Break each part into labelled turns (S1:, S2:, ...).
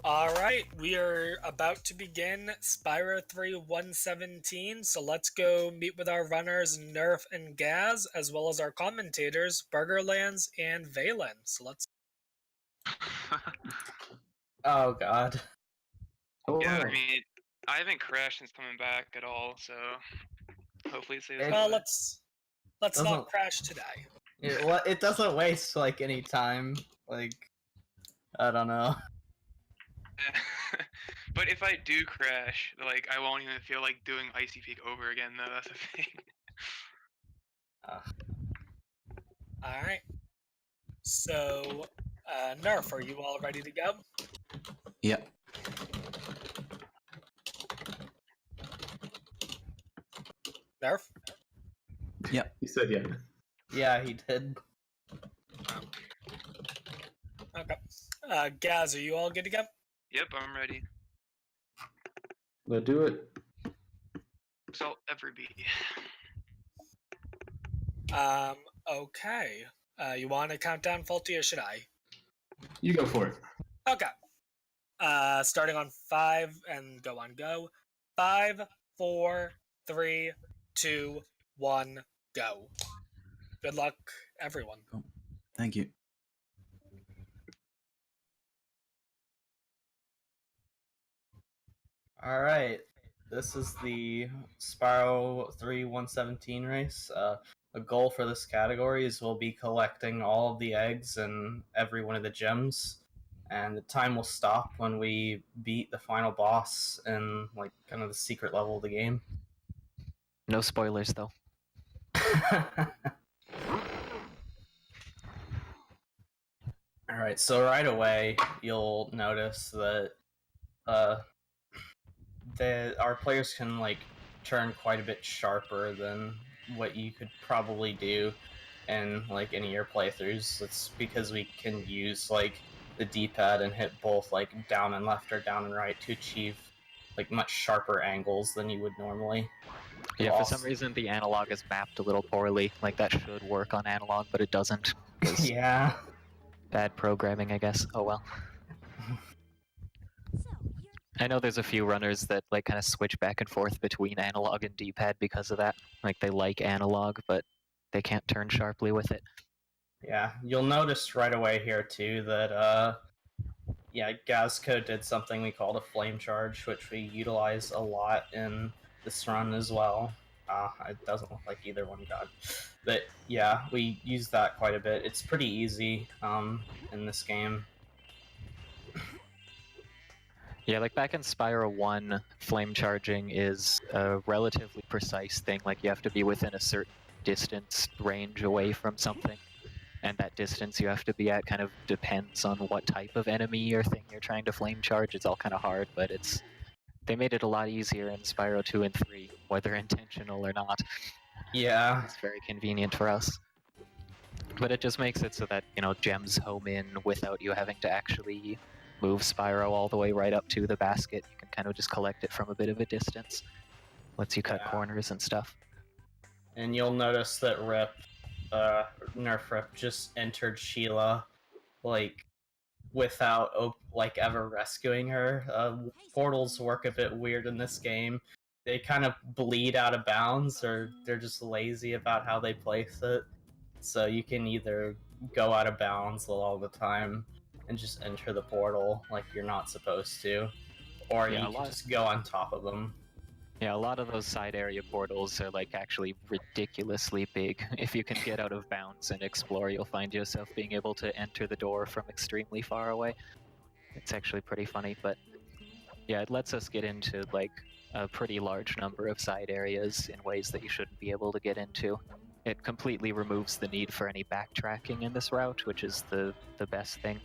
S1: Alright, we are about to begin Spyro 3 117, so let's go meet with our runners Nerf and Gaz, as well as our commentators, Burgerlands and Valen. So let's...
S2: Oh god.
S3: Yeah, I mean, I haven't crashed since coming back at all, so hopefully it stays that
S1: Well,
S3: way.
S1: let's not crash today.
S2: It doesn't waste, like, any time. Like, I don't know.
S3: But if I do crash, like, I won't even feel like doing Icy Peak over again, though, that's the thing.
S1: Alright. So, Nerf, are you all ready to go?
S4: Yep.
S1: Nerf?
S4: Yep.
S5: He said yeah.
S2: Yeah, he did.
S1: Okay. Gaz, are you all good to go?
S3: Yep, I'm ready.
S5: Let's do it.
S3: So I'll ever be.
S1: Okay. You want to count down, Faulty, or should I?
S5: You go for it.
S1: Okay. Starting on 5 and go on go. 5, 4, 3, 2, 1, go. Good luck, everyone.
S4: Oh, thank you.
S2: Alright. This is the Spyro 3 117 race. The goal for this category is we'll be collecting all of the eggs and every one of the gems. And the time will stop when we beat the final boss in, like, kind of the secret level of the game.
S6: No spoilers, though.
S2: Alright, so right away, you'll notice that our players can, like, turn quite a bit sharper than what you could probably do in, like, any of your playthroughs. It's because we can use, like, the D-pad and hit both, like, down and left or down and right to achieve, like, much sharper angles than you would normally.
S6: Yeah, for some reason the analog is mapped a little poorly. Like, that should work on analog, but it doesn't.
S2: Yeah.
S6: Bad programming, I guess. Oh well. I know there's a few runners that, like, kind of switch back and forth between analog and D-pad because of that. Like, they like analog, but they can't turn sharply with it.
S2: Yeah, you'll notice right away here, too, that, yeah, Gazco did something we called a flame charge, which we utilize a lot in this run as well. It doesn't look like either one got. But yeah, we use that quite a bit. It's pretty easy in this game.
S6: Yeah, like back in Spyro 1, flame charging is a relatively precise thing. Like, you have to be within a certain distance range away from something. And that distance you have to be at kind of depends on what type of enemy or thing you're trying to flame charge. It's all kind of hard, but they made it a lot easier in Spyro 2 and 3, whether intentional or not.
S2: Yeah.
S6: It's very convenient for us. But it just makes it so that, you know, gems home in without you having to actually move Spyro all the way right up to the basket. You can kind of just collect it from a bit of a distance. Lets you cut corners and stuff.
S2: And you'll notice that Nerf Rip just entered Sheila, like, without, like, ever rescuing her. Portals work a bit weird in this game. They kind of bleed out of bounds, or they're just lazy about how they place it. So you can either go out of bounds all the time and just enter the portal like you're not supposed to, or you can just go on top of them.
S6: Yeah, a lot of those side area portals are, like, actually ridiculously big. If you can get out of bounds and explore, you'll find yourself being able to enter the door from extremely far away. It's actually pretty funny, but yeah, it lets us get into, like, a pretty large number of side areas in ways that you shouldn't be able to get into. It completely removes the need for any backtracking in this route, which is the best thing.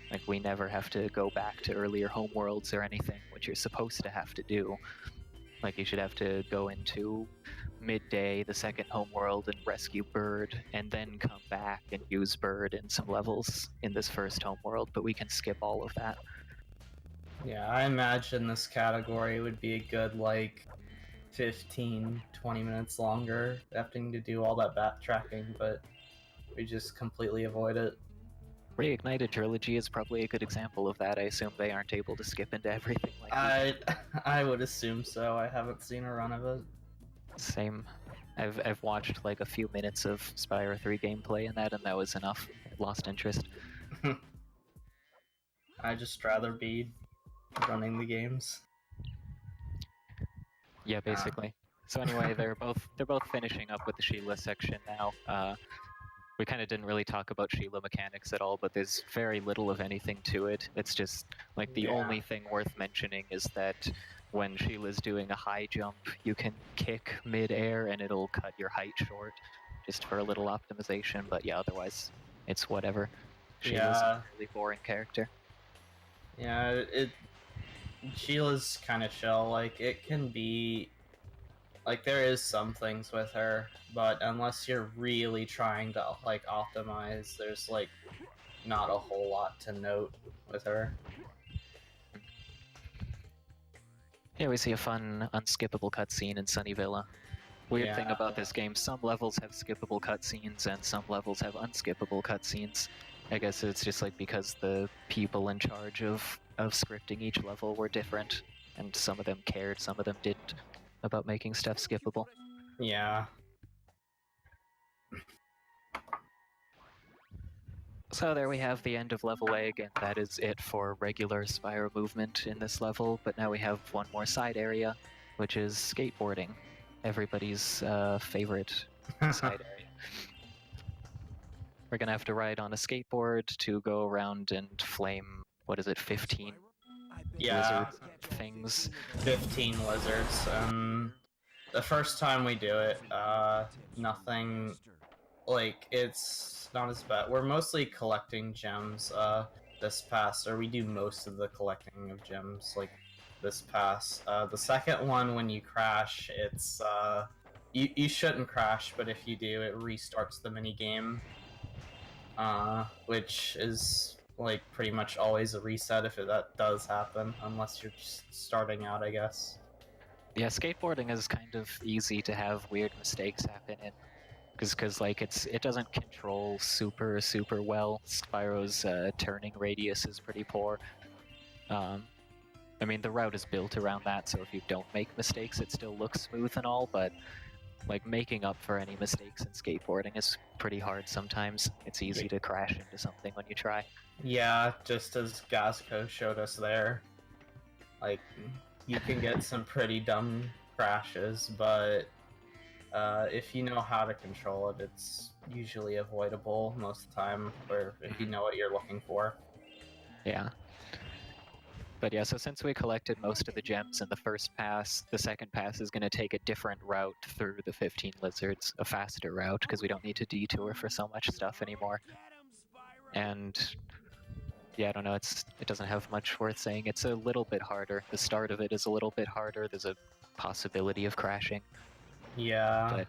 S6: Like, we never have to go back to earlier homeworlds or anything, which you're supposed to have to do. Like, you should have to go into Midday, the second homeworld, and rescue Bird, and then come back and use Bird in some levels in this first homeworld, but we can skip all of that.
S2: Yeah, I imagine this category would be a good, like, 15-20 minutes longer, having to do all that backtracking, but we just completely avoid it.
S6: Reignited Trilogy is probably a good example of that. I assume they aren't able to skip into everything like that.
S2: I would assume so. I haven't seen a run of it.
S6: Same. I've watched like a few minutes of Spyro 3 gameplay and that was enough. I lost interest.
S2: I'd just rather be running the games.
S6: Yeah, basically. So anyway, they're both finishing up with the Sheila section now. We kind of didn't really talk about Sheila mechanics at all, but there's very little of anything to it. It's just like the only thing worth mentioning is that when Sheila's doing a high jump, you can kick mid-air and it'll cut your height short, just for a little optimization. But yeah, otherwise, it's whatever. Sheila's a really boring character.
S2: Yeah, Sheila's kind of chill. Like, it can be... Like, there is some things with her, but unless you're really trying to, like, optimize, there's, like, not a whole lot to note with her.
S6: Yeah, we see a fun, unskippable cutscene in Sunny Villa. Weird thing about this game, some levels have skippable cutscenes and some levels have unskippable cutscenes. I guess it's just like because the people in charge of scripting each level were different, and some of them cared, some of them didn't, about making stuff skippable.
S2: Yeah.
S6: So there we have the end of level A, and that is it for regular Spyro movement in this level, but now we have one more side area, which is skateboarding. Everybody's favorite side area. We're gonna have to ride on a skateboard to go around and flame, 15 lizard things.
S2: 15 lizards. The first time we do it, nothing, like, it's not as bad. We're mostly collecting gems, this pass, or we do most of the collecting of gems, like, this pass. The second one, when you crash, it's, you shouldn't crash, but if you do, it restarts the minigame, which is, like, pretty much always a reset if that does happen, unless you're just starting out, I guess.
S6: Yeah, skateboarding is kind of easy to have weird mistakes happen in, because like it doesn't control super well. Spyro's turning radius is pretty poor. I mean, the route is built around that, so if you don't make mistakes, it still looks smooth and all, but like making up for any mistakes in skateboarding is pretty hard sometimes. It's easy to crash into something when you try.
S2: Yeah, just as Gazco showed us there. Like, you can get some pretty dumb crashes, but if you know how to control it, it's usually avoidable most of the time, or if you know what you're looking for.
S6: Yeah. But yeah, so since we collected most of the gems in the first pass, the second pass is going to take a different route through the 15 lizards, a faster route, because we don't need to detour for so much stuff anymore. And yeah, I don't know, it doesn't have much worth saying. It's a little bit harder. The start of it is a little bit harder. There's a possibility of crashing.
S2: Yeah.
S6: But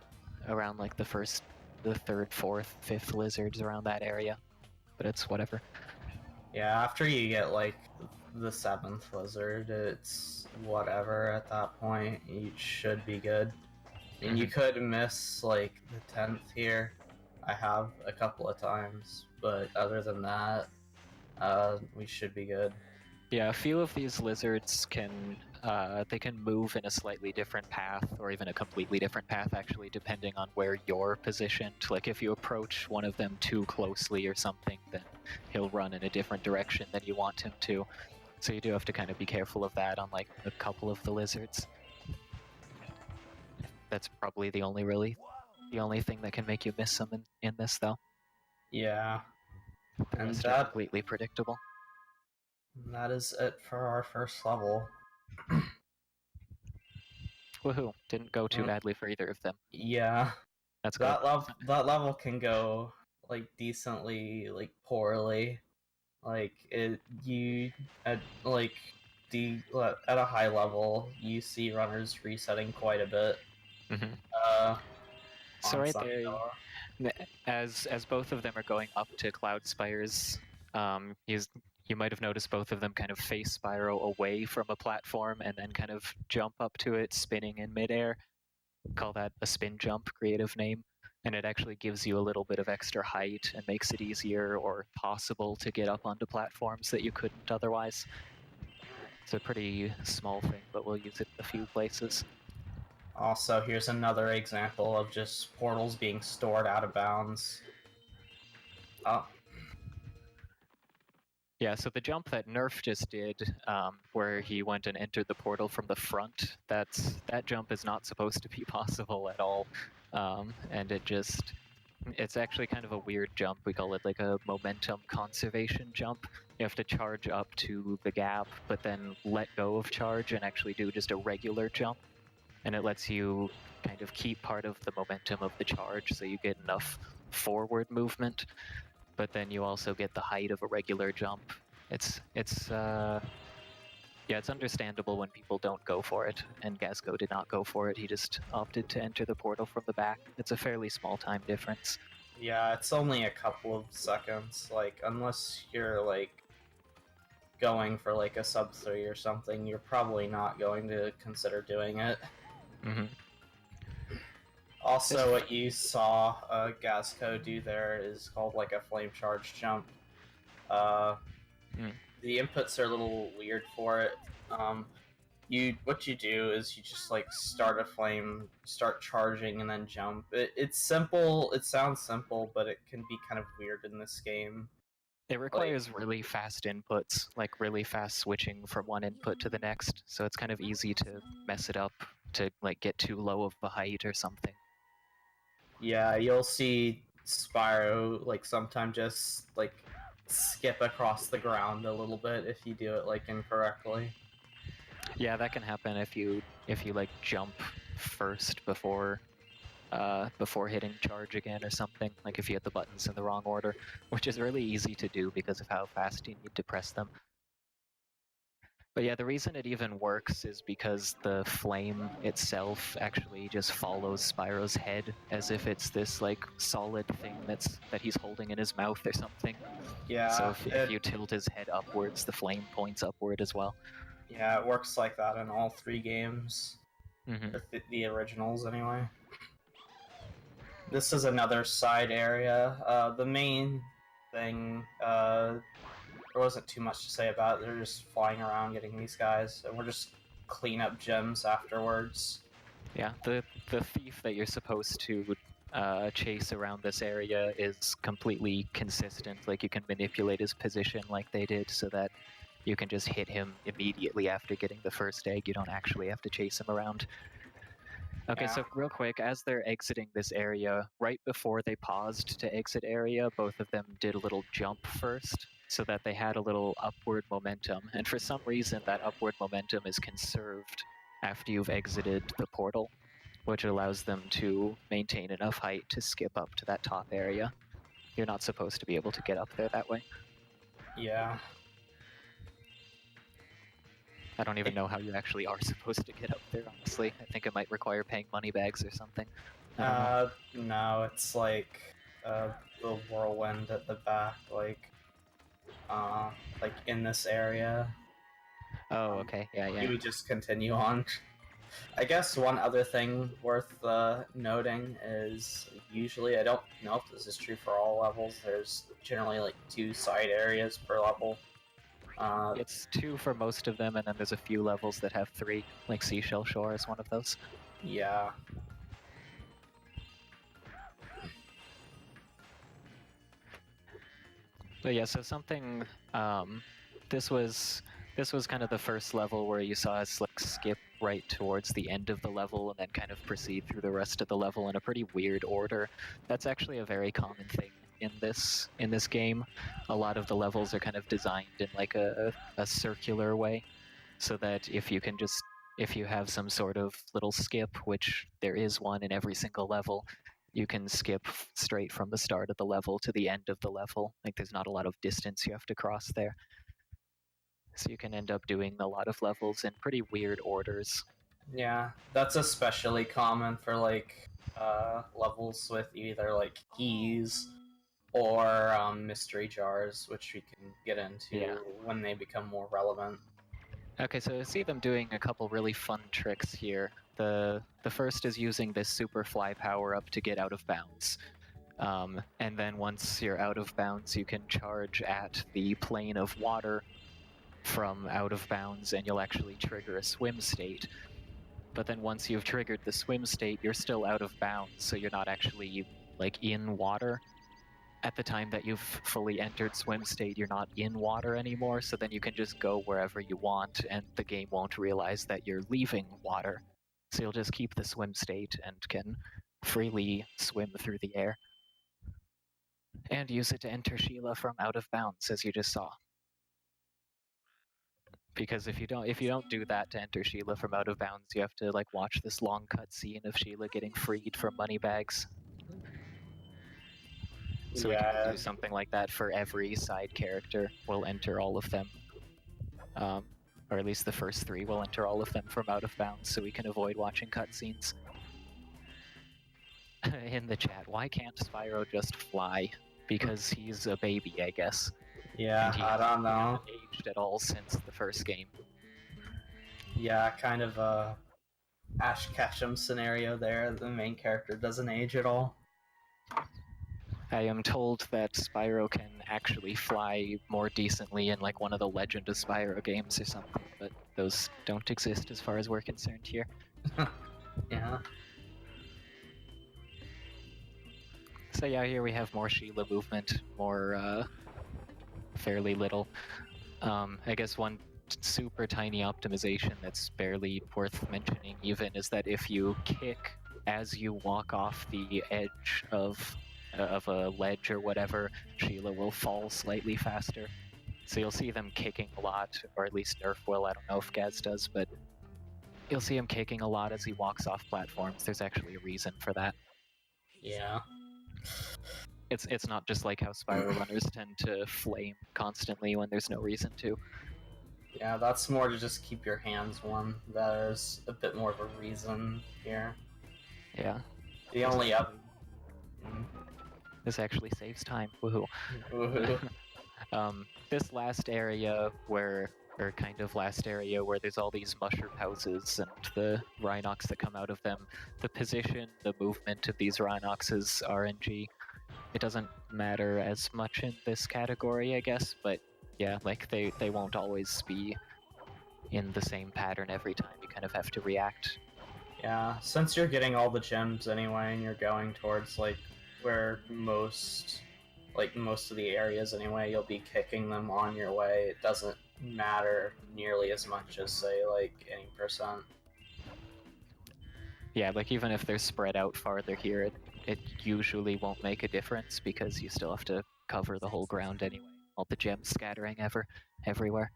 S6: around like the third, fourth, fifth lizards around that area. But it's whatever.
S2: Yeah, after you get, like, the 7th lizard, it's whatever at that point. You should be good. And you could miss, like, the 10th here. I have a couple of times, but other than that, we should be good.
S6: Yeah, a few of these lizards can move in a slightly different path, or even a completely different path, actually, depending on where you're positioned. Like, if you approach one of them too closely or something, then he'll run in a different direction than you want him to. So you do have to kind of be careful of that on, like, a couple of the lizards. That's probably the only thing that can make you miss them in this, though.
S2: Yeah.
S6: The rest are completely predictable.
S2: That is it for our first level.
S6: Woohoo! Didn't go too badly for either of them.
S2: Yeah.
S6: That's good.
S2: That level can go, like, decently, like, poorly. Like, at a high level, you see runners resetting quite a bit.
S6: So right there, as both of them are going up to Cloud Spires, you might have noticed both of them kind of face Spyro away from a platform and then kind of jump up to it, spinning in midair. Call that a spin jump, creative name. and it actually gives you a little bit of extra height and makes it easier or possible to get up onto platforms that you couldn't otherwise. It's a pretty small thing, but we'll use it in a few places.
S2: Also, here's another example of just portals being stored out of bounds. Oh.
S6: Yeah, so the jump that Nerf just did, where he went and entered the portal from the front, that jump is not supposed to be possible at all. And it's actually kind of a weird jump. We call it like a momentum conservation jump. You have to charge up to the gap, but then let go of charge and actually do just a regular jump. And it lets you kind of keep part of the momentum of the charge, so you get enough forward movement, but then you also get the height of a regular jump. It's understandable when people don't go for it, and Gazco did not go for it. He just opted to enter the portal from the back. It's a fairly small time difference.
S2: Yeah, it's only a couple of seconds. Like, unless you're, like, going for, like, a sub 3 or something, you're probably not going to consider doing it.
S6: Mm-hmm.
S2: Also, what you saw Gazco do there is called, like, a flame charge jump. The inputs are a little weird for it. What you do is you just like start a flame, start charging, and then jump. It's simple. It sounds simple, but it can be kind of weird in this game.
S6: It requires really fast inputs, like really fast switching from one input to the next. So it's kind of easy to mess it up, to like get too low of a height or something.
S2: Yeah, you'll see Spyro like sometimes just like skip across the ground a little bit if you do it like incorrectly.
S6: Yeah, that can happen if you like jump first before hitting charge again or something, like if you hit the buttons in the wrong order, which is really easy to do because of how fast you need to press them. But yeah, the reason it even works is because the flame itself actually just follows Spyro's head as if it's this like solid thing that he's holding in his mouth or something.
S2: Yeah.
S6: So if you tilt his head upwards, the flame points upward as well.
S2: Yeah, it works like that in all 3 games.
S6: Mm-hmm.
S2: The originals, anyway. This is another side area. The main thing, there wasn't too much to say about it. They're just flying around getting these guys, and we're just clean up gems afterwards.
S6: Yeah, the thief that you're supposed to chase around this area is completely consistent. Like, you can manipulate his position like they did so that you can just hit him immediately after getting the first egg. You don't actually have to chase him around. Okay,
S2: Yeah.
S6: so real quick, as they're exiting this area, right before they paused to exit area, both of them did a little jump first, so that they had a little upward momentum. And for some reason, that upward momentum is conserved after you've exited the portal, which allows them to maintain enough height to skip up to that top area. You're not supposed to be able to get up there that way.
S2: Yeah.
S6: I don't even know how you actually are supposed to get up there, honestly. I think it might require paying money bags or something.
S2: No, it's like the whirlwind at the back, like in this area.
S6: Oh, okay, yeah.
S2: You would just continue on. I guess one other thing worth noting is usually, I don't know if this is true for all levels, there's generally like 2 side areas per level.
S6: It's 2 for most of them, and then there's a few levels that have 3, like Seashell Shore is one of those.
S2: Yeah.
S6: But yeah, so something, this was kind of the first level where you saw us like skip right towards the end of the level and then kind of proceed through the rest of the level in a pretty weird order. That's actually a very common thing in this game. A lot of the levels are kind of designed in like a circular way, so that if you have some sort of little skip, which there is one in every single level, you can skip straight from the start of the level to the end of the level. Like, there's not a lot of distance you have to cross there. So you can end up doing a lot of levels in pretty weird orders.
S2: Yeah, that's especially common for like levels with either like keys or mystery jars, which we can get into when they become more relevant.
S6: Okay, so I see them doing a couple really fun tricks here. The first is using this super fly power up to get out of bounds. And then once you're out of bounds, you can charge at the plane of water from out of bounds, and you'll actually trigger a swim state. But then once you've triggered the swim state, you're still out of bounds, so you're not actually like in water. At the time that you've fully entered swim state, you're not in water anymore, so then you can just go wherever you want, and the game won't realize that you're leaving water. So you'll just keep the swim state and can freely swim through the air. And use it to enter Sheila from out of bounds, as you just saw. Because if you don't do that to enter Sheila from out of bounds, you have to like watch this long cutscene of Sheila getting freed from money bags. So we can do something like that for every side character. We'll enter all of them. Or at least the first 3, we'll enter all of them from out of bounds so we can avoid watching cutscenes. In the chat, why can't Spyro just fly? Because he's a baby, I guess.
S2: Yeah, I don't know.
S6: He hasn't aged at all since the first game.
S2: Yeah, kind of a Ash Ketchum scenario there. The main character doesn't age at all.
S6: I am told that Spyro can actually fly more decently in like one of the Legend of Spyro games or something, but those don't exist as far as we're concerned here.
S2: Yeah.
S6: So yeah, here we have more Sheila movement, more fairly little. I guess one super tiny optimization that's barely worth mentioning even is that if you kick as you walk off the edge of a ledge or whatever, Sheila will fall slightly faster. So you'll see them kicking a lot, or at least Nerf will. I don't know if Gaz does, but you'll see him kicking a lot as he walks off platforms. There's actually a reason for that.
S2: Yeah.
S6: It's not just like how Spyro runners tend to flame constantly when there's no reason to.
S2: Yeah, that's more to just keep your hands warm. There's a bit more of a reason here.
S6: Yeah.
S2: The only up.
S6: This actually saves time. Woohoo.
S2: Woohoo.
S6: This last area where there's all these mushroom houses and the Rhinox that come out of them, the position, the movement of these Rhinox is RNG. It doesn't matter as much in this category, I guess, but yeah, like they won't always be in the same pattern every time. You kind of have to react.
S2: Yeah, since you're getting all the gems anyway and you're going towards like where most of the areas anyway, you'll be kicking them on your way. It doesn't matter nearly as much as say like any percent.
S6: Yeah, like even if they're spread out farther here, it usually won't make a difference because you still have to cover the whole ground anyway. All the gems scattering everywhere.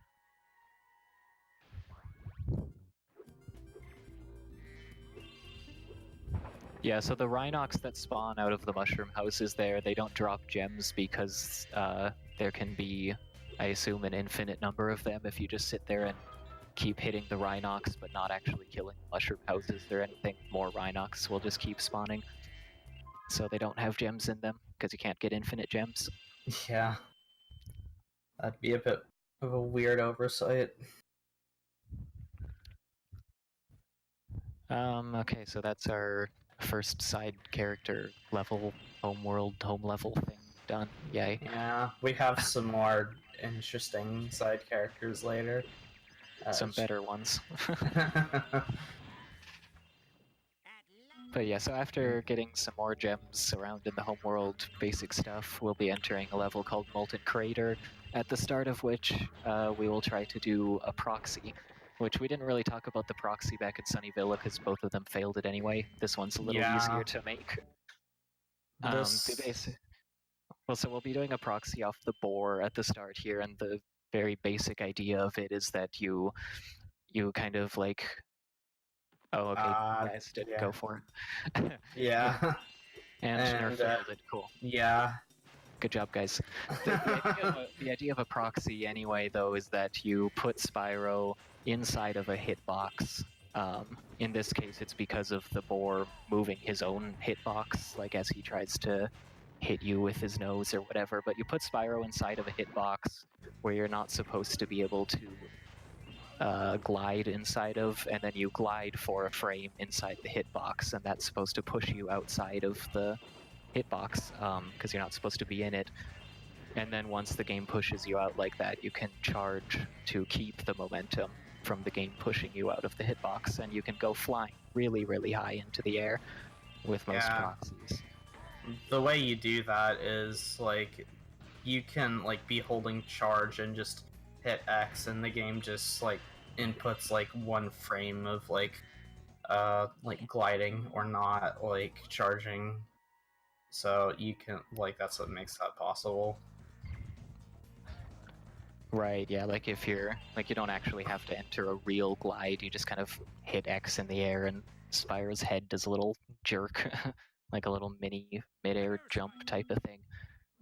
S6: Yeah, so the Rhinox that spawn out of the mushroom houses there, they don't drop gems because there can be, I assume, an infinite number of them if you just sit there and keep hitting the Rhinox but not actually killing the mushroom houses or anything. More Rhinox will just keep spawning. So they don't have gems in them because you can't get infinite gems.
S2: Yeah. That'd be a bit of a weird oversight.
S6: Okay, so that's our first side character level, home level thing done. Yay.
S2: Yeah, we have some more interesting side characters later.
S6: Some better ones. But yeah, so after getting some more gems around in the homeworld basic stuff, we'll be entering a level called Molten Crater, at the start of which we will try to do a proxy, which we didn't really talk about the proxy back in Sunnyville because both of them failed it anyway. This one's a little easier to make. So we'll be doing a proxy off the boar at the start here, and the very basic idea of it is that you kind of like... Oh, okay, you guys didn't go for it.
S2: Yeah.
S6: And Nerf failed it, cool.
S2: Yeah.
S6: Good job, guys. The idea of a proxy, anyway, though, is that you put Spyro inside of a hitbox. In this case, it's because of the boar moving his own hitbox, like as he tries to hit you with his nose or whatever. But you put Spyro inside of a hitbox where you're not supposed to be able to glide inside of, and then you glide for a frame inside the hitbox, and that's supposed to push you outside of the hitbox because you're not supposed to be in it. And then once the game pushes you out like that, you can charge to keep the momentum from the game pushing you out of the hitbox, and you can go flying really, really high into the air with most proxies.
S2: The way you do that is, like, you can, like, be holding charge and just hit X, and the game just, like, inputs, like, one frame of, like, gliding or not, like, charging. So you can, like, that's what makes that possible.
S6: Right, yeah, like if you're, like, you don't actually have to enter a real glide, you just kind of hit X in the air and Spyro's head does a little jerk, like a little mini mid-air jump type of thing.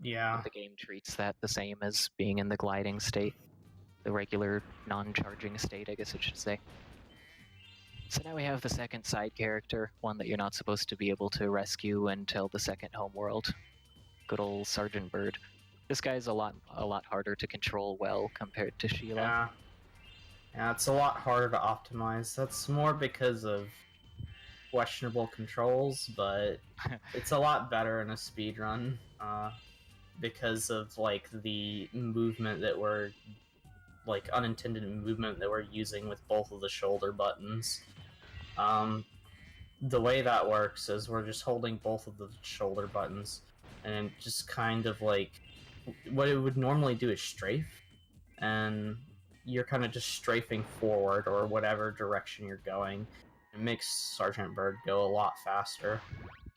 S2: Yeah.
S6: But the game treats that the same as being in the gliding state. The regular non-charging state, I guess I should say. So now we have the second side character, one that you're not supposed to be able to rescue until the second homeworld. Good old Sergeant Bird. This guy's a lot harder to control well compared to Sheila.
S2: Yeah, it's a lot harder to optimize. That's more because of questionable controls, but it's a lot better in a speedrun because of, like, the movement that we're, like, unintended movement that we're using with both of the shoulder buttons. The way that works is we're just holding both of the shoulder buttons and just kind of, like, what it would normally do is strafe, and you're kind of just strafing forward or whatever direction you're going. It makes Sergeant Bird go a lot faster.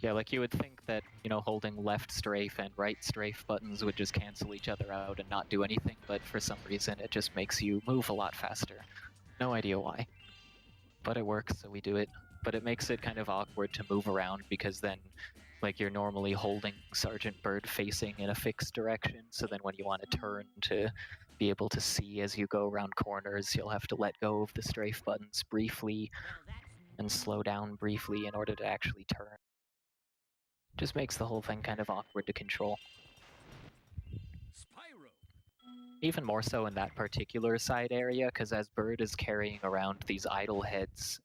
S6: Yeah, like you would think that, you know, holding left strafe and right strafe buttons would just cancel each other out and not do anything, but for some reason it just makes you move a lot faster. No idea why. But it works, so we do it. But it makes it kind of awkward to move around because then, like, you're normally holding Sergeant Bird facing in a fixed direction, so then when you want to turn to be able to see as you go around corners, you'll have to let go of the strafe buttons briefly and slow down briefly in order to actually turn. Just makes the whole thing kind of awkward to control.
S7: Spyro.
S6: Even more so in that particular side area, because as Bird is carrying around these idle heads,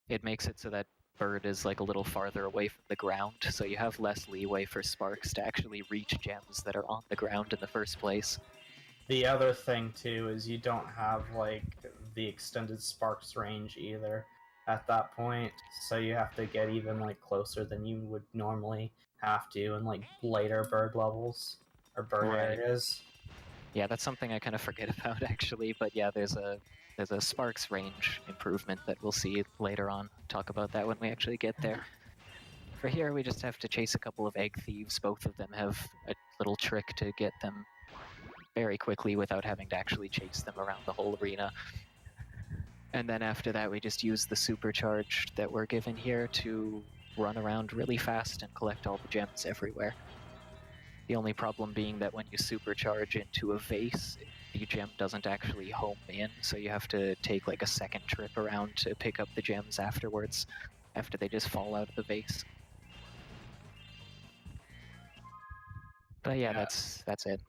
S6: it makes it so that Bird is, like, a little farther away from the ground, so you have less leeway for Sparks to actually reach gems that are on the ground in the first place.
S2: The other thing, too, is you don't have, like, the extended Sparks range either at that point, so you have to get even, like, closer than you would normally have to in, like, later Bird levels, or Bird areas.
S6: Yeah, that's something I kind of forget about, actually, but yeah, there's a Sparks range improvement that we'll see later on. Talk about that when we actually get there. For here, we just have to chase a couple of egg thieves. Both of them have a little trick to get them very quickly without having to actually chase them around the whole arena. And then after that, we just use the supercharge that we're given here to run around really fast and collect all the gems everywhere. The only problem being that when you supercharge into a vase, the gem doesn't actually home in, so you have to take, like, a second trip around to pick up the gems afterwards, after they just fall out of the vase. But yeah, that's it.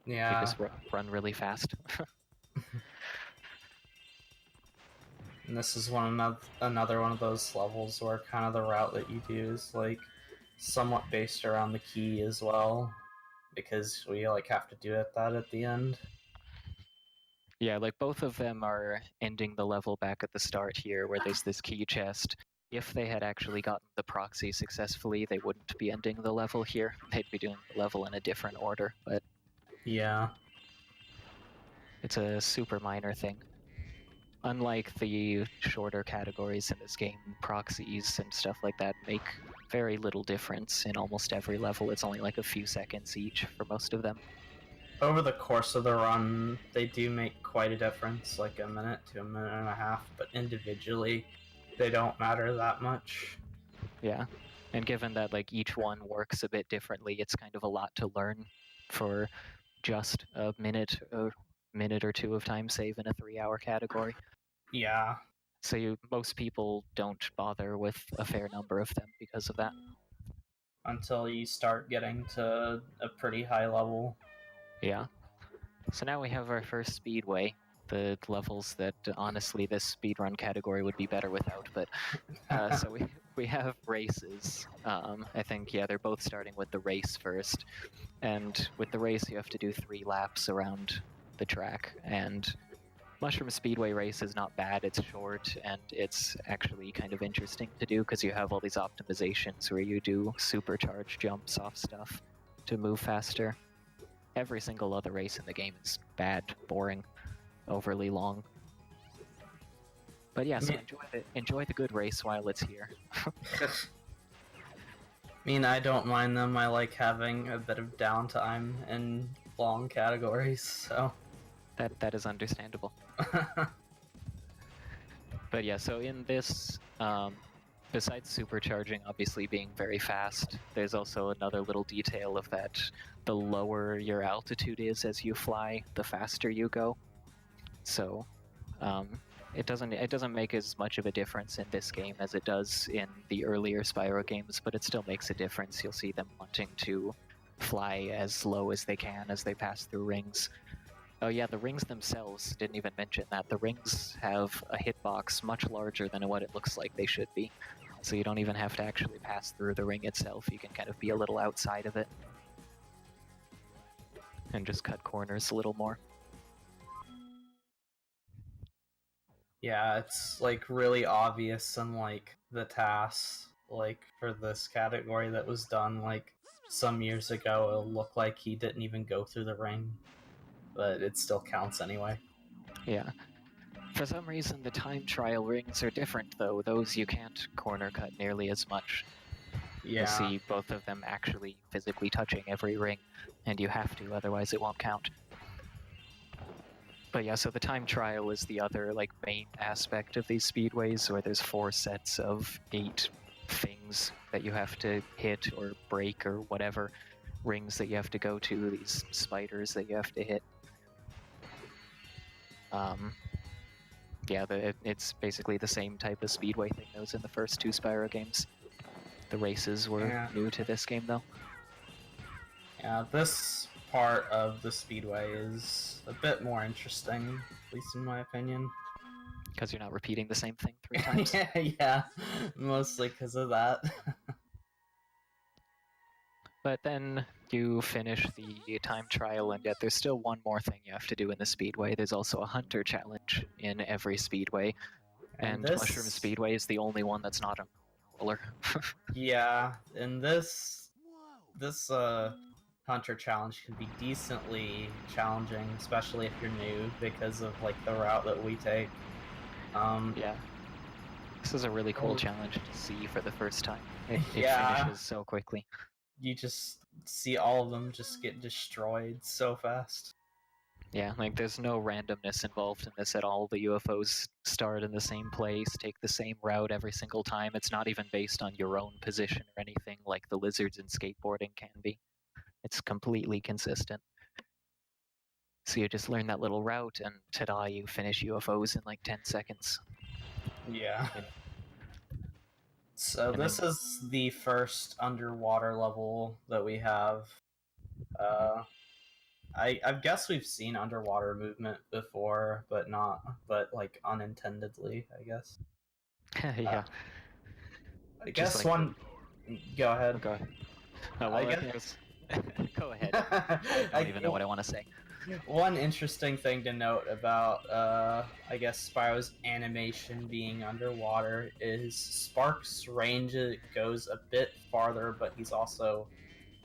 S2: Yeah.
S6: You just run really fast.
S2: And this is another one of those levels where kind of the route that you do is, like, somewhat based around the key as well, because we, like, have to do that at the end.
S6: Yeah, like, both of them are ending the level back at the start here, where there's this key chest. If they had actually gotten the proxy successfully, they wouldn't be ending the level here. They'd be doing the level in a different order, but
S2: yeah,
S6: it's a super minor thing. Unlike the shorter categories in this game, proxies and stuff like that make very little difference in almost every level. It's only like a few seconds each for most of them.
S2: Over the course of the run, they do make quite a difference, like a minute to a minute and a half, but individually, they don't matter that much.
S6: Yeah, and given that, like, each one works a bit differently, it's kind of a lot to learn for just a minute or two of time save in a 3-hour category.
S2: Yeah.
S6: So most people don't bother with a fair number of them because of that.
S2: Until you start getting to a pretty high level.
S6: Yeah. So now we have our first speedway. the levels that honestly this speedrun category would be better without. But so we have races. I think they're both starting with the race first, and with the race you have to do 3 laps around the track. And Mushroom Speedway race is not bad. It's short and it's actually kind of interesting to do because you have all these optimizations where you do supercharged jumps off stuff to move faster. Every single other race in the game is bad, boring, overly long. But yeah, so enjoy the good race while it's here.
S2: I mean, I don't mind them. I like having a bit of downtime in long categories, so...
S6: That is understandable. But yeah, so in this, besides supercharging obviously being very fast, there's also another little detail of that the lower your altitude is as you fly, the faster you go. So it doesn't make as much of a difference in this game as it does in the earlier Spyro games, but it still makes a difference. You'll see them wanting to fly as low as they can as they pass through rings. Oh yeah, the rings themselves, didn't even mention that. The rings have a hitbox much larger than what it looks like they should be. So you don't even have to actually pass through the ring itself, you can kind of be a little outside of it. And just cut corners a little more.
S2: Yeah, it's like really obvious in like the tasks, like for this category that was done like some years ago. It'll look like he didn't even go through the ring, but it still counts anyway.
S6: Yeah. For some reason, the time trial rings are different, though. Those you can't corner cut nearly as much.
S2: Yeah.
S6: You'll see both of them actually physically touching every ring, and you have to, otherwise it won't count. But yeah, so the time trial is the other like main aspect of these speedways, where there's 4 sets of 8 things that you have to hit or break or whatever, rings that you have to go to, these spiders that you have to hit. Yeah, it's basically the same type of speedway thing that was in the first 2 Spyro games. The races were new to this game, though.
S2: Yeah, this part of the speedway is a bit more interesting, at least in my opinion.
S6: Because you're not repeating the same thing 3 times?
S2: Yeah, mostly because of that.
S6: But then you finish the time trial, and yet there's still one more thing you have to do in the speedway. There's also a hunter challenge in every speedway, and Mushroom Speedway is the only one that's not a roller.
S2: Yeah, and this hunter challenge can be decently challenging, especially if you're new, because of like the route that we take.
S6: Yeah. This is a really cool challenge to see for the first time. It finishes so quickly.
S2: You just see all of them just get destroyed so fast.
S6: Yeah, like there's no randomness involved in this at all. The UFOs start in the same place, take the same route every single time. It's not even based on your own position or anything like the lizards in skateboarding can be. It's completely consistent. So you just learn that little route and ta-da, you finish UFOs in like 10 seconds.
S2: Yeah. So this is the first underwater level that we have. I guess we've seen underwater movement before, but like unintendedly, I guess.
S6: Yeah.
S2: I guess one. Go ahead.
S6: Go ahead. Oh, well,
S2: I guess...
S6: Go ahead. I don't even know what I want to say.
S2: One interesting thing to note about, I guess, Spyro's animation being underwater is Spark's range goes a bit farther, but he's also,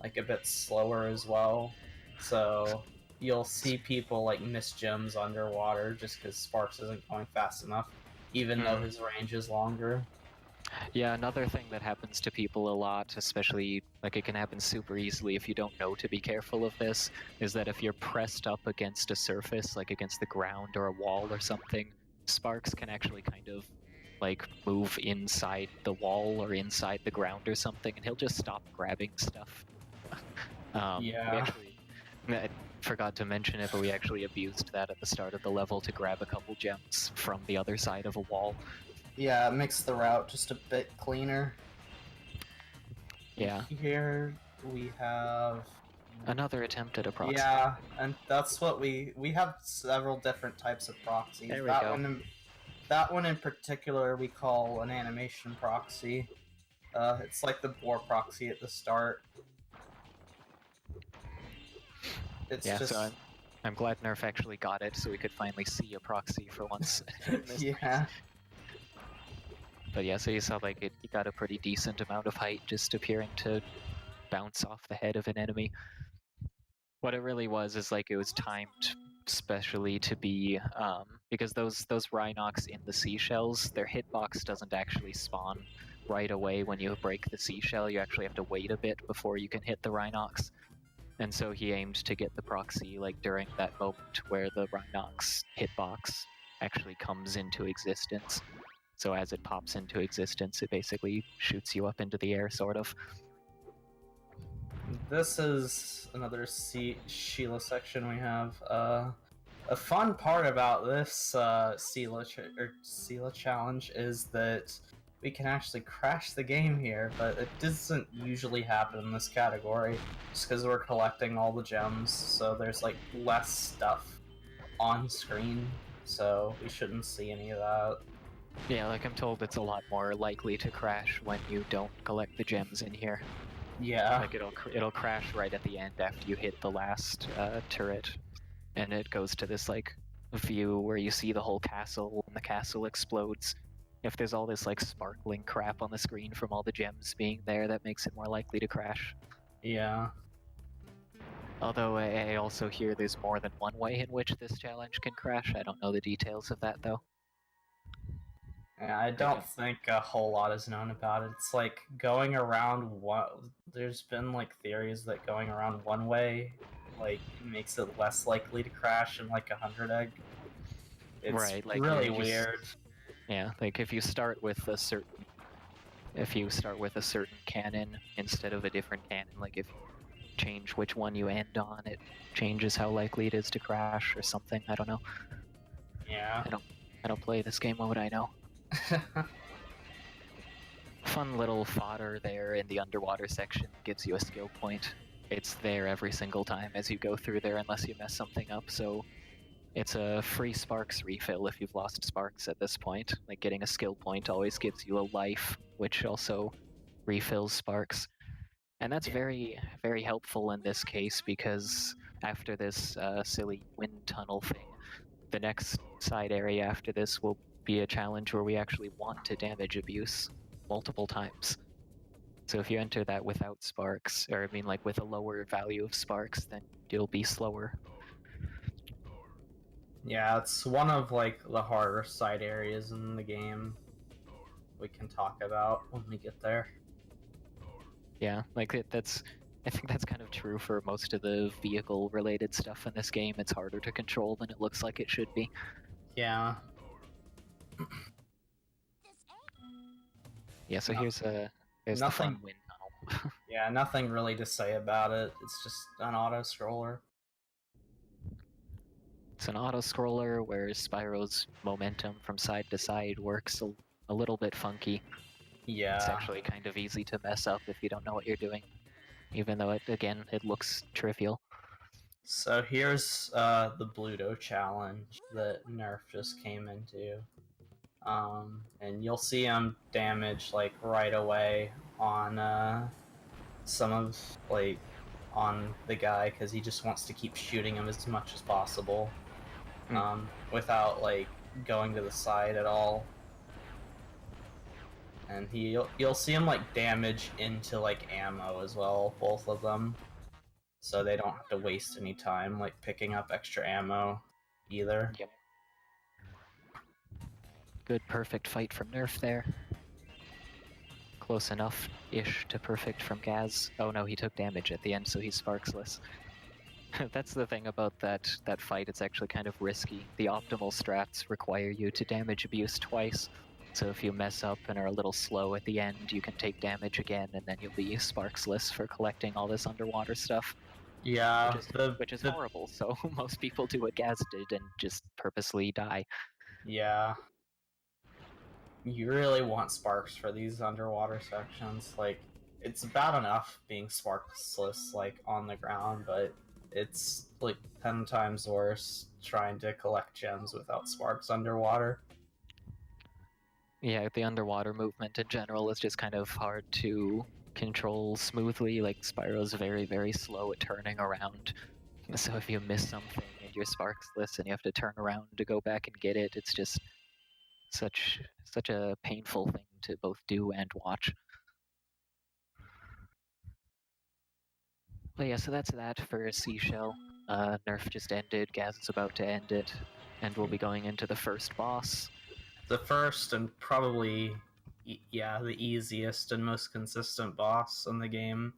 S2: like, a bit slower as well. So you'll see people, like, miss gems underwater just because Sparks isn't going fast enough, even though his range is longer.
S6: Yeah, another thing that happens to people a lot, especially, like it can happen super easily if you don't know to be careful of this, is that if you're pressed up against a surface, like against the ground or a wall or something, Sparks can actually kind of, like, move inside the wall or inside the ground or something, and he'll just stop grabbing stuff.
S2: Yeah.
S6: I forgot to mention it, but we actually abused that at the start of the level to grab a couple gems from the other side of a wall.
S2: Yeah, it makes the route just a bit cleaner.
S6: Yeah.
S2: Here we have
S6: Another attempt at a proxy.
S2: Yeah, and that's what we have several different types of proxies.
S6: There we
S2: that
S6: go.
S2: That one in particular we call an animation proxy. It's like the boar proxy at the start. It's
S6: Yeah,
S2: just
S6: so I'm glad Nerf actually got it, so we could finally see a proxy for once.
S2: yeah.
S6: But yeah, so you saw like it got a pretty decent amount of height just appearing to bounce off the head of an enemy. What it really was is like it was timed specially to be because those Rhinox in the seashells, their hitbox doesn't actually spawn right away when you break the seashell. You actually have to wait a bit before you can hit the Rhinox. And so he aimed to get the proxy like during that moment where the Rhinox hitbox actually comes into existence. So as it pops into existence, it basically shoots you up into the air, sort of.
S2: This is another Sheila section we have. A fun part about this Sheila challenge is that we can actually crash the game here, but it doesn't usually happen in this category, just because we're collecting all the gems, so there's like less stuff on screen, so we shouldn't see any of that.
S6: Yeah, like I'm told it's a lot more likely to crash when you don't collect the gems in here.
S2: Yeah.
S6: Like it'll crash right at the end after you hit the last turret, and it goes to this like view where you see the whole castle and the castle explodes. If there's all this like sparkling crap on the screen from all the gems being there, that makes it more likely to crash.
S2: Yeah.
S6: Although I also hear there's more than one way in which this challenge can crash. I don't know the details of that though.
S2: Yeah, I don't think a whole lot is known about it. It's like going around there's been like theories that going around one way like makes it less likely to crash in like 100 egg. It's
S6: right, like
S2: really weird.
S6: Yeah, like if you start with a certain cannon instead of a different cannon, like if you change which one you end on, it changes how likely it is to crash or something. I don't know.
S2: Yeah.
S6: I don't play this game. What would I know? Fun little fodder there in the underwater section gives you a skill point. It's there every single time as you go through there unless you mess something up, so it's a free sparks refill if you've lost sparks at this point. Like getting a skill point always gives you a life, which also refills sparks. And that's very, very helpful in this case because after this silly wind tunnel thing, the next side area after this will be a challenge where we actually want to damage abuse multiple times. So if you enter that without sparks, or I mean like with a lower value of sparks, then you'll be slower.
S2: Yeah, it's one of like the harder side areas in the game we can talk about when we get there.
S6: Yeah, like I think that's kind of true for most of the vehicle related stuff in this game. It's harder to control than it looks like it should be.
S2: Yeah.
S6: Yeah, so here's the fun wind tunnel.
S2: Yeah, nothing really to say about it. It's just an auto scroller.
S6: It's an auto scroller where Spyro's momentum from side to side works a little bit funky.
S2: Yeah.
S6: It's actually kind of easy to mess up if you don't know what you're doing, even though it looks trivial.
S2: So here's the Bluto challenge that Nerf just came into. And you'll see him damage like right away on some of like on the guy because he just wants to keep shooting him as much as possible without like going to the side at all. And you'll see him like damage into like ammo as well, both of them, so they don't have to waste any time like picking up extra ammo either.
S6: Yep. Good perfect fight from Nerf there. Close enough-ish to perfect from Gaz. Oh no, he took damage at the end, so he's sparksless. That's the thing about that fight, it's actually kind of risky. The optimal strats require you to damage abuse twice, so if you mess up and are a little slow at the end, you can take damage again, and then you'll be sparksless for collecting all this underwater stuff.
S2: Yeah,
S6: which is horrible, so most people do what Gaz did and just purposely die.
S2: Yeah. You really want sparks for these underwater sections. Like, it's bad enough being sparkless, like, on the ground, but it's, like, 10 times worse trying to collect gems without sparks underwater.
S6: Yeah, the underwater movement in general is just kind of hard to control smoothly. Like, Spyro's very, very slow at turning around. So if you miss something and you're sparkless and you have to turn around to go back and get it, it's just such a painful thing to both do and watch. But yeah, so that's that for Seashell. Nerf just ended, Gaz is about to end it, and we'll be going into the first boss.
S2: The first and probably, yeah, the easiest and most consistent boss in the game.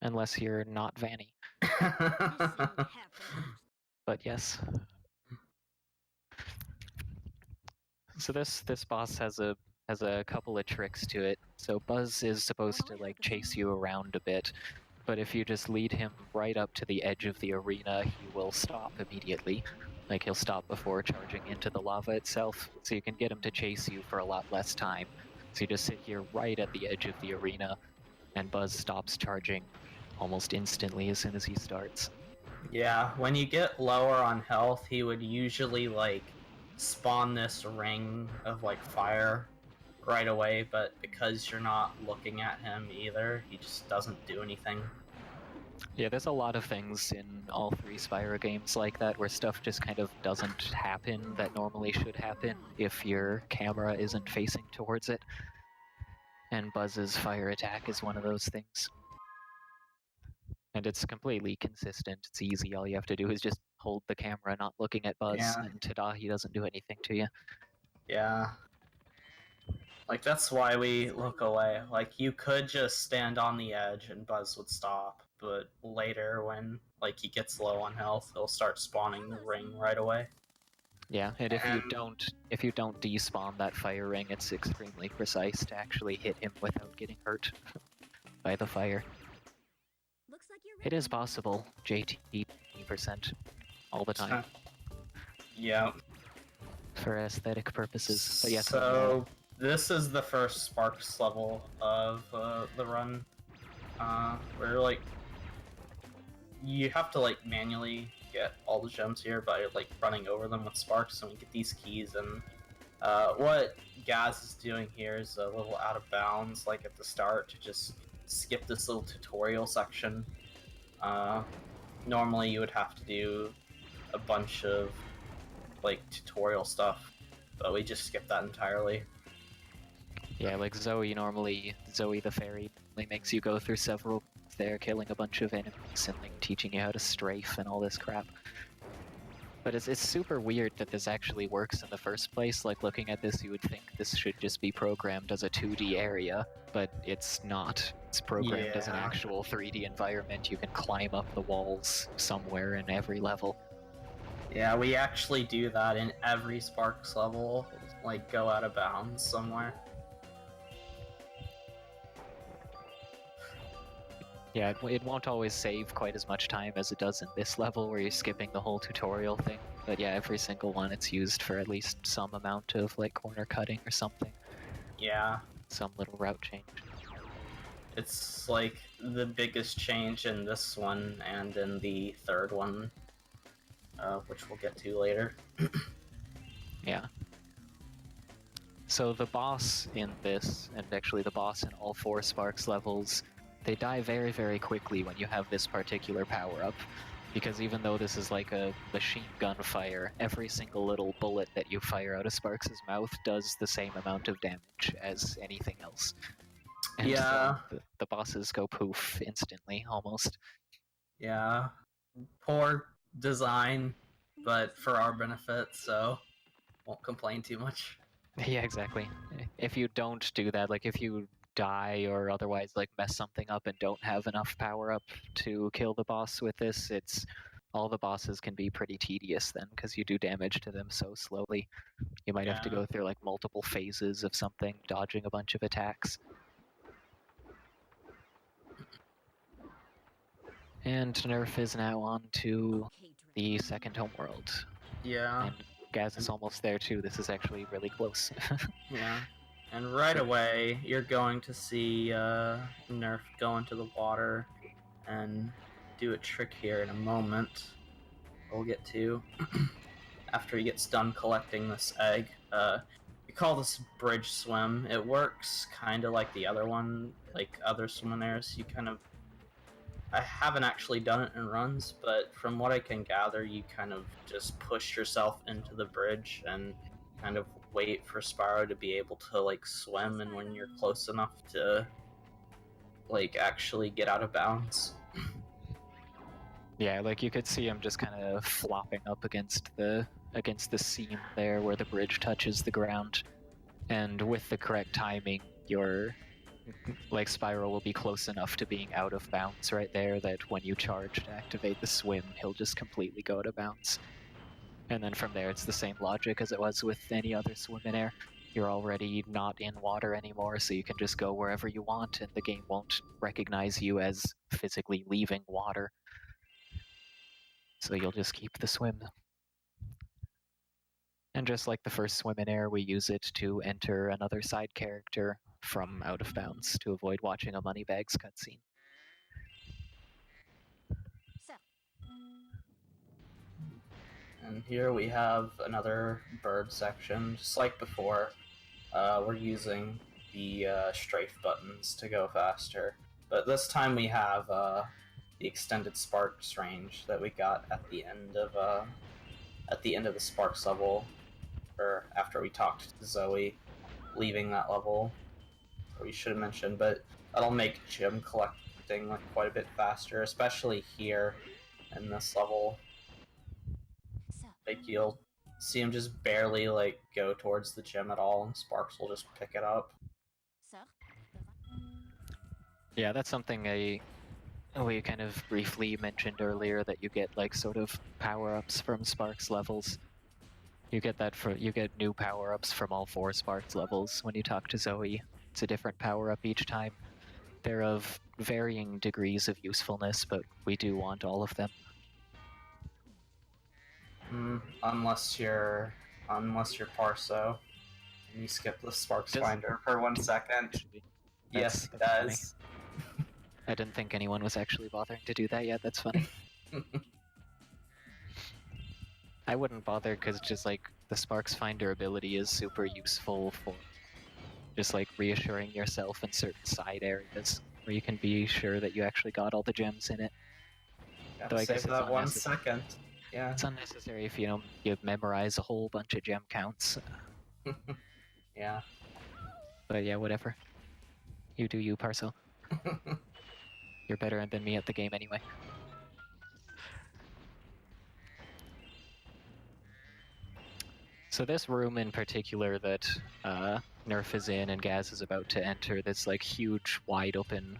S6: Unless you're not Vanny. But yes. So this boss has a couple of tricks to it. So Buzz is supposed to like chase you around a bit, but if you just lead him right up to the edge of the arena, he will stop immediately. Like, he'll stop before charging into the lava itself, so you can get him to chase you for a lot less time. So you just sit here right at the edge of the arena, and Buzz stops charging almost instantly as soon as he starts.
S2: Yeah, when you get lower on health, he would usually, like, spawn this ring of, like, fire right away, but because you're not looking at him either, he just doesn't do anything.
S6: Yeah, there's a lot of things in all three Spyro games like that, where stuff just kind of doesn't happen that normally should happen if your camera isn't facing towards it. And Buzz's fire attack is one of those things. And it's completely consistent, it's easy, all you have to do is just hold the camera not looking at Buzz,
S2: Yeah.
S6: and ta-da, he doesn't do anything to you.
S2: Yeah. Like, that's why we look away. Like, you could just stand on the edge and Buzz would stop, but later when, like, he gets low on health, he'll start spawning the ring right away.
S6: Yeah, and if you don't despawn that fire ring, it's extremely precise to actually hit him without getting hurt by the fire. It is possible, JT 80% all the time.
S2: Yeah.
S6: For aesthetic purposes. But yeah,
S2: so this is the first Sparks level of the run. Where, like, you have to, like, manually get all the gems here by, like, running over them with Sparks, and we get these keys, and what Gaz is doing here is a little out of bounds, like, at the start, to just skip this little tutorial section. Normally you would have to do a bunch of, like, tutorial stuff, but we just skip that entirely.
S6: Yeah, like Zoe the fairy normally makes you go through several there, killing a bunch of enemies and, like, teaching you how to strafe and all this crap. But it's super weird that this actually works in the first place. Like, looking at this, you would think this should just be programmed as a 2D area, but it's not. It's programmed as an actual 3D environment. You can climb up the walls somewhere in every level.
S2: Yeah, we actually do that in every Sparks level, like, go out of bounds somewhere.
S6: Yeah, it won't always save quite as much time as it does in this level, where you're skipping the whole tutorial thing. But yeah, every single one, it's used for at least some amount of, like, corner cutting or something.
S2: Yeah.
S6: Some little route change.
S2: It's, like, the biggest change in this one and in the third one, which we'll get to later.
S6: Yeah. So the boss in this, and actually the boss in all 4 Sparks levels, they die very, very quickly when you have this particular power-up, because even though this is like a machine gun fire, every single little bullet that you fire out of Sparks' mouth does the same amount of damage as anything else. And
S2: yeah.
S6: The bosses go poof instantly, almost.
S2: Yeah. Poor design, but for our benefit, so won't complain too much.
S6: Yeah, exactly. If you don't do that, like if you die or otherwise like mess something up and don't have enough power up to kill the boss with this, all the bosses can be pretty tedious then, because you do damage to them so slowly. You might have to go through like multiple phases of something, dodging a bunch of attacks. And Nerf is now on to the second homeworld.
S2: Yeah.
S6: And Gaz is almost there too. This is actually really close.
S2: Yeah. And right away, you're going to see Nerf go into the water and do a trick here in a moment. We'll get to after he gets done collecting this egg. We call this bridge swim. It works kind of like the other one, like other swimminaires. I haven't actually done it in runs, but from what I can gather, you kind of just push yourself into the bridge and kind of wait for Spyro to be able to like swim, and when you're close enough to like actually get out of bounds.
S6: Yeah, like you could see him just kind of flopping up against the seam there where the bridge touches the ground, and with the correct timing, your like Spyro will be close enough to being out of bounds right there that when you charge to activate the swim, he'll just completely go out of bounds. And then from there, it's the same logic as it was with any other swim in air. You're already not in water anymore, so you can just go wherever you want, and the game won't recognize you as physically leaving water. So you'll just keep the swim. And just like the first swim in air, we use it to enter another side character from out of bounds to avoid watching a Moneybags cutscene.
S2: And here we have another bird section, just like before. We're using the strafe buttons to go faster, but this time we have the extended sparks range that we got at the end of the sparks level, or after we talked to Zoe, leaving that level. We should have mentioned, but that'll make gem collecting like quite a bit faster, especially here in this level. Like you'll see him just barely like go towards the gem at all, and Sparks will just pick it up.
S6: Yeah, that's something we kind of briefly mentioned earlier, that you get like sort of power-ups from Sparks levels. You get new power-ups from all 4 Sparks levels when you talk to Zoe. It's a different power-up each time. They're of varying degrees of usefulness, but we do want all of them.
S2: Unless you're Parso, and you skip the Sparks Finder for 1 second. Yes, it does.
S6: I didn't think anyone was actually bothering to do that yet. That's funny. I wouldn't bother because just like the Sparks Finder ability is super useful for just like reassuring yourself in certain side areas where you can be sure that you actually got all the gems in it.
S2: Gotta save that 1 second. Yeah.
S6: It's unnecessary if you memorize a whole bunch of gem counts.
S2: Yeah.
S6: But yeah, whatever. You do you, Parcel. You're better than me at the game anyway. So this room in particular that Nerf is in and Gaz is about to enter, this like huge, wide open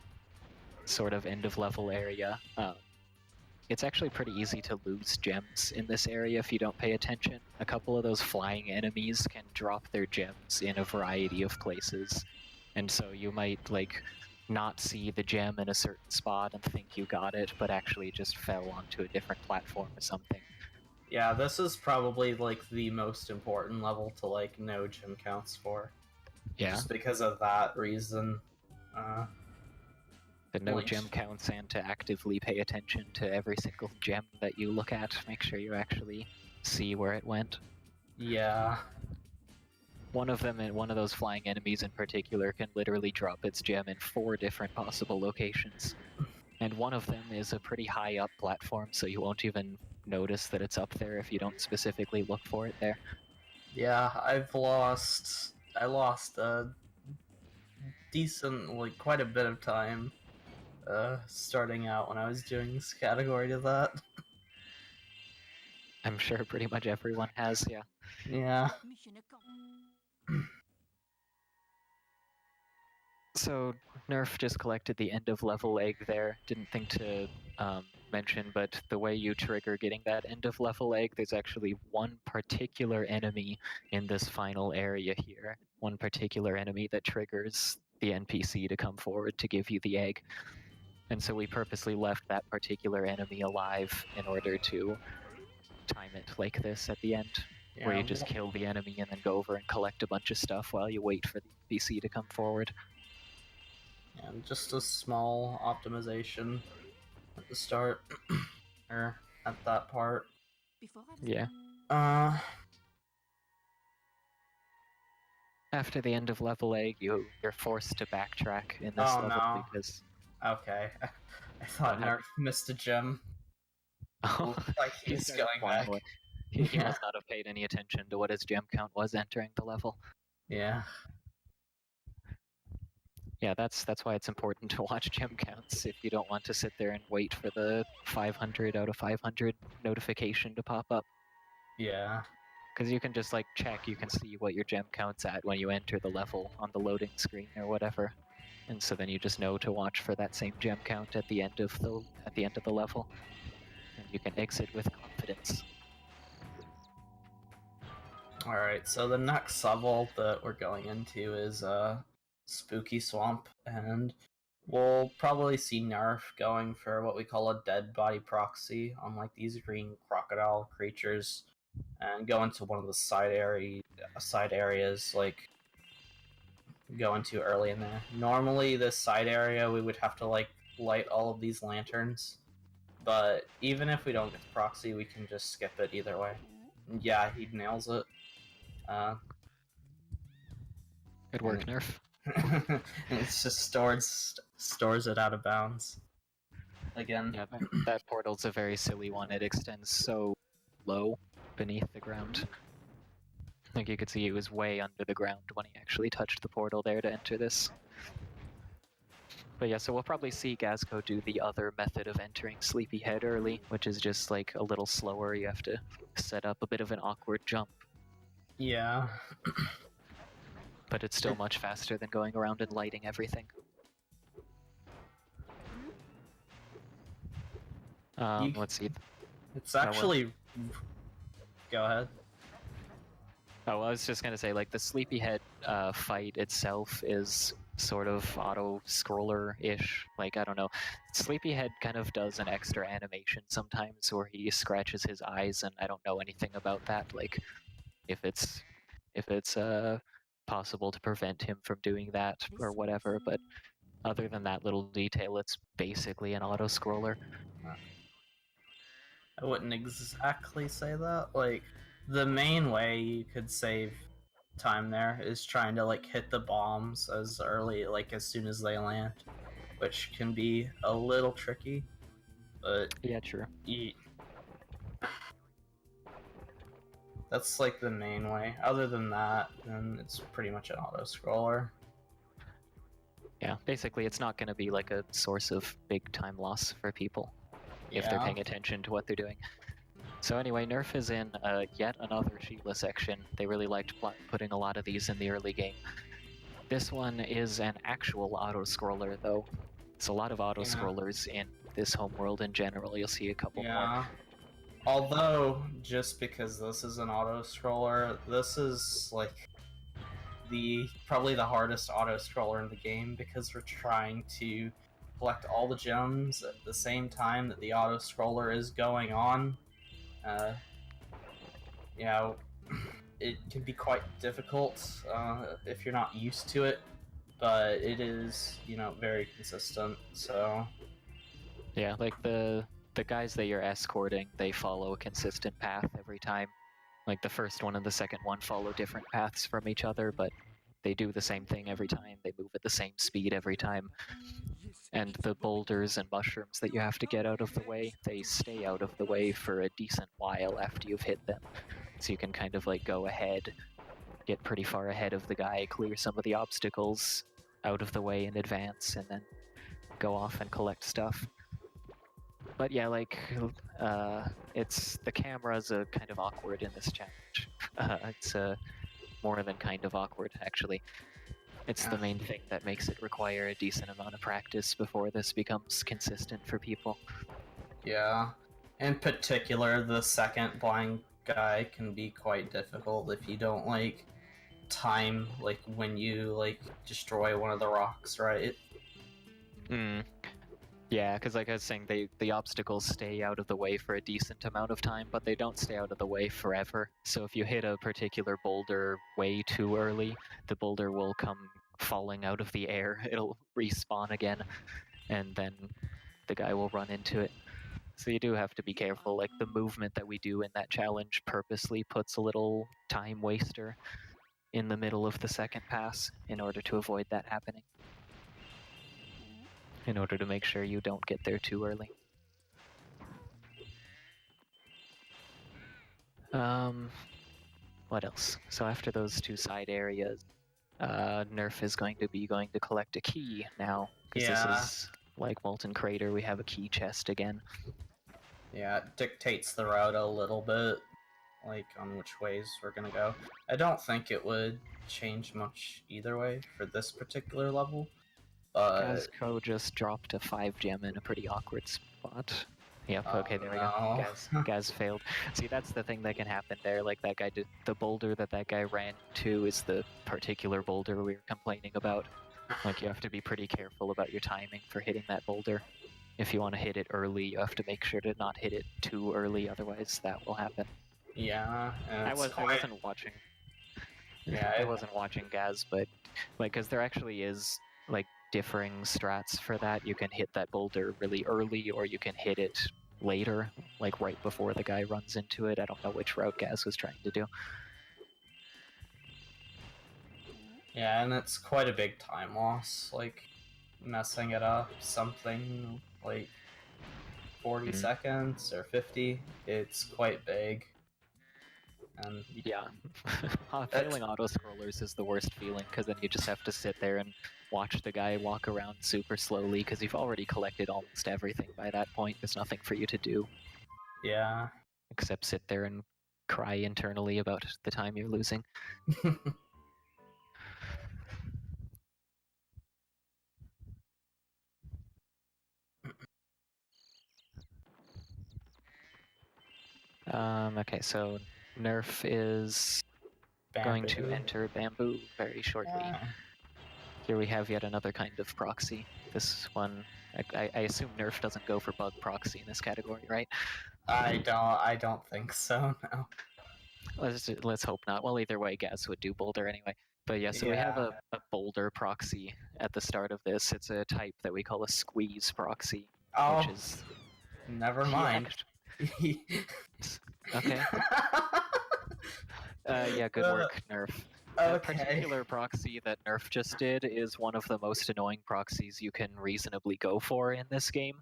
S6: sort of end of level area. It's actually pretty easy to lose gems in this area if you don't pay attention. A couple of those flying enemies can drop their gems in a variety of places. And so you might like not see the gem in a certain spot and think you got it, but actually just fell onto a different platform or something.
S2: Yeah, this is probably like the most important level to like know gem counts for.
S6: Yeah.
S2: Just because of that reason.
S6: To know gem counts and to actively pay attention to every single gem that you look at. Make sure you actually see where it went.
S2: Yeah.
S6: One of those flying enemies in particular can literally drop its gem in 4 different possible locations. And one of them is a pretty high up platform, so you won't even notice that it's up there if you don't specifically look for it there.
S2: Yeah, I lost a decent, like quite a bit of time starting out when I was doing this category to that.
S6: I'm sure pretty much everyone has, yeah.
S2: Yeah.
S6: So Nerf just collected the end of level egg there. Didn't think to mention, but the way you trigger getting that end of level egg, there's actually one particular enemy in this final area here. One particular enemy that triggers the NPC to come forward to give you the egg. And so we purposely left that particular enemy alive in order to time it like this at the end. where you just kill the enemy and then go over and collect a bunch of stuff while you wait for the NPC to come forward.
S2: And just a small optimization at the start, or at that part.
S6: Yeah. After the end of level A, you're forced to backtrack in this level because...
S2: Okay. I thought Nerf missed a gem.
S6: Oh,
S2: Like he's going back.
S6: He must not have paid any attention to what his gem count was entering the level.
S2: Yeah.
S6: Yeah, that's why it's important to watch gem counts if you don't want to sit there and wait for the 500 out of 500 notification to pop up.
S2: Yeah.
S6: Because you can just like check, you can see what your gem count's at when you enter the level on the loading screen or whatever. And so then you just know to watch for that same gem count at the end of the level. And you can exit with confidence.
S2: Alright, so the next level that we're going into is Spooky Swamp, and we'll probably see Nerf going for what we call a dead body proxy on like these green crocodile creatures, and go into one of the side areas, like go into early in there. Normally this side area we would have to like light all of these lanterns, but even if we don't get the proxy, we can just skip it either way. Yeah, he nails it.
S6: Good work, Nerf.
S2: It's just stores it out of bounds. Again.
S6: Yeah, that portal's a very silly one. It extends so low beneath the ground. Like you could see, he was way under the ground when he actually touched the portal there to enter this. But yeah, so we'll probably see Gazco do the other method of entering Sleepyhead early, which is just like a little slower. You have to set up a bit of an awkward jump.
S2: Yeah.
S6: But it's still much faster than going around and lighting everything. Let's see.
S2: It's actually... Go ahead.
S6: Oh, well, I was just gonna say, like, the Sleepyhead fight itself is sort of auto-scroller-ish. Like, I don't know. Sleepyhead kind of does an extra animation sometimes where he scratches his eyes, and I don't know anything about that. Like, if it's possible to prevent him from doing that or whatever, but other than that little detail, it's basically an auto-scroller.
S2: I wouldn't exactly say that. Like, the main way you could save time there is trying to like hit the bombs as early, like as soon as they land, which can be a little tricky, but
S6: yeah, true.
S2: That's like the main way. Other than that, then it's pretty much an auto-scroller.
S6: Yeah, basically it's not going to be like a source of big time loss for people if they're paying attention to what they're doing. So anyway, Nerf is in yet another Sheila section. They really liked putting a lot of these in the early game. This one is an actual auto-scroller, though. It's a lot of auto-scrollers in this homeworld in general. You'll see a couple more.
S2: Although, just because this is an auto-scroller, this is like probably the hardest auto-scroller in the game, because we're trying to collect all the gems at the same time that the auto-scroller is going on. You know, it can be quite difficult if you're not used to it, but it is, you know, very consistent, so...
S6: Yeah, like the guys that you're escorting, they follow a consistent path every time. Like the first one and the second one follow different paths from each other, but they do the same thing every time. They move at the same speed every time. And the boulders and mushrooms that you have to get out of the way, they stay out of the way for a decent while after you've hit them. So you can kind of like go ahead, get pretty far ahead of the guy, clear some of the obstacles out of the way in advance, and then go off and collect stuff. But yeah, like, the camera's kind of awkward in this challenge. It's more than kind of awkward, actually. It's the main thing that makes it require a decent amount of practice before this becomes consistent for people.
S2: Yeah. In particular, the second blind guy can be quite difficult if you don't, like, time, like, when you, like, destroy one of the rocks, right?
S6: Yeah, because like I was saying, the obstacles stay out of the way for a decent amount of time, but they don't stay out of the way forever. So if you hit a particular boulder way too early, the boulder will come falling out of the air. It'll respawn again, and then the guy will run into it. So you do have to be careful. Like the movement that we do in that challenge purposely puts a little time waster in the middle of the second pass in order to avoid that happening. In order to make sure you don't get there too early. What else? So after those two side areas, Nerf is going to collect a key now, because this is like Molten Crater. We have a key chest again.
S2: Yeah, it dictates the route a little bit, like on which ways we're gonna go. I don't think it would change much either way for this particular level.
S6: Gazco just dropped a 5 gem in a pretty awkward spot. Yep, okay, there we go. Gaz failed. See, that's the thing that can happen there. Like, that guy did. The boulder that guy ran to is the particular boulder we were complaining about. Like, you have to be pretty careful about your timing for hitting that boulder. If you want to hit it early, you have to make sure to not hit it too early, otherwise that will happen.
S2: Yeah,
S6: I wasn't watching.
S2: Yeah,
S6: I wasn't watching Gaz, but like, because there actually is like differing strats for that. You can hit that boulder really early, or you can hit it later, like right before the guy runs into it. I don't know which route Gaz was trying to do.
S2: Yeah, and it's quite a big time loss, like messing it up something like 40 seconds or 50. It's quite big. And
S6: yeah, failing auto-scrollers is the worst feeling, because then you just have to sit there and watch the guy walk around super slowly, because you've already collected almost everything by that point. There's nothing for you to do.
S2: Yeah.
S6: Except sit there and cry internally about the time you're losing. Okay, so Nerf is going to enter Bamboo very shortly. Here we have yet another kind of proxy. This one, I assume Nerf doesn't go for bug proxy in this category, right?
S2: I don't think so, no.
S6: Let's hope not. Well, either way, Gaz would do Boulder anyway. But yeah, so we have a Boulder proxy at the start of this. It's a type that we call a squeeze proxy, which is...
S2: Never mind.
S6: Okay. Yeah, good work, Nerf. The particular proxy that Nerf just did is one of the most annoying proxies you can reasonably go for in this game,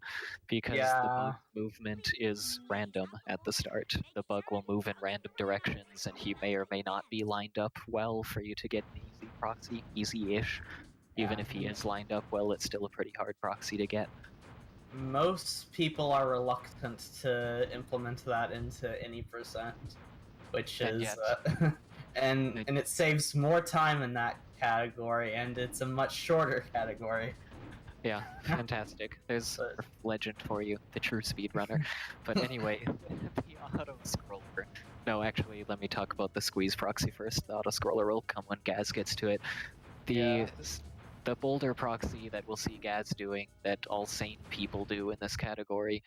S6: because the bug movement is random at the start. The bug will move in random directions, and he may or may not be lined up well for you to get an easy proxy, easy-ish. Even if he is lined up well, it's still a pretty hard proxy to get.
S2: Most people are reluctant to implement that into any percent, which is and it saves more time in that category, and it's a much shorter category.
S6: Yeah, fantastic. There's a legend for you, the true speedrunner. But anyway, the auto-scroller. No, actually, let me talk about the squeeze proxy first. The auto-scroller will come when Gaz gets to it. The Boulder proxy that we'll see Gaz doing, that all sane people do in this category,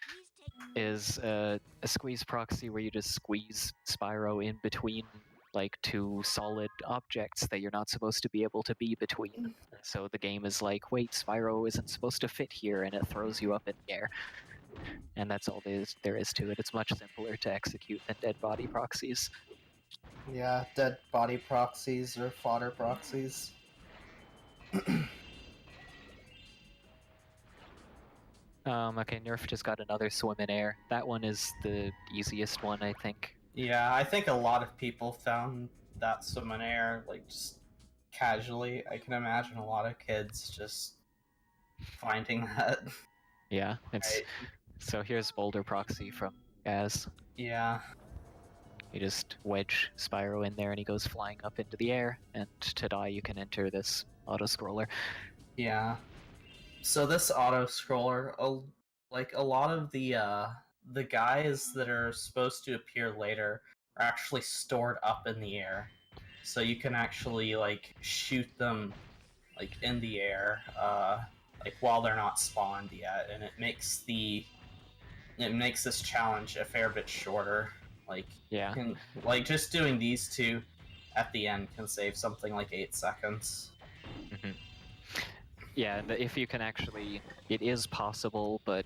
S6: is a squeeze proxy where you just squeeze Spyro in between like two solid objects that you're not supposed to be able to be between. So the game is like, wait, Spyro isn't supposed to fit here, and it throws you up in the air. And that's all there is to it. It's much simpler to execute than dead body proxies.
S2: Yeah, dead body proxies or fodder proxies.
S6: Okay, Nerf just got another swim in air. That one is the easiest one, I think.
S2: Yeah, I think a lot of people found that swim in air, like, just casually. I can imagine a lot of kids just finding that.
S6: Yeah, it's... Right. So here's Boulder proxy from Gaz.
S2: Yeah.
S6: You just wedge Spyro in there and he goes flying up into the air, and ta-da, you can enter this auto-scroller.
S2: Yeah. So this auto-scroller, like a lot of the guys that are supposed to appear later are actually stored up in the air. So you can actually like shoot them like in the air like while they're not spawned yet, and it makes this challenge a fair bit shorter. Like
S6: Yeah.
S2: like just doing these two at the end can save something like 8 seconds.
S6: Mm-hmm. Yeah, and if you can actually, it is possible, but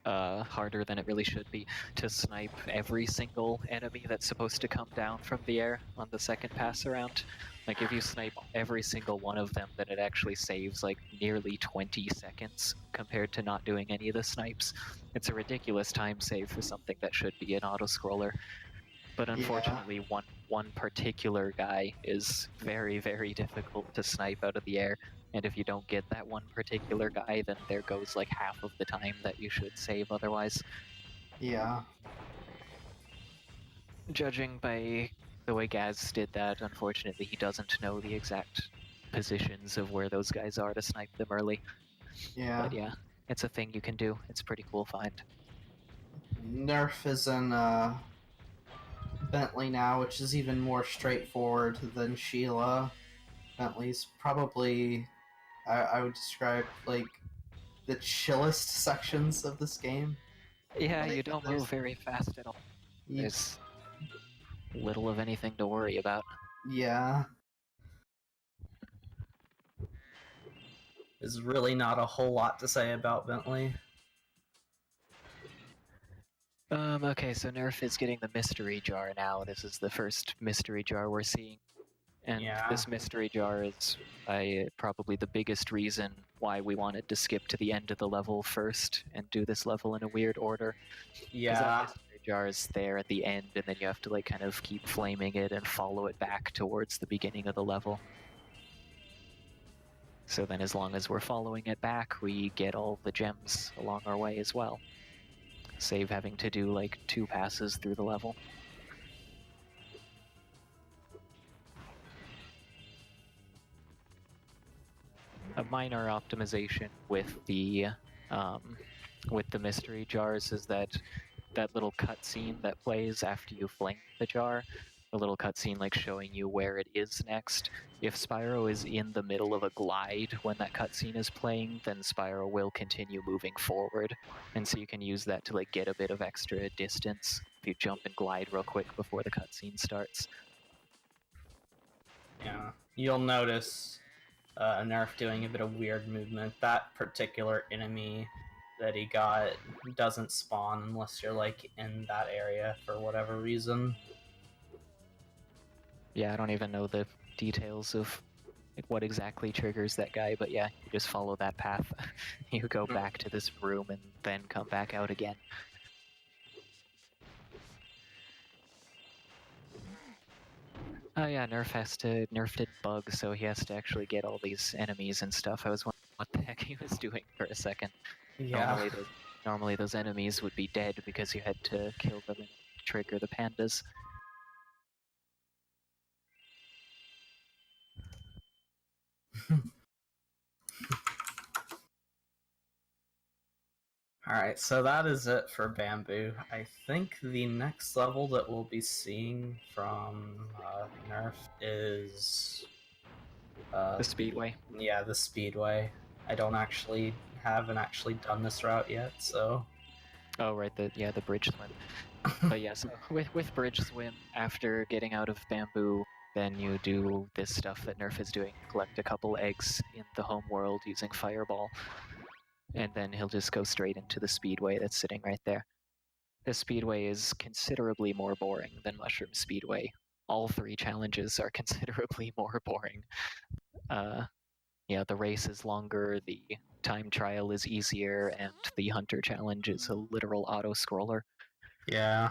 S6: harder than it really should be, to snipe every single enemy that's supposed to come down from the air on the second pass around. Like if you snipe every single one of them, then it actually saves like nearly 20 seconds compared to not doing any of the snipes. It's a ridiculous time save for something that should be an auto-scroller. But unfortunately, one particular guy is very, very difficult to snipe out of the air. And if you don't get that one particular guy, then there goes like half of the time that you should save otherwise.
S2: Yeah.
S6: Judging by the way Gaz did that, unfortunately, he doesn't know the exact positions of where those guys are to snipe them early.
S2: Yeah.
S6: But yeah, it's a thing you can do. It's a pretty cool find.
S2: Nerf is in Bentley now, which is even more straightforward than Sheila. Bentley's probably, I would describe, like, the chillest sections of this game.
S6: Yeah,
S2: Like,
S6: you don't move very fast at all.
S2: You-
S6: There's little of anything to worry about.
S2: Yeah. There's really not a whole lot to say about Bentley.
S6: Okay, so Nerf is getting the mystery jar now. This is the first mystery jar we're seeing. And
S2: Yeah.
S6: this mystery jar is probably the biggest reason why we wanted to skip to the end of the level first and do this level in a weird order.
S2: Yeah.
S6: That mystery jar is there at the end, and then you have to like kind of keep flaming it and follow it back towards the beginning of the level. So then as long as we're following it back, we get all the gems along our way as well. Save having to do like 2 passes through the level. A minor optimization with the mystery jars is that little cutscene that plays after you flame the jar, a little cutscene like showing you where it is next. If Spyro is in the middle of a glide when that cutscene is playing, then Spyro will continue moving forward, and so you can use that to like get a bit of extra distance if you jump and glide real quick before the cutscene starts.
S2: Yeah. You'll notice Nerf doing a bit of weird movement. That particular enemy that he got doesn't spawn unless you're like in that area for whatever reason.
S6: Yeah, I don't even know the details of like, what exactly triggers that guy, but yeah, you just follow that path. You go back to this room and then come back out again. Oh yeah, Nerf did bug, so he has to actually get all these enemies and stuff. I was wondering what the heck he was doing for a second.
S2: Yeah.
S6: Normally those enemies would be dead because you had to kill them and trigger the pandas.
S2: Alright, so that is it for Bamboo. I think the next level that we'll be seeing from Nerf is...
S6: The Speedway.
S2: Yeah, the Speedway. I haven't actually done this route yet, so...
S6: Oh, right, the bridge swim. But yeah, so with bridge swim, after getting out of Bamboo, then you do this stuff that Nerf is doing. Collect a couple eggs in the home world using Fireball. And then he'll just go straight into the Speedway that's sitting right there. The Speedway is considerably more boring than Mushroom Speedway. All 3 challenges are considerably more boring. Yeah, the race is longer, the time trial is easier, and the Hunter challenge is a literal auto-scroller.
S2: Yeah.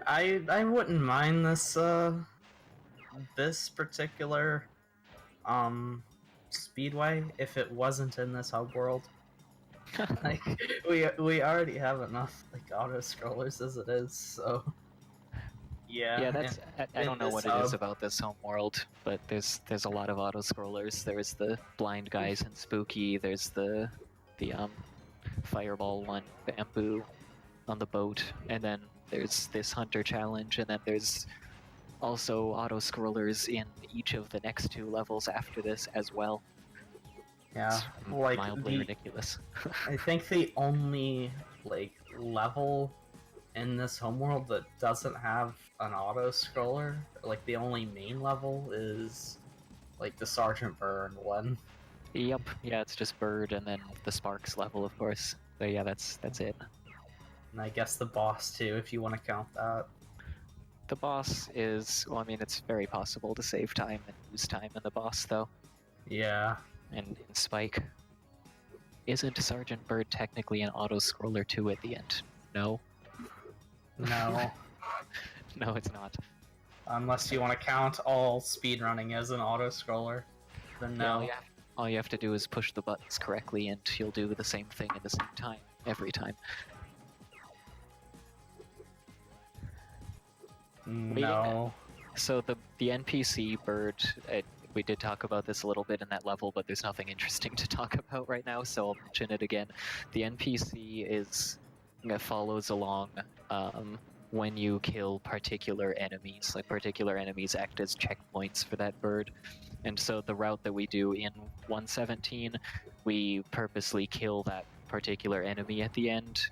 S2: I wouldn't mind this particular Speedway if it wasn't in this hub world. Like we already have enough like auto scrollers as it is, so yeah.
S6: Yeah, that's I don't know what it is about this home world, but there's a lot of auto scrollers. There's the blind guys and spooky. There's the fireball one, Bamboo, on the boat, and then there's this Hunter challenge, and then there's also auto scrollers in each of the next 2 levels after this as well.
S2: Yeah,
S6: It's
S2: like
S6: mildly ridiculous.
S2: I think the only like level in this homeworld that doesn't have an auto scroller, like the only main level, is like the Sergeant Byrne one.
S6: Yep, yeah, it's just Bird and then the Sparks level, of course. So yeah, that's it.
S2: And I guess the boss too, if you want to count that.
S6: The boss is, well, I mean, it's very possible to save time and lose time in the boss, though.
S2: Yeah.
S6: And in Spike, isn't Sergeant Bird technically an auto-scroller too at the end? No.
S2: No.
S6: No, it's not.
S2: Unless you want to count all speedrunning as an auto scroller, then no.
S6: Yeah, all you have to do is push the buttons correctly and you'll do the same thing at the same time, every time.
S2: No.
S6: So the NPC Bird, we did talk about this a little bit in that level, but there's nothing interesting to talk about right now, so I'll mention it again. The NPC follows along when you kill particular enemies. Like, particular enemies act as checkpoints for that bird. And so the route that we do in 117, we purposely kill that particular enemy at the end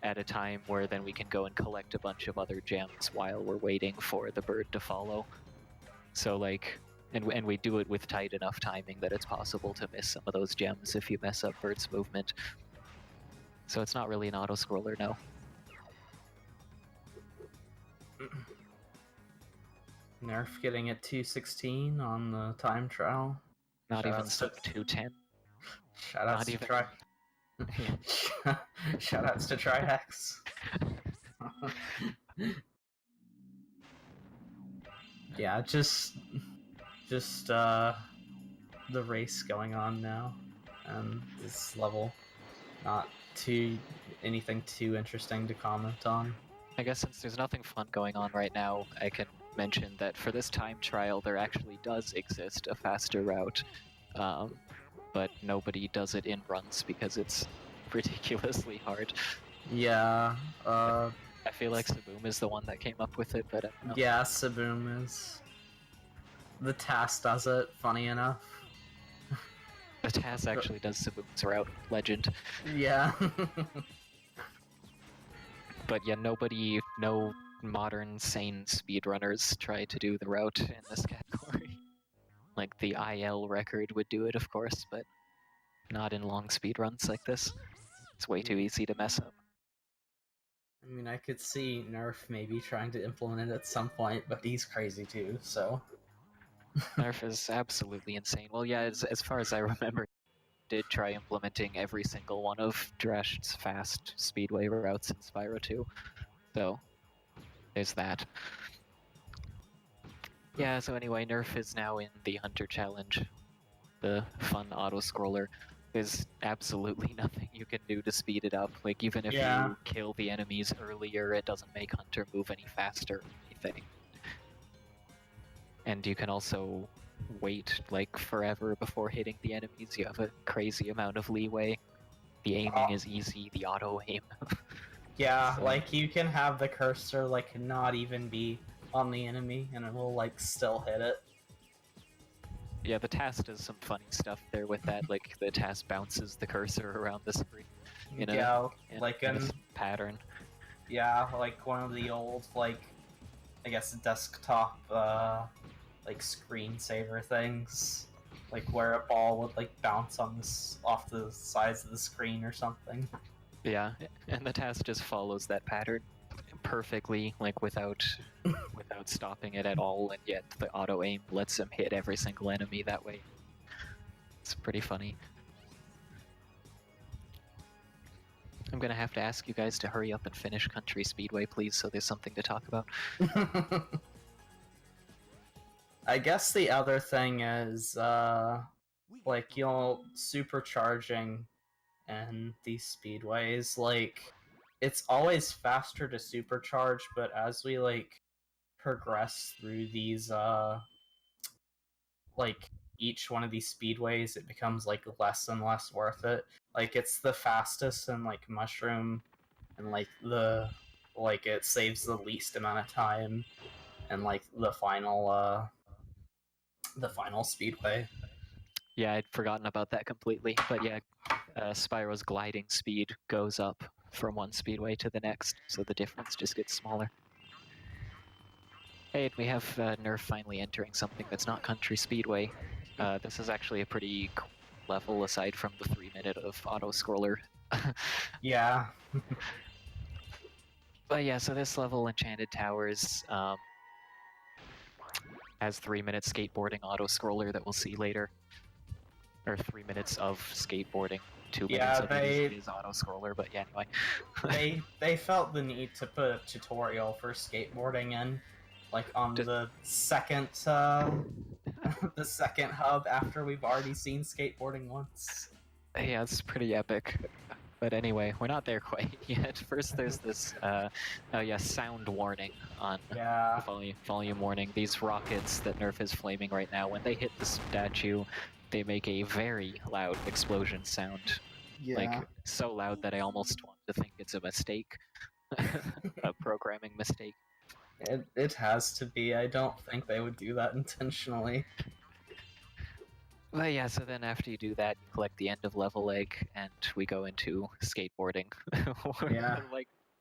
S6: at a time where then we can go and collect a bunch of other gems while we're waiting for the bird to follow. So like, and we do it with tight enough timing that it's possible to miss some of those gems if you mess up Bird's movement. So it's not really an auto-scroller, no.
S2: Nerf getting at 216 on the time trial.
S6: Not even sub 210.
S2: Shoutouts to Try. Shoutouts to Trihex. Yeah, just the race going on now, and this level, not anything too interesting to comment on.
S6: I guess since there's nothing fun going on right now, I can mention that for this time trial there actually does exist a faster route, but nobody does it in runs because it's ridiculously hard.
S2: Yeah,
S6: I feel like Saboom is the one that came up with it, but I don't know.
S2: Yeah, Saboom is. The TAS does it, funny enough.
S6: The TAS actually does Saboom's route, legend.
S2: Yeah.
S6: But yeah, no modern sane speedrunners try to do the route in this category. Like the IL record would do it, of course, but not in long speedruns like this. It's way too easy to mess up.
S2: I mean, I could see Nerf maybe trying to implement it at some point, but he's crazy too, so...
S6: Nerf is absolutely insane. Well, yeah, as far as I remember, he did try implementing every single one of Drash's fast speedway routes in Spyro 2. So, there's that. Yeah, so anyway, Nerf is now in the Hunter Challenge, the fun auto-scroller. There's absolutely nothing you can do to speed it up. Like, even if you kill the enemies earlier, it doesn't make Hunter move any faster or anything. And you can also wait, like, forever before hitting the enemies. You have a crazy amount of leeway. The aiming is easy, the auto-aim.
S2: Yeah, so... like, you can have the cursor, like, not even be on the enemy, and it will, like, still hit it.
S6: Yeah, the TAS does some funny stuff there with that, like, the TAS bounces the cursor around the screen in a pattern.
S2: Yeah, like one of the old, like, I guess desktop, like, screensaver things. Like, where a ball would, like, bounce on this off the sides of the screen or something.
S6: Yeah, and the TAS just follows that pattern perfectly, like, without stopping it at all, and yet the auto-aim lets him hit every single enemy that way. It's pretty funny. I'm gonna have to ask you guys to hurry up and finish Country Speedway, please, so there's something to talk about.
S2: I guess the other thing is, like, supercharging and these speedways, like, it's always faster to supercharge, but as we, like, progress through these, like, each one of these speedways, it becomes, like, less and less worth it. Like, it's the fastest in, like, Mushroom, and, like, it saves the least amount of time, and, like, the final speedway.
S6: Yeah, I'd forgotten about that completely. But yeah, Spyro's gliding speed goes up from one speedway to the next, so the difference just gets smaller. Hey, we have Nerf finally entering something that's not Country Speedway. This is actually a pretty cool level aside from the 3-minute of auto-scroller.
S2: Yeah.
S6: But yeah, so this level, Enchanted Towers, has 3-minute skateboarding auto-scroller that we'll see later. Or 3 minutes of skateboarding. 2 minutes of it is auto-scroller, but yeah, anyway.
S2: they felt the need to put a tutorial for skateboarding in, like on the second the second hub after we've already seen skateboarding once.
S6: Yeah, it's pretty epic. But anyway, we're not there quite yet. First, there's this, sound warning on volume warning. These rockets that Nerf is flaming right now, when they hit the statue, they make a very loud explosion sound.
S2: Yeah.
S6: Like, so loud that I almost want to think it's a mistake. A programming mistake.
S2: It has to be. I don't think they would do that intentionally.
S6: But yeah, so then after you do that, you collect the end of level egg, and we go into skateboarding.
S2: Yeah.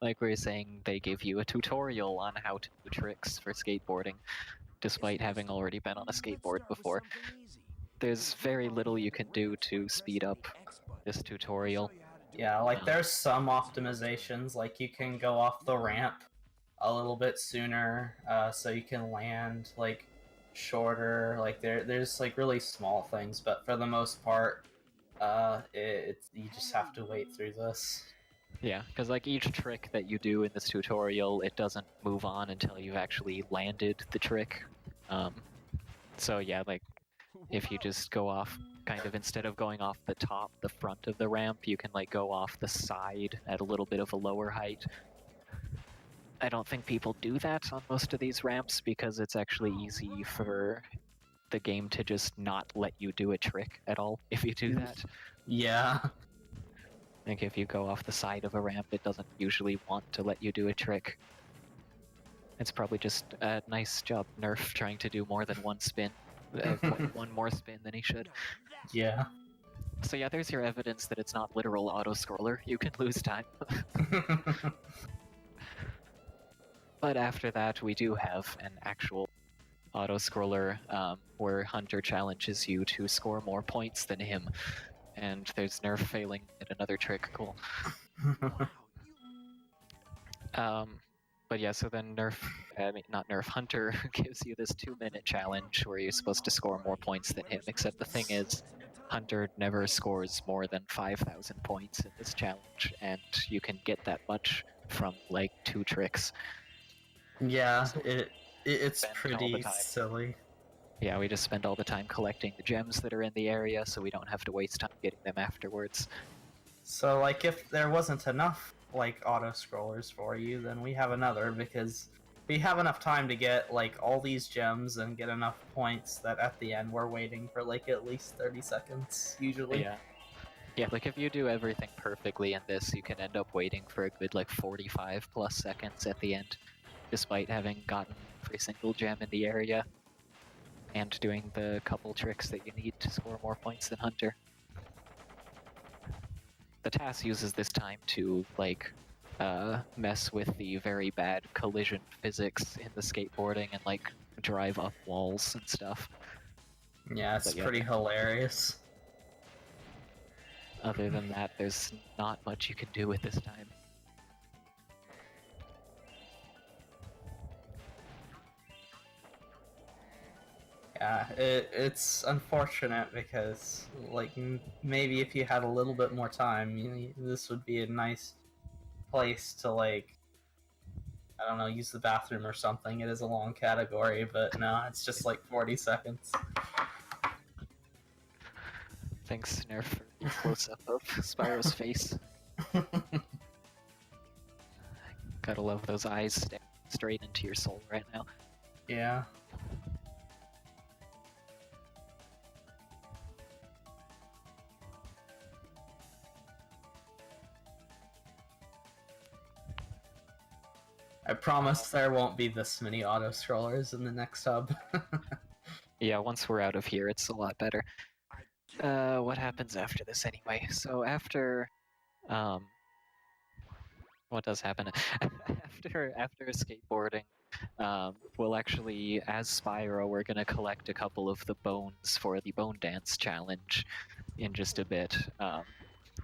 S6: Like we were saying, they give you a tutorial on how to do tricks for skateboarding, despite having already been on a skateboard before. There's very little you can do to speed up this tutorial.
S2: Yeah, like there's some optimizations, like you can go off the ramp a little bit sooner, so you can land like shorter. Like there's like really small things, but for the most part, you just have to wait through this.
S6: Yeah, because like each trick that you do in this tutorial, it doesn't move on until you've actually landed the trick. So yeah, like if you just go off, kind of instead of going off the top, the front of the ramp, you can like go off the side at a little bit of a lower height. I don't think people do that on most of these ramps because it's actually easy for the game to just not let you do a trick at all if you do that.
S2: Yeah.
S6: Like if you go off the side of a ramp, it doesn't usually want to let you do a trick. It's probably just a nice job Nerf trying to do more than one spin. One more spin than he should.
S2: Yeah.
S6: So yeah, there's your evidence that it's not literal auto-scroller. You can lose time. But after that, we do have an actual auto-scroller where Hunter challenges you to score more points than him. And there's Nerf failing at another trick. Cool. But yeah, so then Hunter gives you this 2-minute challenge where you're supposed to score more points than him, except the thing is, Hunter never scores more than 5,000 points in this challenge, and you can get that much from, like, 2 tricks.
S2: Yeah, it's pretty silly.
S6: Yeah, we just spend all the time collecting the gems that are in the area, so we don't have to waste time getting them afterwards.
S2: So, like, if there wasn't enough, like, auto-scrollers for you, then we have another, because we have enough time to get, like, all these gems and get enough points that at the end we're waiting for, like, at least 30 seconds, usually.
S6: Yeah. Yeah, like, if you do everything perfectly in this, you can end up waiting for a good, like, 45 plus seconds at the end, despite having gotten every single gem in the area, and doing the couple tricks that you need to score more points than Hunter. The TAS uses this time to, like, mess with the very bad collision physics in the skateboarding and, like, drive up walls and stuff.
S2: Yeah, it's pretty hilarious.
S6: Other than that, there's not much you can do with this time.
S2: Yeah, it's unfortunate because, like, maybe if you had a little bit more time, this would be a nice place to, like, I don't know, use the bathroom or something. It is a long category, but no, it's just like 40 seconds.
S6: Thanks, Nerf, for the close-up of Spyro's face. Gotta love those eyes staring straight into your soul right now.
S2: Yeah. I promise there won't be this many auto-scrollers in the next hub.
S6: Yeah, once we're out of here, it's a lot better. What happens after this anyway? So after, what does happen after skateboarding? We'll actually, as Spyro, we're gonna collect a couple of the bones for the Bone Dance Challenge in just a bit.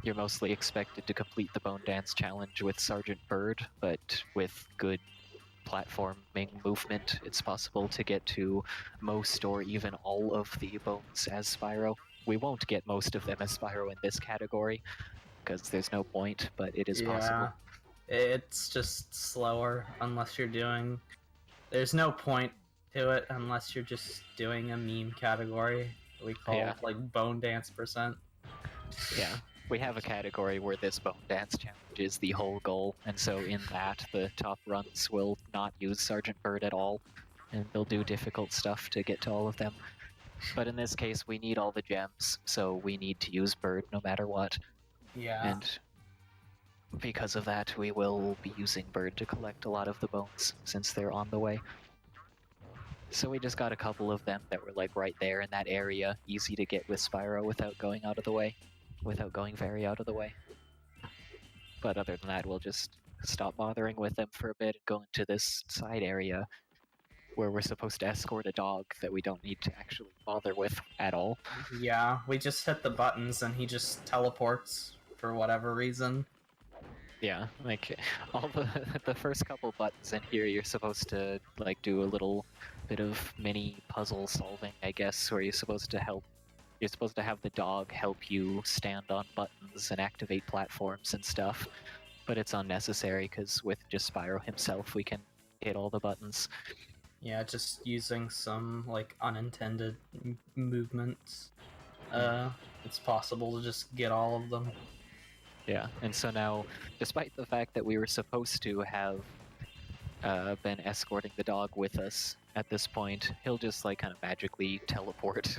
S6: You're mostly expected to complete the Bone Dance Challenge with Sergeant Bird, but with good platforming movement, it's possible to get to most or even all of the bones as Spyro. We won't get most of them as Spyro in this category, because there's no point, but it is possible.
S2: It's just slower unless you're doing... There's no point to it unless you're just doing a meme category we call like Bone Dance %.
S6: Yeah, we have a category where this Bone Dance Challenge is the whole goal, and so in that, the top runs will not use Sergeant Bird at all, and they'll do difficult stuff to get to all of them. But in this case, we need all the gems, so we need to use Bird no matter what.
S2: Yeah.
S6: And because of that, we will be using Bird to collect a lot of the bones, since they're on the way. So we just got a couple of them that were like right there in that area, easy to get with Spyro without going out of the way. Without going very out of the way. But other than that, we'll just stop bothering with them for a bit and go into this side area where we're supposed to escort a dog that we don't need to actually bother with at all.
S2: Yeah, we just hit the buttons and he just teleports for whatever reason.
S6: Yeah, like all the first couple buttons in here, you're supposed to like do a little bit of mini puzzle solving, I guess, where you're supposed to have the dog help you stand on buttons and activate platforms and stuff, but it's unnecessary because with just Spyro himself, we can hit all the buttons.
S2: Yeah, just using some like unintended movements. It's possible to just get all of them.
S6: Yeah, and so now, despite the fact that we were supposed to have been escorting the dog with us at this point, he'll just like kind of magically teleport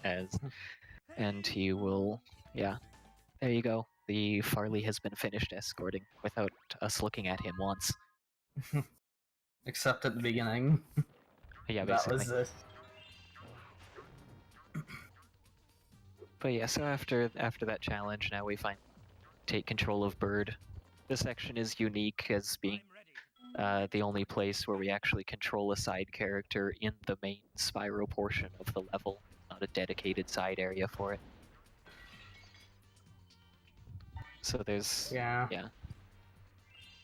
S6: and he will, yeah, there you go. The Farley has been finished escorting without us looking at him once.
S2: Except at the beginning.
S6: Yeah,
S2: that
S6: basically.
S2: was it.
S6: But yeah, so after that challenge, now we take control of Bird. This section is unique as being the only place where we actually control a side character in the main Spyro portion of the level, not a dedicated side area for it. So there's...
S2: Yeah.
S6: Yeah.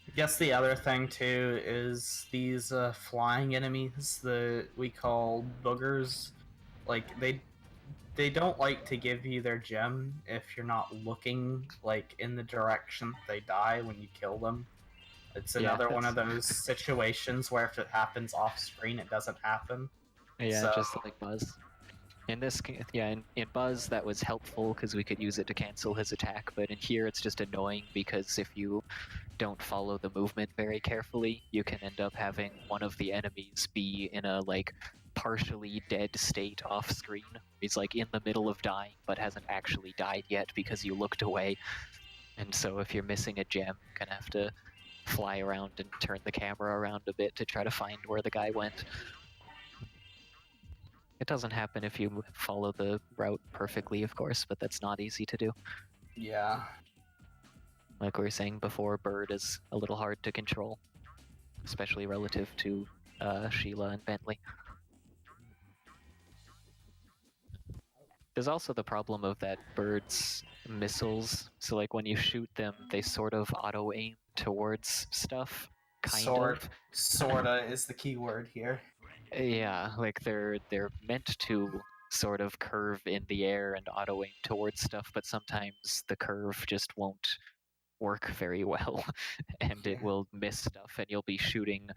S2: I guess the other thing too is these flying enemies that we call boogers. Like they don't like to give you their gem if you're not looking like in the direction they die when you kill them. It's another one of those situations where if it happens off screen, it doesn't happen.
S6: Yeah,
S2: so...
S6: just like Buzz. In this, in Buzz that was helpful because we could use it to cancel his attack, but in here it's just annoying because if you don't follow the movement very carefully, you can end up having one of the enemies be in a like partially dead state off screen. He's like in the middle of dying but hasn't actually died yet because you looked away. And so if you're missing a gem, you're gonna have to fly around and turn the camera around a bit to try to find where the guy went. It doesn't happen if you follow the route perfectly, of course, but that's not easy to do.
S2: Yeah.
S6: Like we were saying before, Bird is a little hard to control, especially relative to Sheila and Bentley. There's also the problem of that Bird's missiles, so like when you shoot them, they sort of auto-aim towards stuff,
S2: Sorta is the key word here.
S6: Yeah, like they're meant to sort of curve in the air and auto-aim towards stuff, but sometimes the curve just won't work very well, and it will miss stuff, and you'll be shooting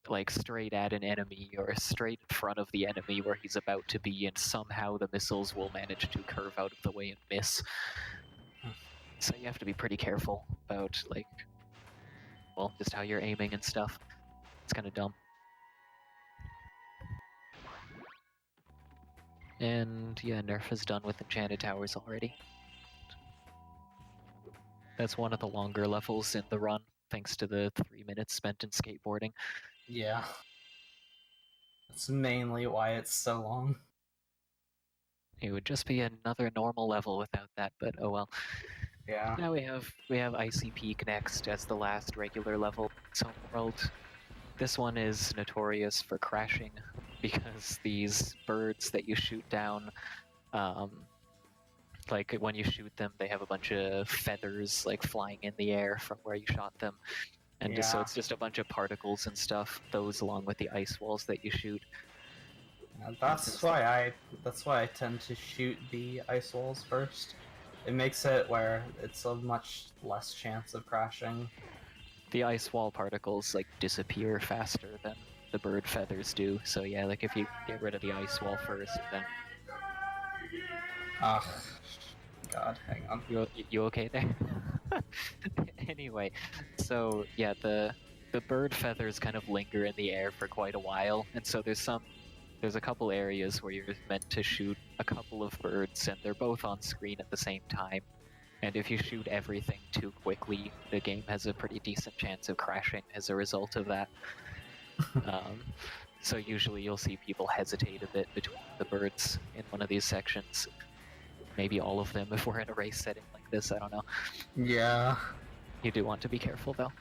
S6: like straight at an enemy or straight in front of the enemy where he's about to be, and somehow the missiles will manage to curve out of the way and miss. So you have to be pretty careful about like, well, just how you're aiming and stuff. It's kind of dumb. And yeah, Nerf is done with Enchanted Towers already. That's one of the longer levels in the run, thanks to the 3 minutes spent in skateboarding.
S2: Yeah. That's mainly why it's so long.
S6: It would just be another normal level without that, but oh well.
S2: Yeah.
S6: Now we have Icy Peak next as the last regular level in its own world. This one is notorious for crashing because these birds that you shoot down, like when you shoot them, they have a bunch of feathers like flying in the air from where you shot them, and so
S2: Yeah.
S6: it's just a bunch of particles and stuff. Those along with the ice walls that you shoot.
S2: That's why I tend to shoot the ice walls first. It makes it where it's a much less chance of crashing.
S6: The ice wall particles like disappear faster than the bird feathers do. So yeah, like if you get rid of the ice wall first, then
S2: Ugh. God, hang on.
S6: you okay there? Anyway, so yeah, the bird feathers kind of linger in the air for quite a while, and so there's a couple areas where you're meant to shoot a couple of birds, and they're both on screen at the same time. And if you shoot everything too quickly, the game has a pretty decent chance of crashing as a result of that. So usually you'll see people hesitate a bit between the birds in one of these sections. Maybe all of them if we're in a race setting like this, I don't know.
S2: Yeah.
S6: You do want to be careful though.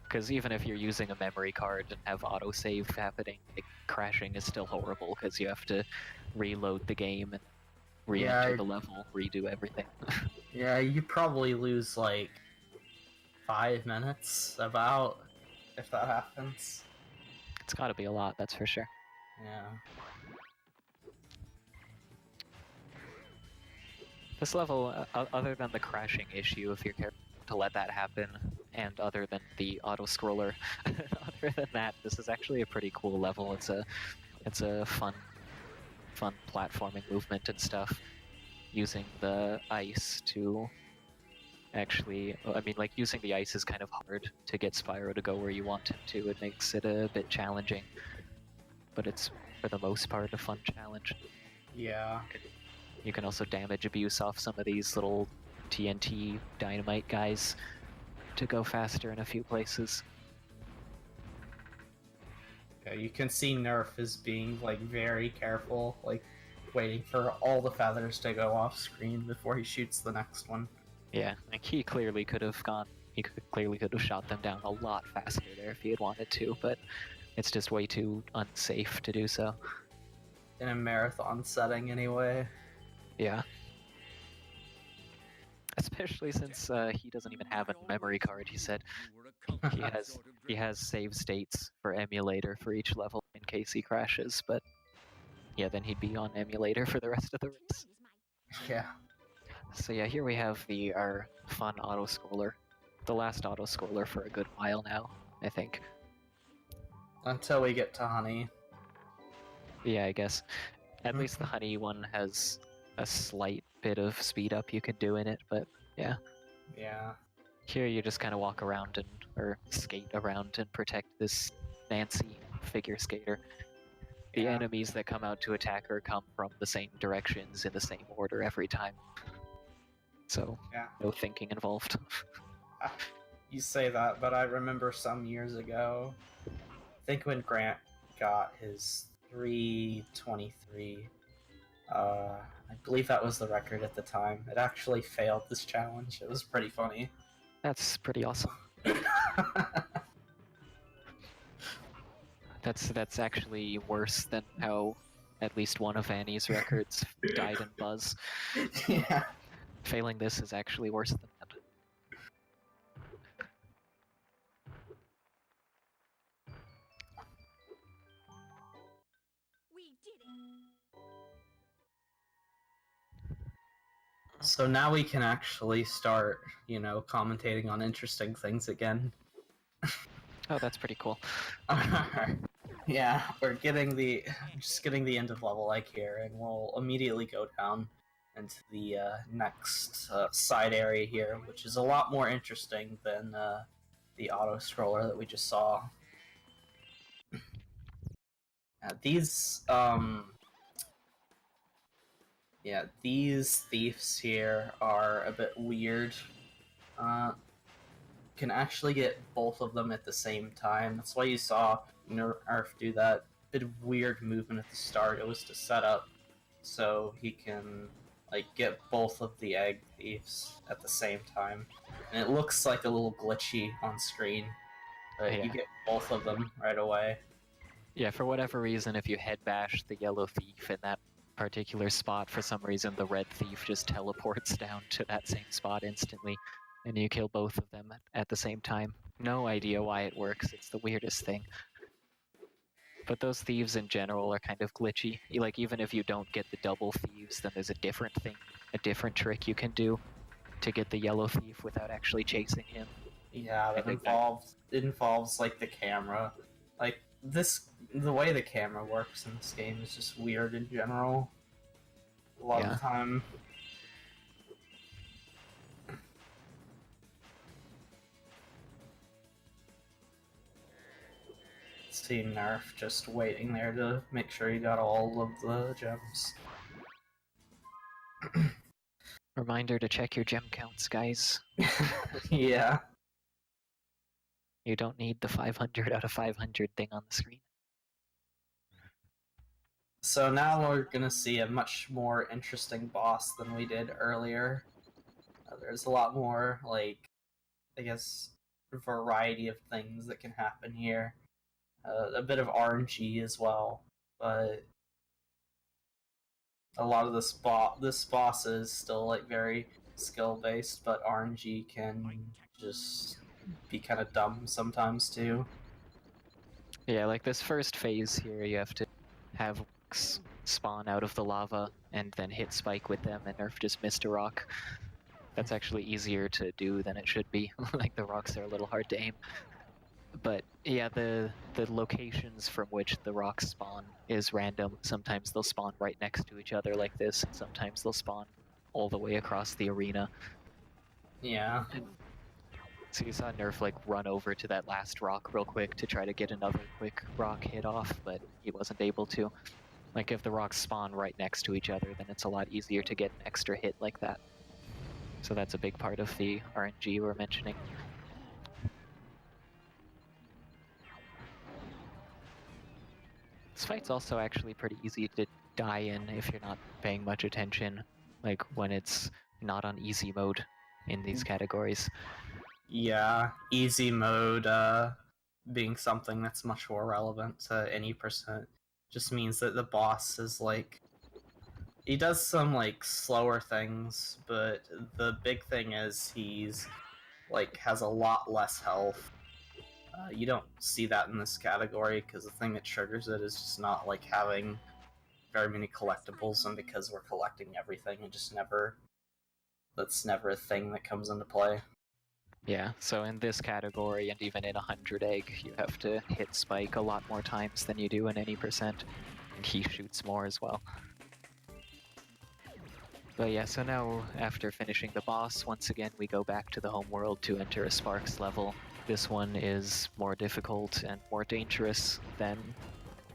S6: Because even if you're using a memory card and have autosave happening, like, crashing is still horrible because you have to reload the game and re-enter the level, redo everything.
S2: Yeah, you probably lose like 5 minutes about if that happens.
S6: It's gotta be a lot, that's for sure.
S2: Yeah.
S6: This level, other than the crashing issue, if you're careful to let that happen, and other than the auto-scroller, other than that, this is actually a pretty cool level. It's a fun platforming movement and stuff, using the ice to actually, I mean, like, using the ice is kind of hard to get Spyro to go where you want him to. It makes it a bit challenging, but it's, for the most part, a fun challenge.
S2: Yeah.
S6: You can also damage abuse off some of these little TNT dynamite guys to go faster in a few places.
S2: Yeah, you can see Nerf is being like very careful, like waiting for all the feathers to go off screen before he shoots the next one.
S6: Yeah, like he clearly could have shot them down a lot faster there if he had wanted to, but it's just way too unsafe to do so.
S2: In a marathon setting, anyway.
S6: Yeah. Especially since he doesn't even have a memory card, he said. He has save states for emulator for each level in case he crashes, but yeah, then he'd be on emulator for the rest of the race.
S2: Yeah.
S6: So yeah, here we have our fun auto-scroller. The last auto-scroller for a good while now, I think.
S2: Until we get to Honey.
S6: Yeah, I guess. At least the Honey one has a slight bit of speed up you can do in it, but yeah.
S2: Yeah.
S6: Here you just kind of walk around or skate around and protect this Nancy figure skater. The enemies that come out to attack her come from the same directions in the same order every time. So, no thinking involved.
S2: You say that, but I remember some years ago, I think when Grant got his 323, I believe that was the record at the time. It actually failed this challenge. It was pretty funny.
S6: That's pretty awesome. That's actually worse than how at least one of Annie's records died in Buzz.
S2: Yeah.
S6: Failing this is actually worse than that.
S2: So now we can actually start, commentating on interesting things again.
S6: Oh, that's pretty cool.
S2: Yeah, we're just getting the end of level like here, and we'll immediately go down into the next side area here, which is a lot more interesting than the auto-scroller that we just saw. These thieves here are a bit weird. Can actually get both of them at the same time. That's why you saw Nerf do that bit of weird movement at the start. It was to set up so he can like get both of the egg thieves at the same time. And it looks like a little glitchy on screen, but
S6: Yeah.
S2: you get both of them right away.
S6: Yeah, for whatever reason, if you head bash the yellow thief in that particular spot, for some reason the red thief just teleports down to that same spot instantly, and you kill both of them at the same time. No idea why it works, it's the weirdest thing. But those thieves in general are kind of glitchy. Like, even if you don't get the double thieves, then there's a different thing, a different trick you can do to get the yellow thief without actually chasing him.
S2: Yeah, that involves like the camera. Like the way the camera works in this game is just weird in general. A lot of the time. See Nerf just waiting there to make sure you got all of the gems.
S6: Reminder to check your gem counts, guys.
S2: Yeah.
S6: You don't need the 500 out of 500 thing on the screen.
S2: So now we're gonna see a much more interesting boss than we did earlier. There's a lot more, like, I guess, variety of things that can happen here. A bit of RNG as well, but a lot of this boss is still like very skill based, but RNG can just be kind of dumb sometimes too.
S6: Yeah, like this first phase here, you have to have rocks spawn out of the lava and then hit Spike with them, and Nerf just missed a rock. That's actually easier to do than it should be. Like, the rocks are a little hard to aim. But yeah, the locations from which the rocks spawn is random. Sometimes they'll spawn right next to each other like this, and sometimes they'll spawn all the way across the arena.
S2: Yeah.
S6: So you saw Nerf like run over to that last rock real quick to try to get another quick rock hit off, but he wasn't able to. Like, if the rocks spawn right next to each other, then it's a lot easier to get an extra hit like that. So that's a big part of the RNG we're mentioning. This fight's also actually pretty easy to die in if you're not paying much attention, like when it's not on easy mode in these categories.
S2: Yeah, easy mode being something that's much more relevant to any percent just means that the boss is like, he does some like slower things, but the big thing is he's like has a lot less health. You don't see that in this category because the thing that triggers it is just not like having very many collectibles, and because we're collecting everything, it just never, that's never a thing that comes into play.
S6: Yeah, so in this category, and even in 100 egg, you have to hit Spike a lot more times than you do in any percent, and he shoots more as well. But yeah, so now after finishing the boss, once again we go back to the homeworld to enter a Sparks level. This one is more difficult and more dangerous than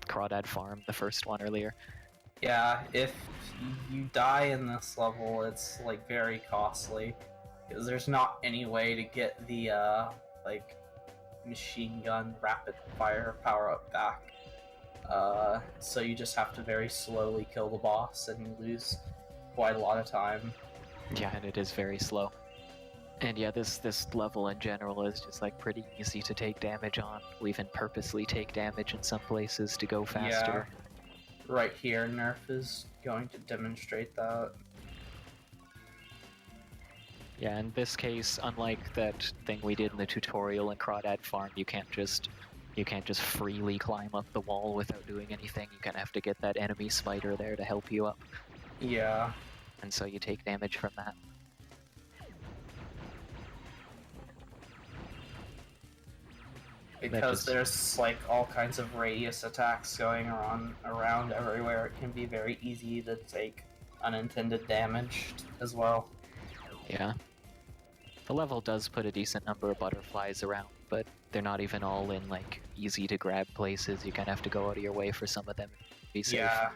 S6: Crawdad Farm, the first one earlier.
S2: Yeah, if you die in this level, it's like very costly, because there's not any way to get the like machine gun rapid fire power up back. So you just have to very slowly kill the boss, and you lose quite a lot of time.
S6: Yeah, and it is very slow. And yeah, this level in general is just like pretty easy to take damage on. We even purposely take damage in some places to go faster.
S2: Yeah, right here, Nerf is going to demonstrate that.
S6: Yeah, in this case, unlike that thing we did in the tutorial in Crawdad Farm, you can't just freely climb up the wall without doing anything. You kind of have to get that enemy spider there to help you up.
S2: Yeah.
S6: And so you take damage from that.
S2: Because there's like all kinds of radius attacks going around everywhere, it can be very easy to take unintended damage as well.
S6: Yeah. The level does put a decent number of butterflies around, but they're not even all in like easy to grab places. You kind of have to go out of your way for some of them to be safe.
S2: Yeah.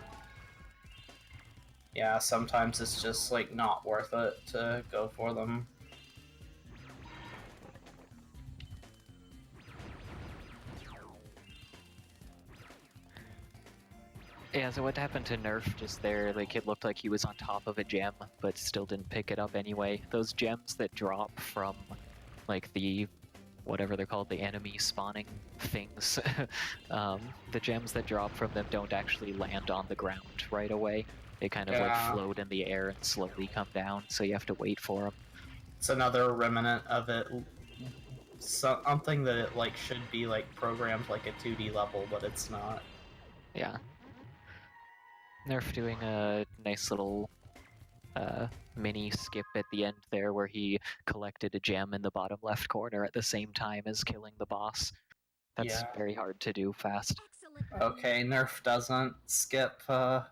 S2: Yeah, sometimes it's just like not worth it to go for them.
S6: Yeah, so what happened to Nerf just there, like it looked like he was on top of a gem, but still didn't pick it up anyway. Those gems that drop from, like, the, whatever they're called, the enemy spawning things, the gems that drop from them don't actually land on the ground right away. They kind of like float in the air and slowly come down, so you have to wait for them.
S2: It's another remnant of it. Something that it like should be like programmed like a 2D level, but it's not.
S6: Yeah. Nerf doing a nice little mini skip at the end there where he collected a gem in the bottom left corner at the same time as killing the boss. That's very hard to do fast.
S2: Okay, Nerf doesn't skip the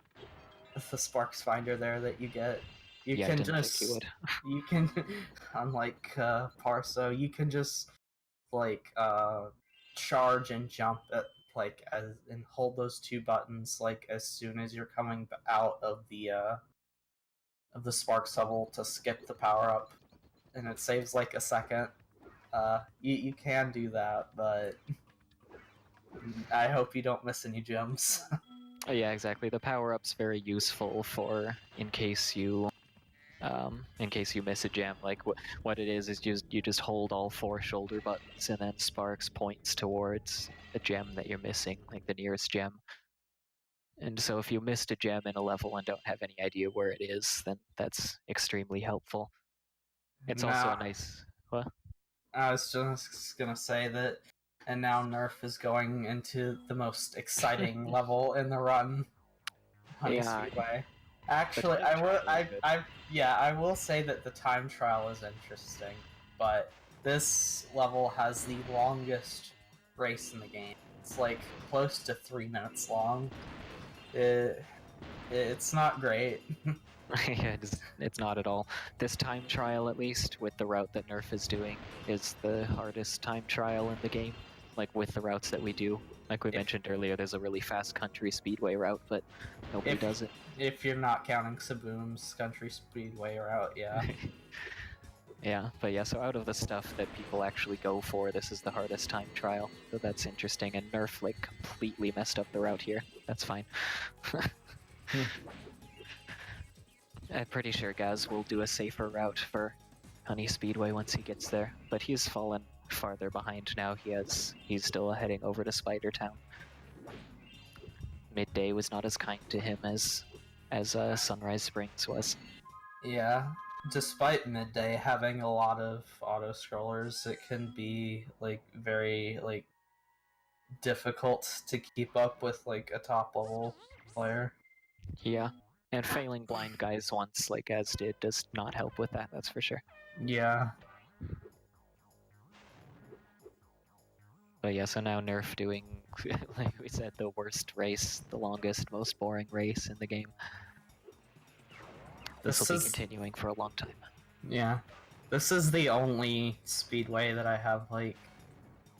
S2: Sparks Finder there that you get. You
S6: Yeah,
S2: can
S6: I didn't
S2: just
S6: think he would.
S2: you can unlike Parso, you can just like charge and jump at like and hold those two buttons like as soon as you're coming out of the Sparks level to skip the power up, and it saves like a second. You can do that, but I hope you don't miss any gems.
S6: Oh, yeah, exactly. The power-up's very useful for in case you miss a gem. Like what it is you just hold all 4 shoulder buttons and then Sparks points towards the gem that you're missing, like the nearest gem. And so if you missed a gem in a level and don't have any idea where it is, then that's extremely helpful. It's also a nice... What?
S2: I was just gonna say that, and now Nerf is going into the most exciting level in the run, Honey Speedway. Actually, I will say that the time trial is interesting, but this level has the longest race in the game. It's like close to 3 minutes long. It's not great.
S6: Yeah, it's not at all. This time trial, at least, with the route that Nerf is doing, is the hardest time trial in the game. Like, with the routes that we do. Like we mentioned earlier, there's a really fast country speedway route, but nobody does it.
S2: If you're not counting Saboom's country speedway route, yeah.
S6: Yeah, but yeah, so out of the stuff that people actually go for, this is the hardest time trial. So that's interesting, and Nerf, like, completely messed up the route here. That's fine. I'm pretty sure Gaz will do a safer route for Honey Speedway once he gets there, but he's fallen farther behind now. He's still heading over to Spider Town. Midday was not as kind to him as Sunrise Springs was.
S2: Yeah, despite Midday having a lot of auto scrollers, it can be like very like difficult to keep up with like a top level player.
S6: Yeah. And failing blind guys once, like Az did, does not help with that, that's for sure.
S2: Yeah.
S6: But yeah, so now Nerf doing, like we said, the worst race, the longest, most boring race in the game. This will be continuing for a long time.
S2: Yeah. This is the only speedway that I have, like,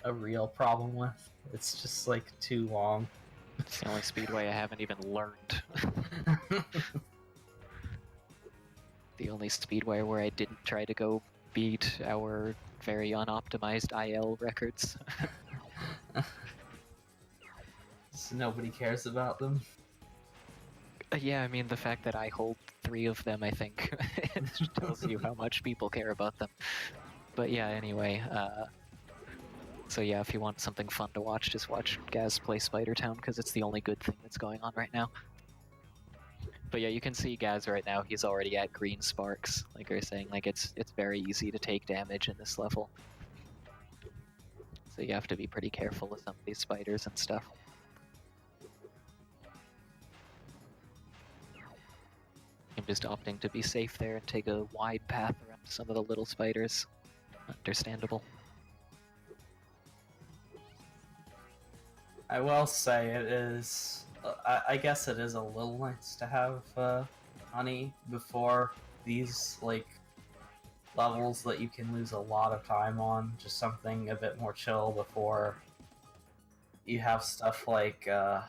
S2: a real problem with. It's just, like, too long.
S6: It's the only speedway I haven't even learned. The only speedway where I didn't try to go beat our very unoptimized IL records.
S2: So nobody cares about them.
S6: Yeah, I mean, the fact that I hold 3 of them, I think, it tells you how much people care about them. But yeah, anyway, so yeah, if you want something fun to watch, just watch Gaz play Spider Town, because it's the only good thing that's going on right now. But yeah, you can see Gaz right now, he's already at green sparks. Like I was saying, like it's very easy to take damage in this level. So you have to be pretty careful with some of these spiders and stuff. I'm just opting to be safe there and take a wide path around some of the little spiders. Understandable.
S2: I will say it is... I guess it is a little nice to have honey before these, like, levels that you can lose a lot of time on. Just something a bit more chill before you have stuff like the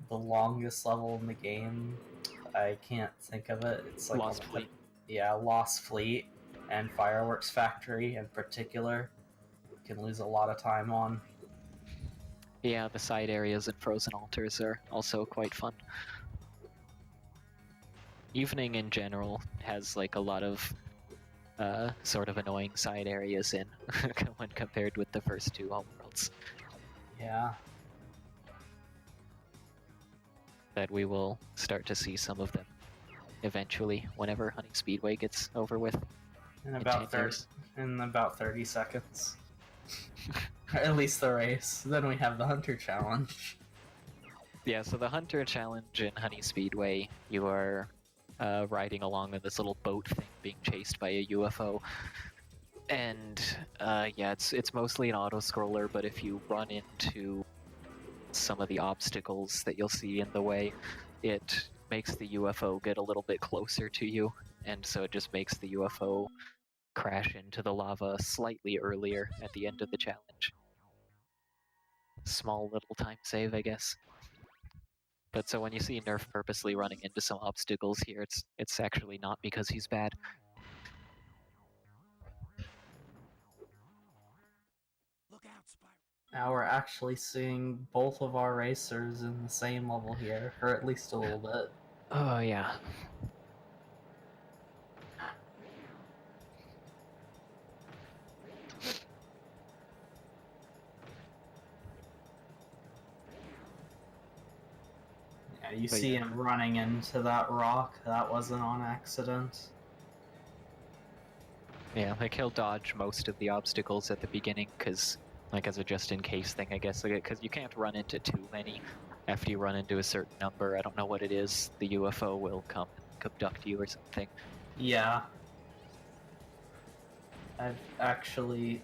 S2: longest level in the game. I can't think of it. It's like
S6: Lost Fleet.
S2: Yeah, Lost Fleet and Fireworks Factory in particular. You can lose a lot of time on.
S6: Yeah, the side areas and frozen altars are also quite fun. Evening in general has like a lot of sort of annoying side areas in when compared with the first two homeworlds.
S2: Yeah.
S6: That we will start to see some of them eventually whenever Hunting Speedway gets over with.
S2: In about 30 seconds. At least the race. Then we have the Hunter Challenge.
S6: Yeah, so the Hunter Challenge in Honey Speedway, you are riding along in this little boat thing being chased by a UFO. And yeah, it's mostly an auto-scroller, but if you run into some of the obstacles that you'll see in the way, it makes the UFO get a little bit closer to you, and so it just makes the UFO crash into the lava slightly earlier at the end of the challenge. Small little time save, I guess. But so when you see Nerf purposely running into some obstacles here, it's actually not because he's bad.
S7: Look out, Spyro.
S2: Now we're actually seeing both of our racers in the same level here, or at least a little bit.
S6: Oh yeah.
S2: Yeah, you see him running into that rock. That wasn't on accident.
S6: Yeah, like he'll dodge most of the obstacles at the beginning, because, like, as a just-in-case thing, I guess, because you can't run into too many. After you run into a certain number, I don't know what it is, the UFO will come and abduct you or something.
S2: Yeah. I've actually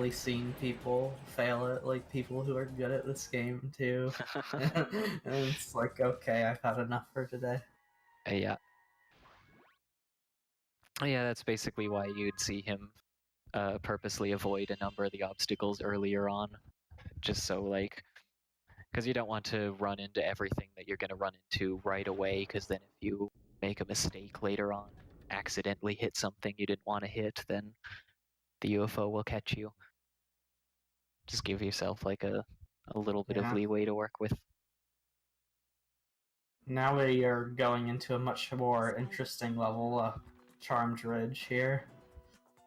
S2: seen people fail it, like people who are good at this game too. And it's like, okay, I've had enough for today.
S6: Yeah. Yeah, that's basically why you'd see him purposely avoid a number of the obstacles earlier on. Just so, like, because you don't want to run into everything that you're going to run into right away, because then if you make a mistake later on, accidentally hit something you didn't want to hit, then the UFO will catch you. Just give yourself like a little bit of leeway to work with.
S2: Now we are going into a much more interesting level, Charmed Ridge here.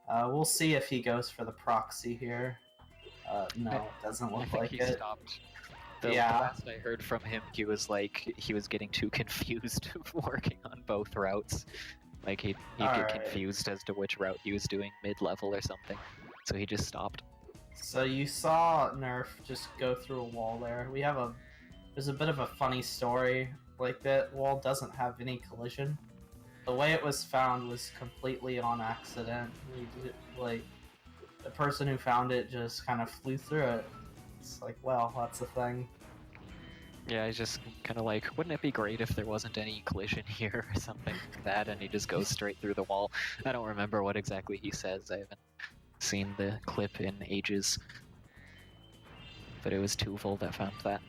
S2: We'll see if he goes for the proxy here. No, it doesn't look like
S6: he
S2: it.
S6: Stopped. The last I heard from him, he was getting too confused working on both routes. Like he'd get confused as to which route he was doing mid-level or something. So he just stopped.
S2: So you saw Nerf just go through a wall there. There's a bit of a funny story. Like, that wall doesn't have any collision. The way it was found was completely on accident. The person who found it just kind of flew through it. It's like, well, that's the thing.
S6: Yeah, he's just kind of like, wouldn't it be great if there wasn't any collision here or something like that, and he just goes straight through the wall. I don't remember what exactly he says. I haven't seen the clip in ages. But it was Tuval that found that.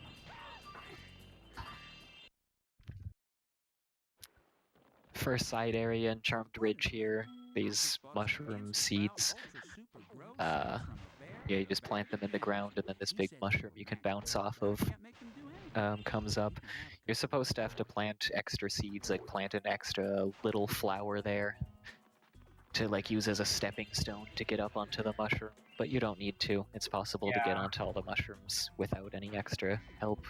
S6: First side area in Charmed Ridge here, these mushroom seeds. Yeah, you just plant them in the ground, and then this big mushroom you can bounce off of comes up. You're supposed to have to plant extra seeds, like plant an extra little flower there to like use as a stepping stone to get up onto the mushroom, but you don't need to. It's possible to get onto all the mushrooms without any extra help.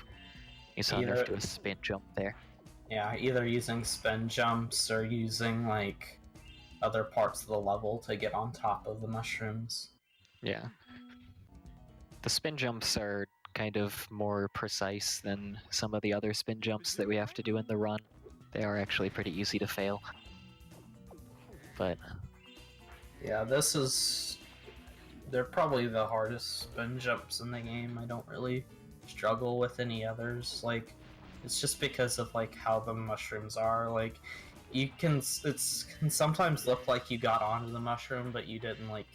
S6: You saw Nerf do a spin jump there.
S2: Yeah, either using spin jumps or using like other parts of the level to get on top of the mushrooms.
S6: Yeah. The spin jumps are kind of more precise than some of the other spin jumps that we have to do in the run. They are actually pretty easy to fail. But
S2: yeah, they're probably the hardest spin jumps in the game. I don't really struggle with any others. Like, it's just because of like how the mushrooms are. Like, it can sometimes look like you got onto the mushroom, but you didn't like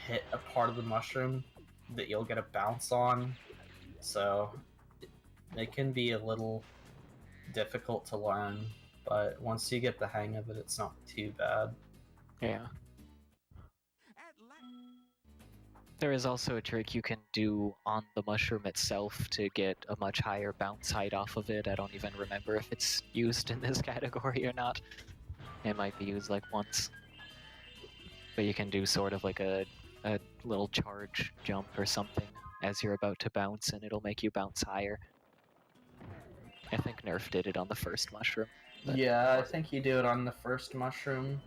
S2: hit a part of the mushroom that you'll get a bounce on. So it can be a little difficult to learn, but once you get the hang of it, it's not too bad.
S6: yeah. There is also a trick you can do on the mushroom itself to get a much higher bounce height off of it. I don't even remember if it's used in this category or not. It might be used like once. But you can do sort of like a little charge jump or something as you're about to bounce, and it'll make you bounce higher. I think Nerf did it on the first mushroom.
S2: Yeah, I think you do it on the first mushroom.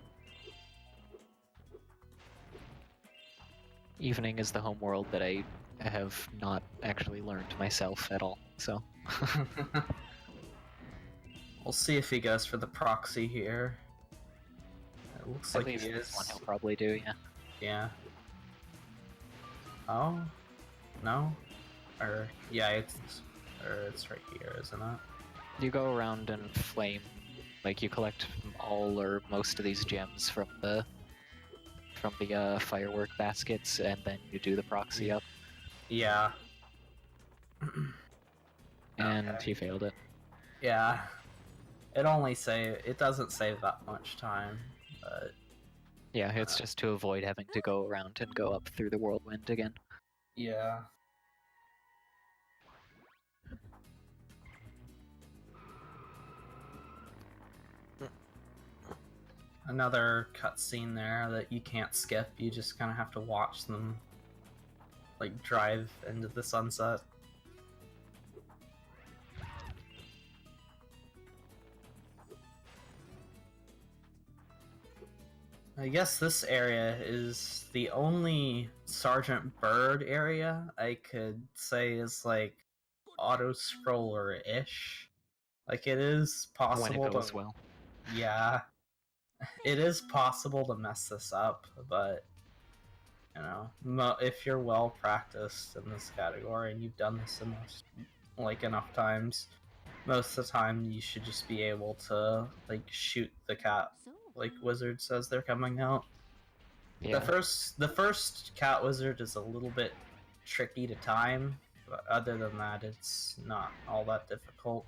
S6: Evening is the home world that I have not actually learned myself at all, so...
S2: We'll see if he goes for the proxy here. It looks
S6: At
S2: like
S6: least
S2: he
S6: this
S2: is.
S6: one he'll probably do, yeah.
S2: Yeah. Oh? No? Or, yeah, it's right here, isn't it?
S6: You go around and flame, like you collect all or most of these gems from the firework baskets, and then you do the proxy up.
S2: Yeah.
S6: And
S2: Okay.
S6: he failed it.
S2: Yeah. It doesn't save that much time, but
S6: Yeah, it's just to avoid having to go around and go up through the whirlwind again.
S2: yeah. Another cutscene there that you can't skip, you just kind of have to watch them like drive into the sunset. I guess this area is the only Sergeant Bird area I could say is like auto-scroller-ish. Like it is possible
S6: When it goes
S2: to...
S6: well.
S2: Yeah. It is possible to mess this up, but you know, if you're well practiced in this category and you've done this enough times, most of the time you should just be able to like shoot the cat like wizards as they're coming out.
S6: Yeah.
S2: The first cat wizard is a little bit tricky to time, but other than that, it's not all that difficult.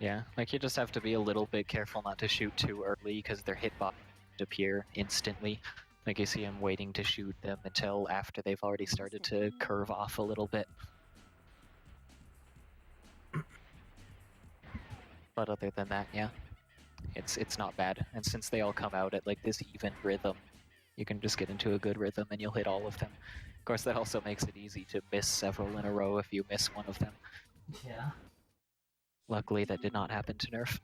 S6: Yeah, like you just have to be a little bit careful not to shoot too early because their hitbox appear instantly. Like you see him waiting to shoot them until after they've already started to curve off a little bit. But other than that, yeah, it's not bad. And since they all come out at like this even rhythm, you can just get into a good rhythm and you'll hit all of them. Of course, that also makes it easy to miss several in a row if you miss one of them.
S2: Yeah.
S6: Luckily, that did not happen to Nerf.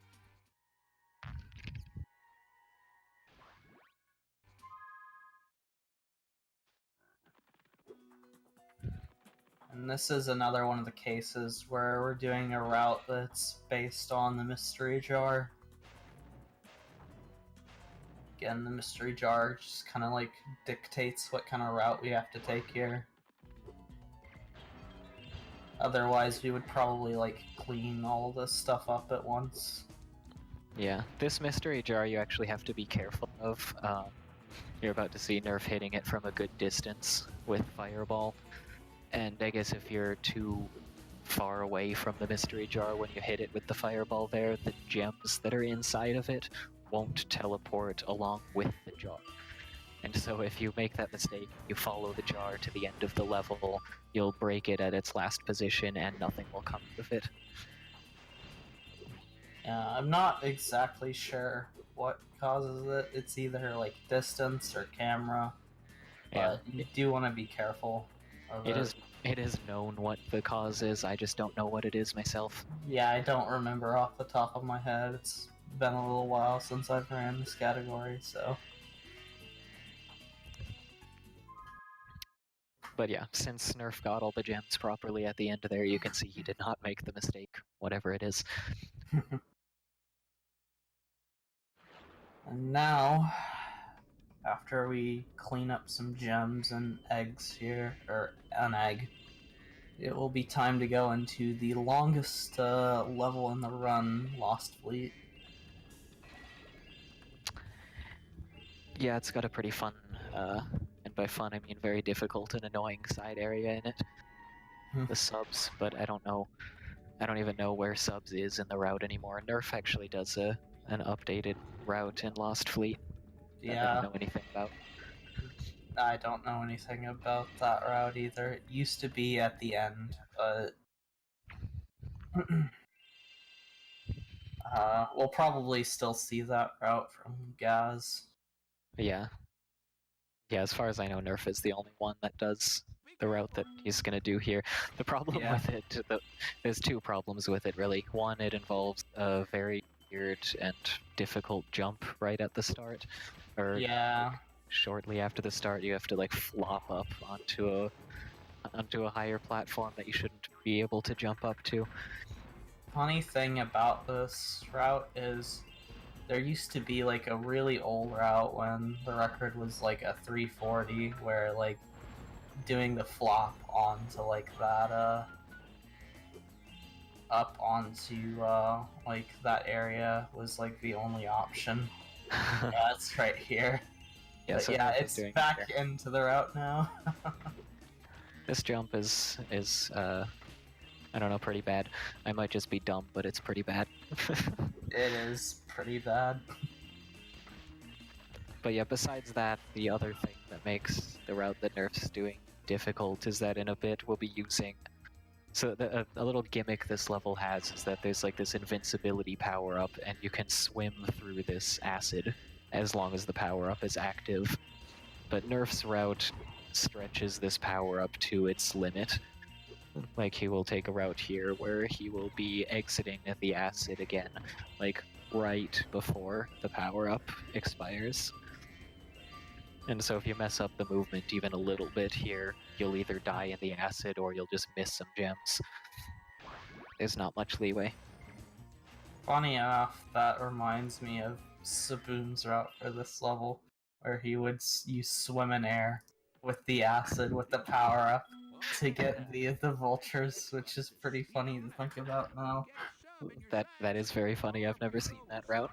S2: And this is another one of the cases where we're doing a route that's based on the mystery jar. Again, the mystery jar just kind of like dictates what kind of route we have to take here. Otherwise, we would probably like clean all this stuff up at once.
S6: Yeah, this mystery jar you actually have to be careful of. You're about to see Nerf hitting it from a good distance with Fireball. And I guess if you're too far away from the mystery jar when you hit it with the Fireball there, the gems that are inside of it won't teleport along with the jar. And so if you make that mistake, you follow the jar to the end of the level, you'll break it at its last position and nothing will come of it.
S2: I'm not exactly sure what causes it. It's either like distance or camera, but you do want to be careful of it.
S6: It is known what the cause is, I just don't know what it is myself.
S2: Yeah, I don't remember off the top of my head. It's been a little while since I've ran this category, so...
S6: But yeah, since Nerf got all the gems properly at the end there, you can see he did not make the mistake, whatever it is.
S2: And now, after we clean up some gems and eggs here, or an egg, it will be time to go into the longest level in the run, Lost Fleet.
S6: Yeah, it's got a pretty fun, and by fun I mean very difficult and annoying side area in it. The subs, but I don't even know where subs is in the route anymore. Nerf actually does an updated route in Lost Fleet that I don't know anything about.
S2: I don't know anything about that route either. It used to be at the end, but we'll probably still see that route from Gaz.
S6: Yeah. Yeah, as far as I know, Nerf is the only one that does the route that he's going to do here. The problem with it, there's two problems with it, really. One, it involves a very weird and difficult jump right at the start. Or like, shortly after the start, you have to like flop up onto a higher platform that you shouldn't be able to jump up to.
S2: Funny thing about this route is there used to be like a really old route when the record was like a 340 where like doing the flop onto like that up onto like that area was like the only option. Yeah, it's right here.
S6: Yeah,
S2: but
S6: so
S2: yeah, it's back into the route now.
S6: This jump is I don't know, pretty bad. I might just be dumb, but it's pretty bad.
S2: It is pretty bad.
S6: But yeah, besides that, the other thing that makes the route that Nerf's doing difficult is that in a bit we'll be using... So a little gimmick this level has is that there's like this invincibility power-up, and you can swim through this acid as long as the power-up is active. But Nerf's route stretches this power-up to its limit. Like, he will take a route here where he will be exiting the acid again, like, right before the power-up expires. And so if you mess up the movement even a little bit here, you'll either die in the acid or you'll just miss some gems. There's not much leeway.
S2: Funny enough, that reminds me of Saboom's route for this level, where he would use swim in air with the acid, with the power-up, to get the vultures, which is pretty funny to think about now.
S6: That is very funny. I've never seen that route.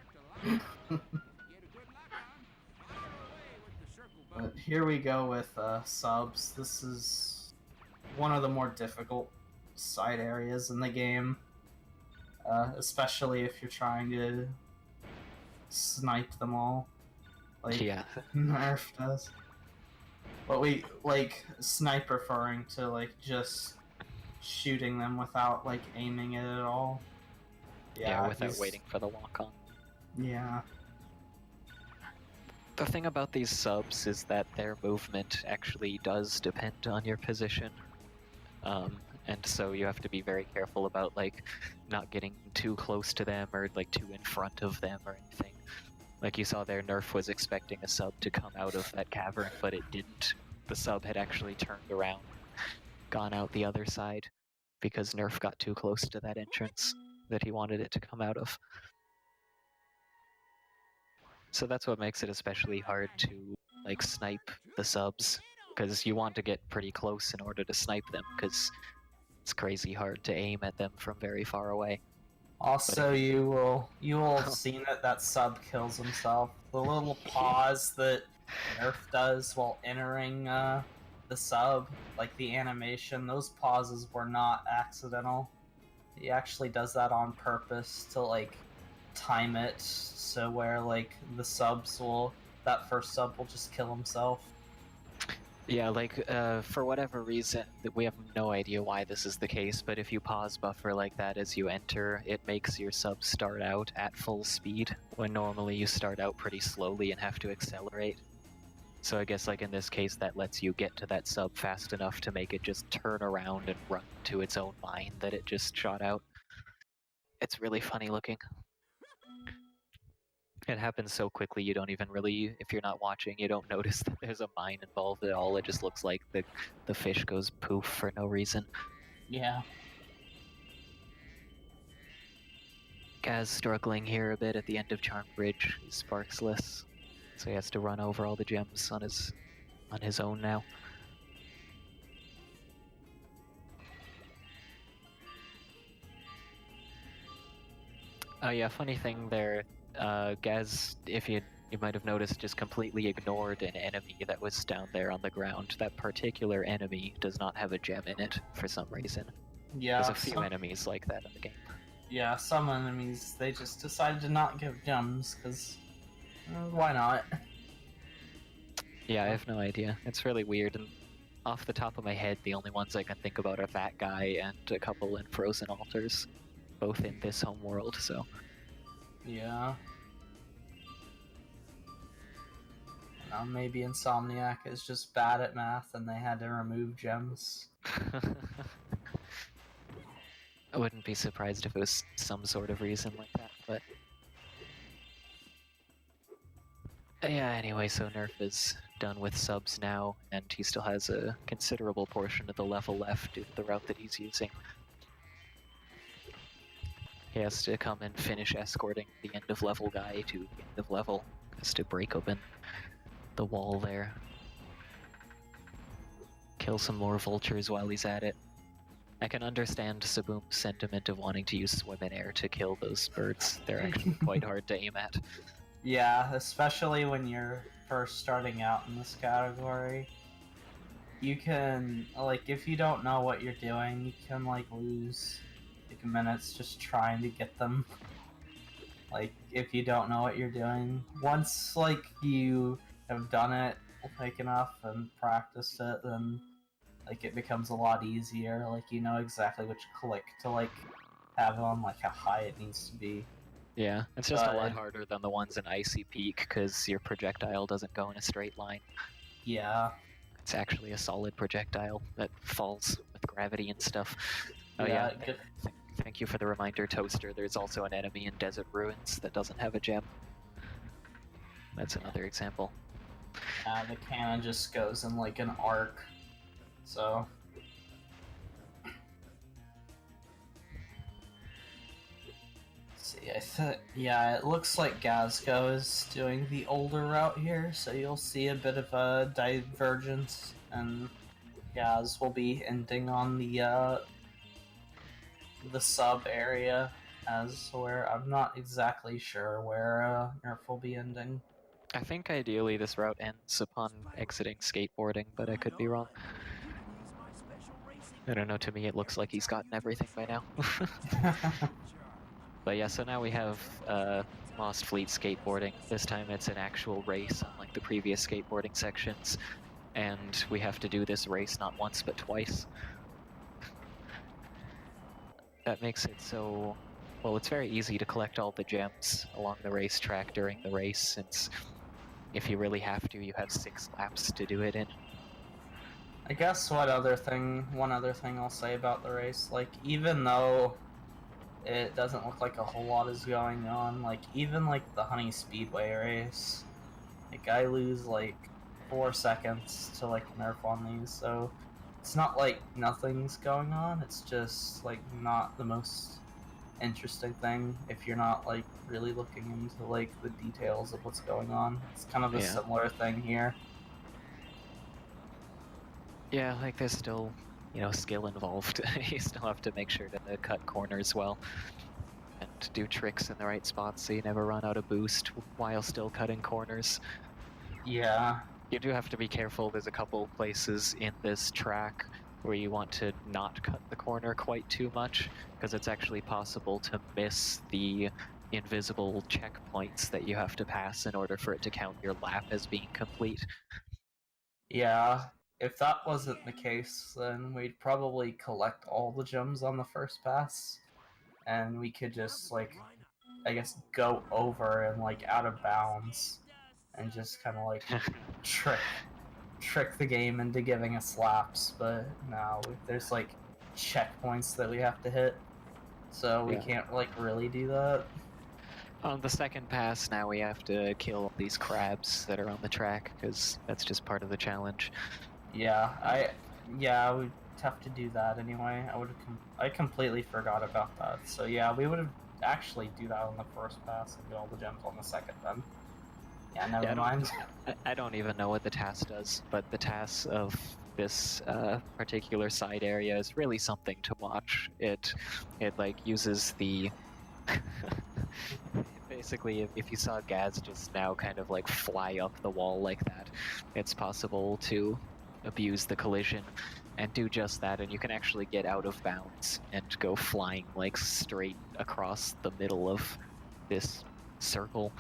S2: But here we go with subs. This is one of the more difficult side areas in the game, especially if you're trying to snipe them all, like Nerf does. But we like snipe referring to like just shooting them without like aiming it at all.
S6: Yeah, without waiting for the lock-on.
S2: Yeah.
S6: The thing about these subs is that their movement actually does depend on your position. And so you have to be very careful about like not getting too close to them or like too in front of them or anything. Like you saw there, Nerf was expecting a sub to come out of that cavern, but it didn't. The sub had actually turned around, gone out the other side, because Nerf got too close to that entrance that he wanted it to come out of. So that's what makes it especially hard to like snipe the subs, because you want to get pretty close in order to snipe them, because it's crazy hard to aim at them from very far away.
S2: Also, you will have seen it that sub kills himself. The little pause that Nerf does while entering the sub, like the animation, those pauses were not accidental. He actually does that on purpose to like time it so where like the subs will, that first sub will just kill himself.
S6: Yeah, like, for whatever reason, we have no idea why this is the case, but if you pause buffer like that as you enter, it makes your sub start out at full speed, when normally you start out pretty slowly and have to accelerate. So I guess, like, in this case, that lets you get to that sub fast enough to make it just turn around and run to its own mine that it just shot out. It's really funny looking. It happens so quickly you don't even really, if you're not watching, you don't notice that there's a mine involved at all. It just looks like the fish goes poof for no reason.
S2: Yeah.
S6: Gaz struggling here a bit at the end of Charm Bridge. He's sparksless, so he has to run over all the gems on his own now. Oh yeah, funny thing there. Gaz, if you might have noticed, just completely ignored an enemy that was down there on the ground. That particular enemy does not have a gem in it for some reason.
S2: Yeah.
S6: There's a few enemies like that in the game.
S2: Yeah, some enemies, they just decided to not give gems, because why not?
S6: Yeah, I have no idea. It's really weird, and off the top of my head, the only ones I can think about are that guy and a couple in Frozen Altars, both in this home world, so...
S2: Yeah. Maybe Insomniac is just bad at math and they had to remove gems.
S6: I wouldn't be surprised if it was some sort of reason like that, but... Yeah, anyway, so Nerf is done with subs now, and he still has a considerable portion of the level left due to the route that he's using. He has to come and finish escorting the end of level guy to the end of level. Has to break open the wall there. Kill some more vultures while he's at it. I can understand Saboom's sentiment of wanting to use swim in air to kill those birds. They're actually quite hard to aim at.
S2: Yeah, especially when you're first starting out in this category. You can, like, if you don't know what you're doing, you can, like, lose, like, minutes just trying to get them. Like, if you don't know what you're doing. Once, like, you have done it, like, enough and practiced it, then, like, it becomes a lot easier. Like, you know exactly which click to, like, have on, like, how high it needs to be.
S6: Yeah, it's just a lot harder than the ones in Icy Peak, because your projectile doesn't go in a straight line.
S2: Yeah.
S6: It's actually a solid projectile that falls with gravity and stuff. Oh
S2: Yeah,
S6: yeah, thank you for the reminder, Toaster. There's also an enemy in Desert Ruins that doesn't have a gem. That's another example.
S2: The cannon just goes in, like, an arc. So... yeah, it looks like Gazco is doing the older route here, so you'll see a bit of a divergence, and Gaz will be ending on the sub area, as where I'm not exactly sure where Nerf will be ending.
S6: I think ideally this route ends upon exiting skateboarding, but I could be wrong. I don't know, to me it looks like he's gotten everything by now. But yeah, so now we have Lost Fleet skateboarding. This time it's an actual race, unlike the previous skateboarding sections. And we have to do this race not once, but twice. That makes it so... well, it's very easy to collect all the gems along the racetrack during the race, since if you really have to, you have 6 laps to do it in.
S2: I guess one other thing I'll say about the race, like, even though it doesn't look like a whole lot is going on, like, even, like, the Honey Speedway race, like, I lose, like, 4 seconds to, like, Nerf on these, so it's not like nothing's going on, it's just, like, not the most interesting thing if you're not, like, really looking into, like, the details of what's going on. It's kind of a similar thing here.
S6: Yeah, like, there's still, you know, skill involved. You still have to make sure to cut corners well and do tricks in the right spots so you never run out of boost while still cutting corners.
S2: Yeah.
S6: You do have to be careful. There's a couple places in this track where you want to not cut the corner quite too much, because it's actually possible to miss the invisible checkpoints that you have to pass in order for it to count your lap as being complete.
S2: Yeah. If that wasn't the case, then we'd probably collect all the gems on the first pass, and we could just, like, I guess, go over and, like, out of bounds, and just kind of, like, trick the game into giving us laps, but no, there's, like, checkpoints that we have to hit, so we can't, like, really do that.
S6: On the second pass, now we have to kill these crabs that are on the track, because that's just part of the challenge.
S2: Yeah, we'd have to do that anyway. I completely forgot about that. So yeah, we would have actually do that on the first pass and get all the gems on the second then. Yeah, never mind.
S6: I don't even know what the task does, but the task of this particular side area is really something to watch. It like uses the basically, if you saw Gaz just now kind of like fly up the wall like that, it's possible to abuse the collision and do just that, and you can actually get out of bounds and go flying like straight across the middle of this circle,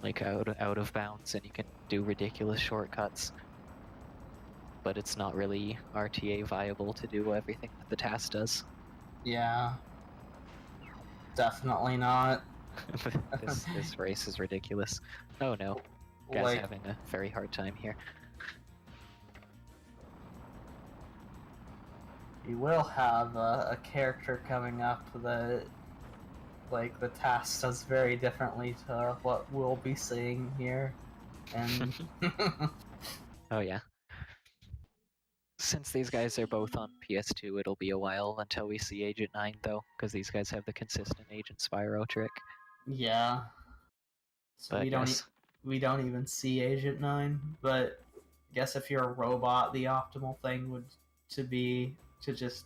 S6: like out of bounds, and you can do ridiculous shortcuts. but it's not really RTA viable to do everything that the task does.
S2: Yeah. Definitely not.
S6: this race is ridiculous. Oh no, Gaz
S2: Like,
S6: having a very hard time here.
S2: you will have a character coming up that, like, the task does very differently to what we'll be seeing here. And
S6: Oh yeah. Since these guys are both on PS2, it'll be a while until we see Agent 9 though, because these guys have the consistent Agent Spyro trick.
S2: yeah. So
S6: But
S2: we don't even see Agent 9, but I guess if you're a robot, the optimal thing would be to just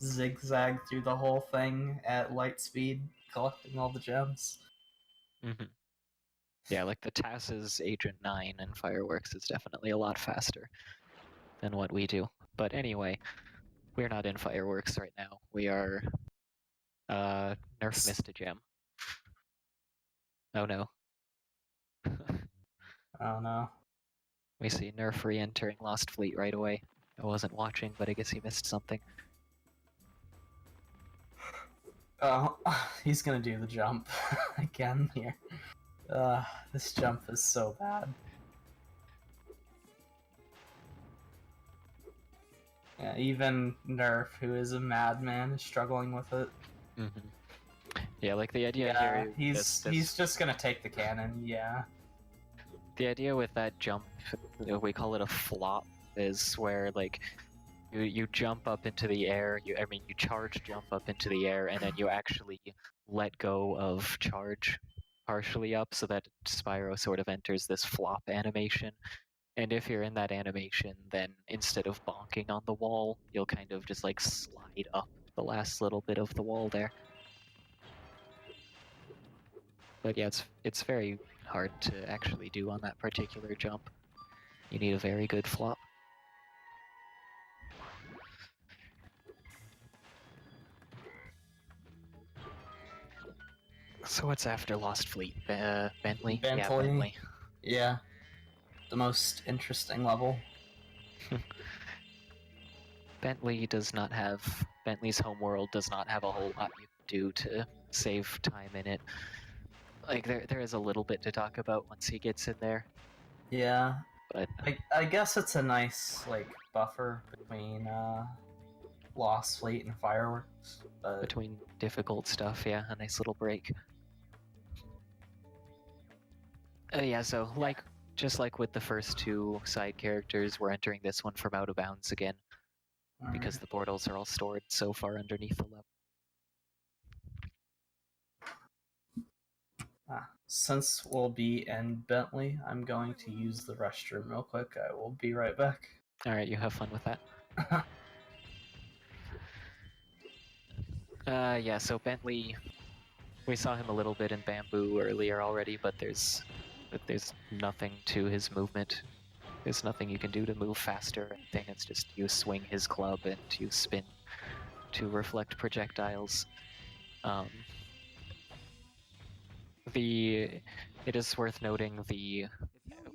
S2: zigzag through the whole thing at light speed, collecting all the gems.
S6: Yeah, like the TAS's Agent 9 and Fireworks is definitely a lot faster than what we do. But anyway, we're not in Fireworks right now. We are Nerf missed a gem. Oh no.
S2: Oh no.
S6: We see Nerf re-entering Lost Fleet right away. I wasn't watching, but I guess he missed something.
S2: Oh, he's gonna do the jump again here. This jump is so bad. Yeah, even Nerf, who is a madman, is struggling with it.
S6: Yeah, like the idea
S2: Yeah,
S6: here.
S2: he's just gonna take the cannon. Yeah.
S6: The idea with that jump, we call it a flop, is where like you jump up into the air. You charge jump up into the air, and then you actually let go of charge partially up, so that Spyro sort of enters this flop animation. And if you're in that animation, then instead of bonking on the wall, you'll kind of just like slide up the last little bit of the wall there. But yeah, it's very hard to actually do on that particular jump. You need a very good flop. So what's after Lost Fleet? Bentley? Yeah, Bentley.
S2: Yeah. The most interesting level.
S6: Bentley's homeworld does not have a whole lot you can do to save time in it. Like there is a little bit to talk about once he gets in there.
S2: Yeah.
S6: But
S2: I guess it's a nice like buffer between Lost Fleet and Fireworks. But
S6: between difficult stuff, yeah, a nice little break. Yeah, so just like with the first two side characters, we're entering this one from out of bounds again, because the portals are all stored so far underneath the level.
S2: Since we'll be in Bentley, I'm going to use the restroom real quick. I will be right back.
S6: Alright, you have fun with that. Yeah, so Bentley, we saw him a little bit in Bamboo earlier already, but there's nothing to his movement. There's nothing you can do to move faster or anything. It's just you swing his club and you spin to reflect projectiles. It is worth noting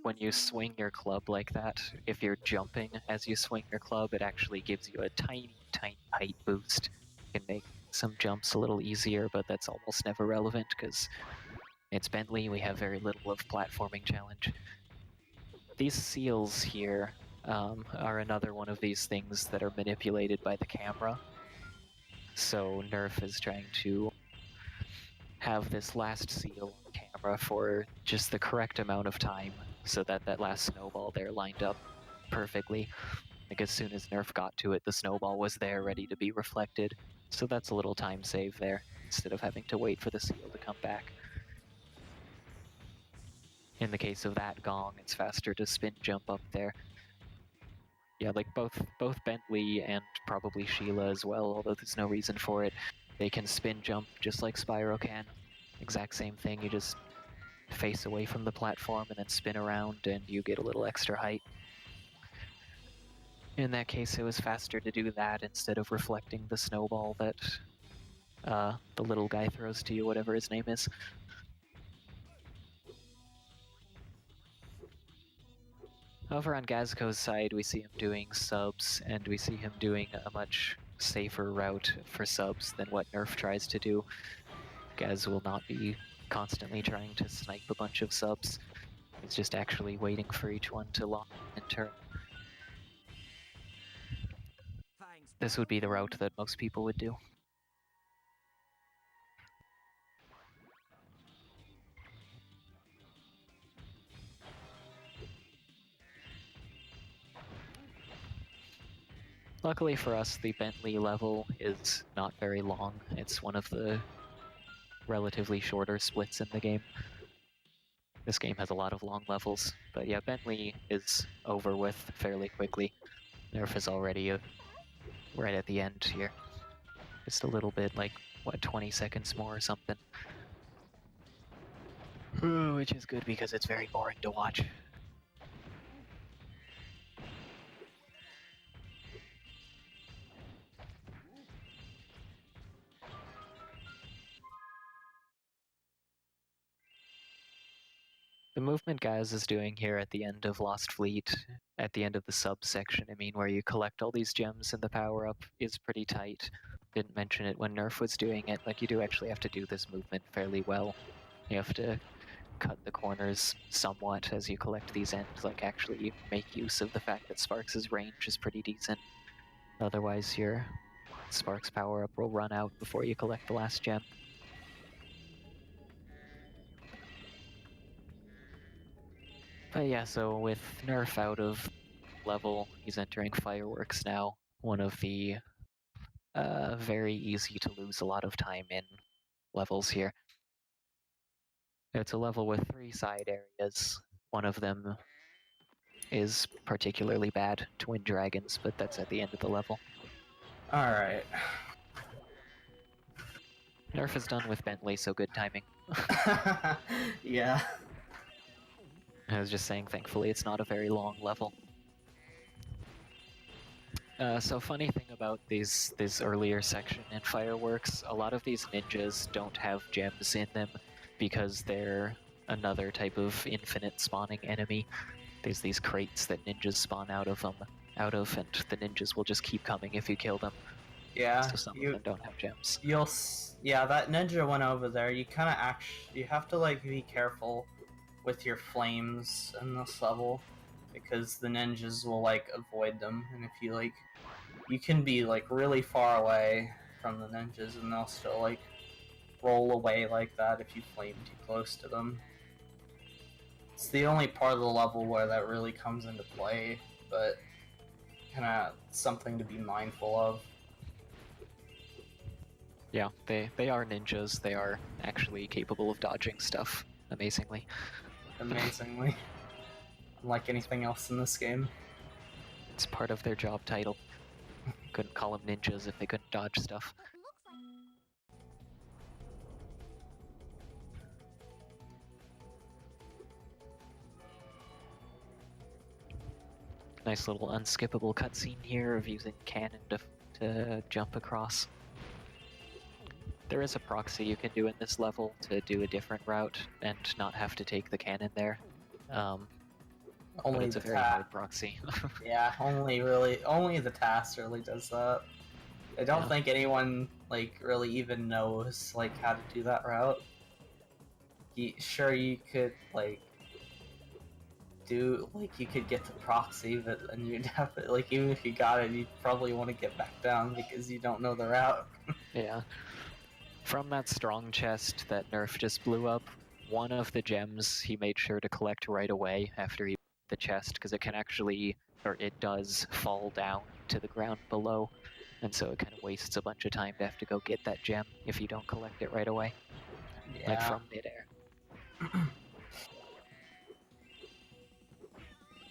S6: when you swing your club like that, if you're jumping as you swing your club, it actually gives you a tiny, tiny height boost. You can make some jumps a little easier, but that's almost never relevant because it's Bentley, we have very little of platforming challenge. These seals here are another one of these things that are manipulated by the camera. So Nerf is trying to have this last seal on camera for just the correct amount of time so that that last snowball there lined up perfectly. Like as soon as Nerf got to it, the snowball was there ready to be reflected. So that's a little time save there, instead of having to wait for the seal to come back. In the case of that gong, it's faster to spin jump up there. Yeah, like both Bentley and probably Sheila as well, although there's no reason for it. They can spin jump just like Spyro can. Exact same thing, you just face away from the platform and then spin around and you get a little extra height. In that case, it was faster to do that instead of reflecting the snowball that the little guy throws to you, whatever his name is. Over on Gazco's side, we see him doing subs, and we see him doing a much safer route for subs than what Nerf tries to do. Gaz will not be constantly trying to snipe a bunch of subs. He's just actually waiting for each one to lock in turn. This would be the route that most people would do. Luckily for us, the Bentley level is not very long. It's one of the relatively shorter splits in the game. This game has a lot of long levels, but yeah, Bentley is over with fairly quickly. Nerf is already right at the end here. Just a little bit, like, what, 20 seconds more or something. Which is good because it's very boring to watch. The movement Gaz is doing here at the end of Lost Fleet, at the end of the subsection, I mean, where you collect all these gems and the power-up, is pretty tight. Didn't mention it when Nerf was doing it, like you do actually have to do this movement fairly well. You have to cut the corners somewhat as you collect these ends, like actually make use of the fact that Sparks' range is pretty decent. Otherwise your Sparks power-up will run out before you collect the last gem. But yeah, so with Nerf out of level, he's entering Fireworks now, one of the very easy to lose a lot of time in levels here. It's a level with 3 side areas. One of them is particularly bad, Twin Dragons, but that's at the end of the level.
S2: Alright.
S6: Nerf is done with Bentley, so good timing.
S2: Yeah.
S6: I was just saying, thankfully it's not a very long level. So funny thing about this earlier section in Fireworks, a lot of these ninjas don't have gems in them because they're another type of infinite spawning enemy. There's these crates that ninjas spawn out of, and the ninjas will just keep coming if you kill them.
S2: Yeah.
S6: So some of them don't have gems.
S2: Yeah, that ninja one over there, you kind of you have to like be careful with your flames in this level because the ninjas will like avoid them, and if you like, you can be like really far away from the ninjas and they'll still like roll away like that if you flame too close to them. It's the only part of the level where that really comes into play, but kind of something to be mindful of.
S6: Yeah, they are ninjas. They are actually capable of dodging stuff, amazingly.
S2: Amazingly. Unlike anything else in this game.
S6: It's part of their job title. Couldn't call them ninjas if they couldn't dodge stuff. Nice little unskippable cutscene here of using cannon to jump across. There is a proxy you can do in this level to do a different route and not have to take the cannon there. But it's a very hard proxy.
S2: Yeah, only the task really does that. I don't think anyone like really even knows like how to do that route. Sure, you could like you could get the proxy, but then you'd have to, like, even if you got it, you'd probably want to get back down because you don't know the route.
S6: Yeah. From that strong chest that Nerf just blew up, one of the gems he made sure to collect right away after he the chest, because it can actually, or it does, fall down to the ground below, and so it kind of wastes a bunch of time to have to go get that gem if you don't collect it right away.
S2: Yeah.
S6: Like from midair.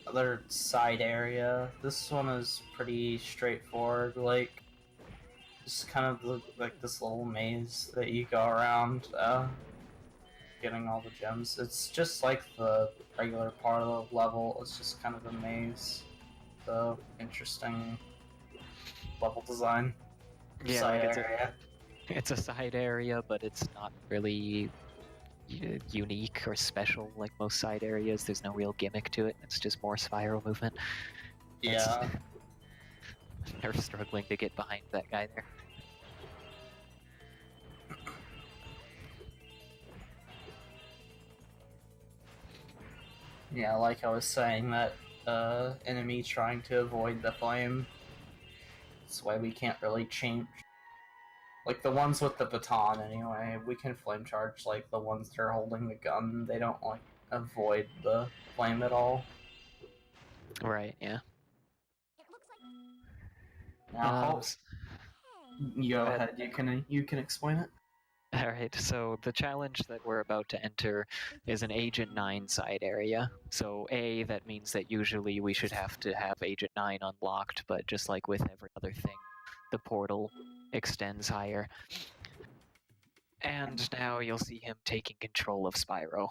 S2: Other side area. This one is pretty straightforward, like just kind of like this little maze that you go around, getting all the gems. It's just like the regular part of the level, it's just kind of a maze. So, interesting level design.
S6: Yeah,
S2: Side
S6: like
S2: area.
S6: it's a side area, but it's not really unique or special like most side areas. There's no real gimmick to it. It's just more Spyro movement.
S2: Yeah.
S6: Nerf struggling to get behind that guy there.
S2: Yeah, like I was saying, that enemy trying to avoid the flame. That's why we can't really change. Like, the ones with the baton, anyway, we can flame charge, like, the ones that are holding the gun. They don't, like, avoid the flame at all.
S6: Right, yeah.
S2: Now, go
S6: ahead.
S2: ahead, you can explain it.
S6: Alright, so the challenge that we're about to enter is an Agent 9 side area. So A, that means that usually we should have to have Agent 9 unlocked, but just like with every other thing, the portal extends higher. And now you'll see him taking control of Spyro.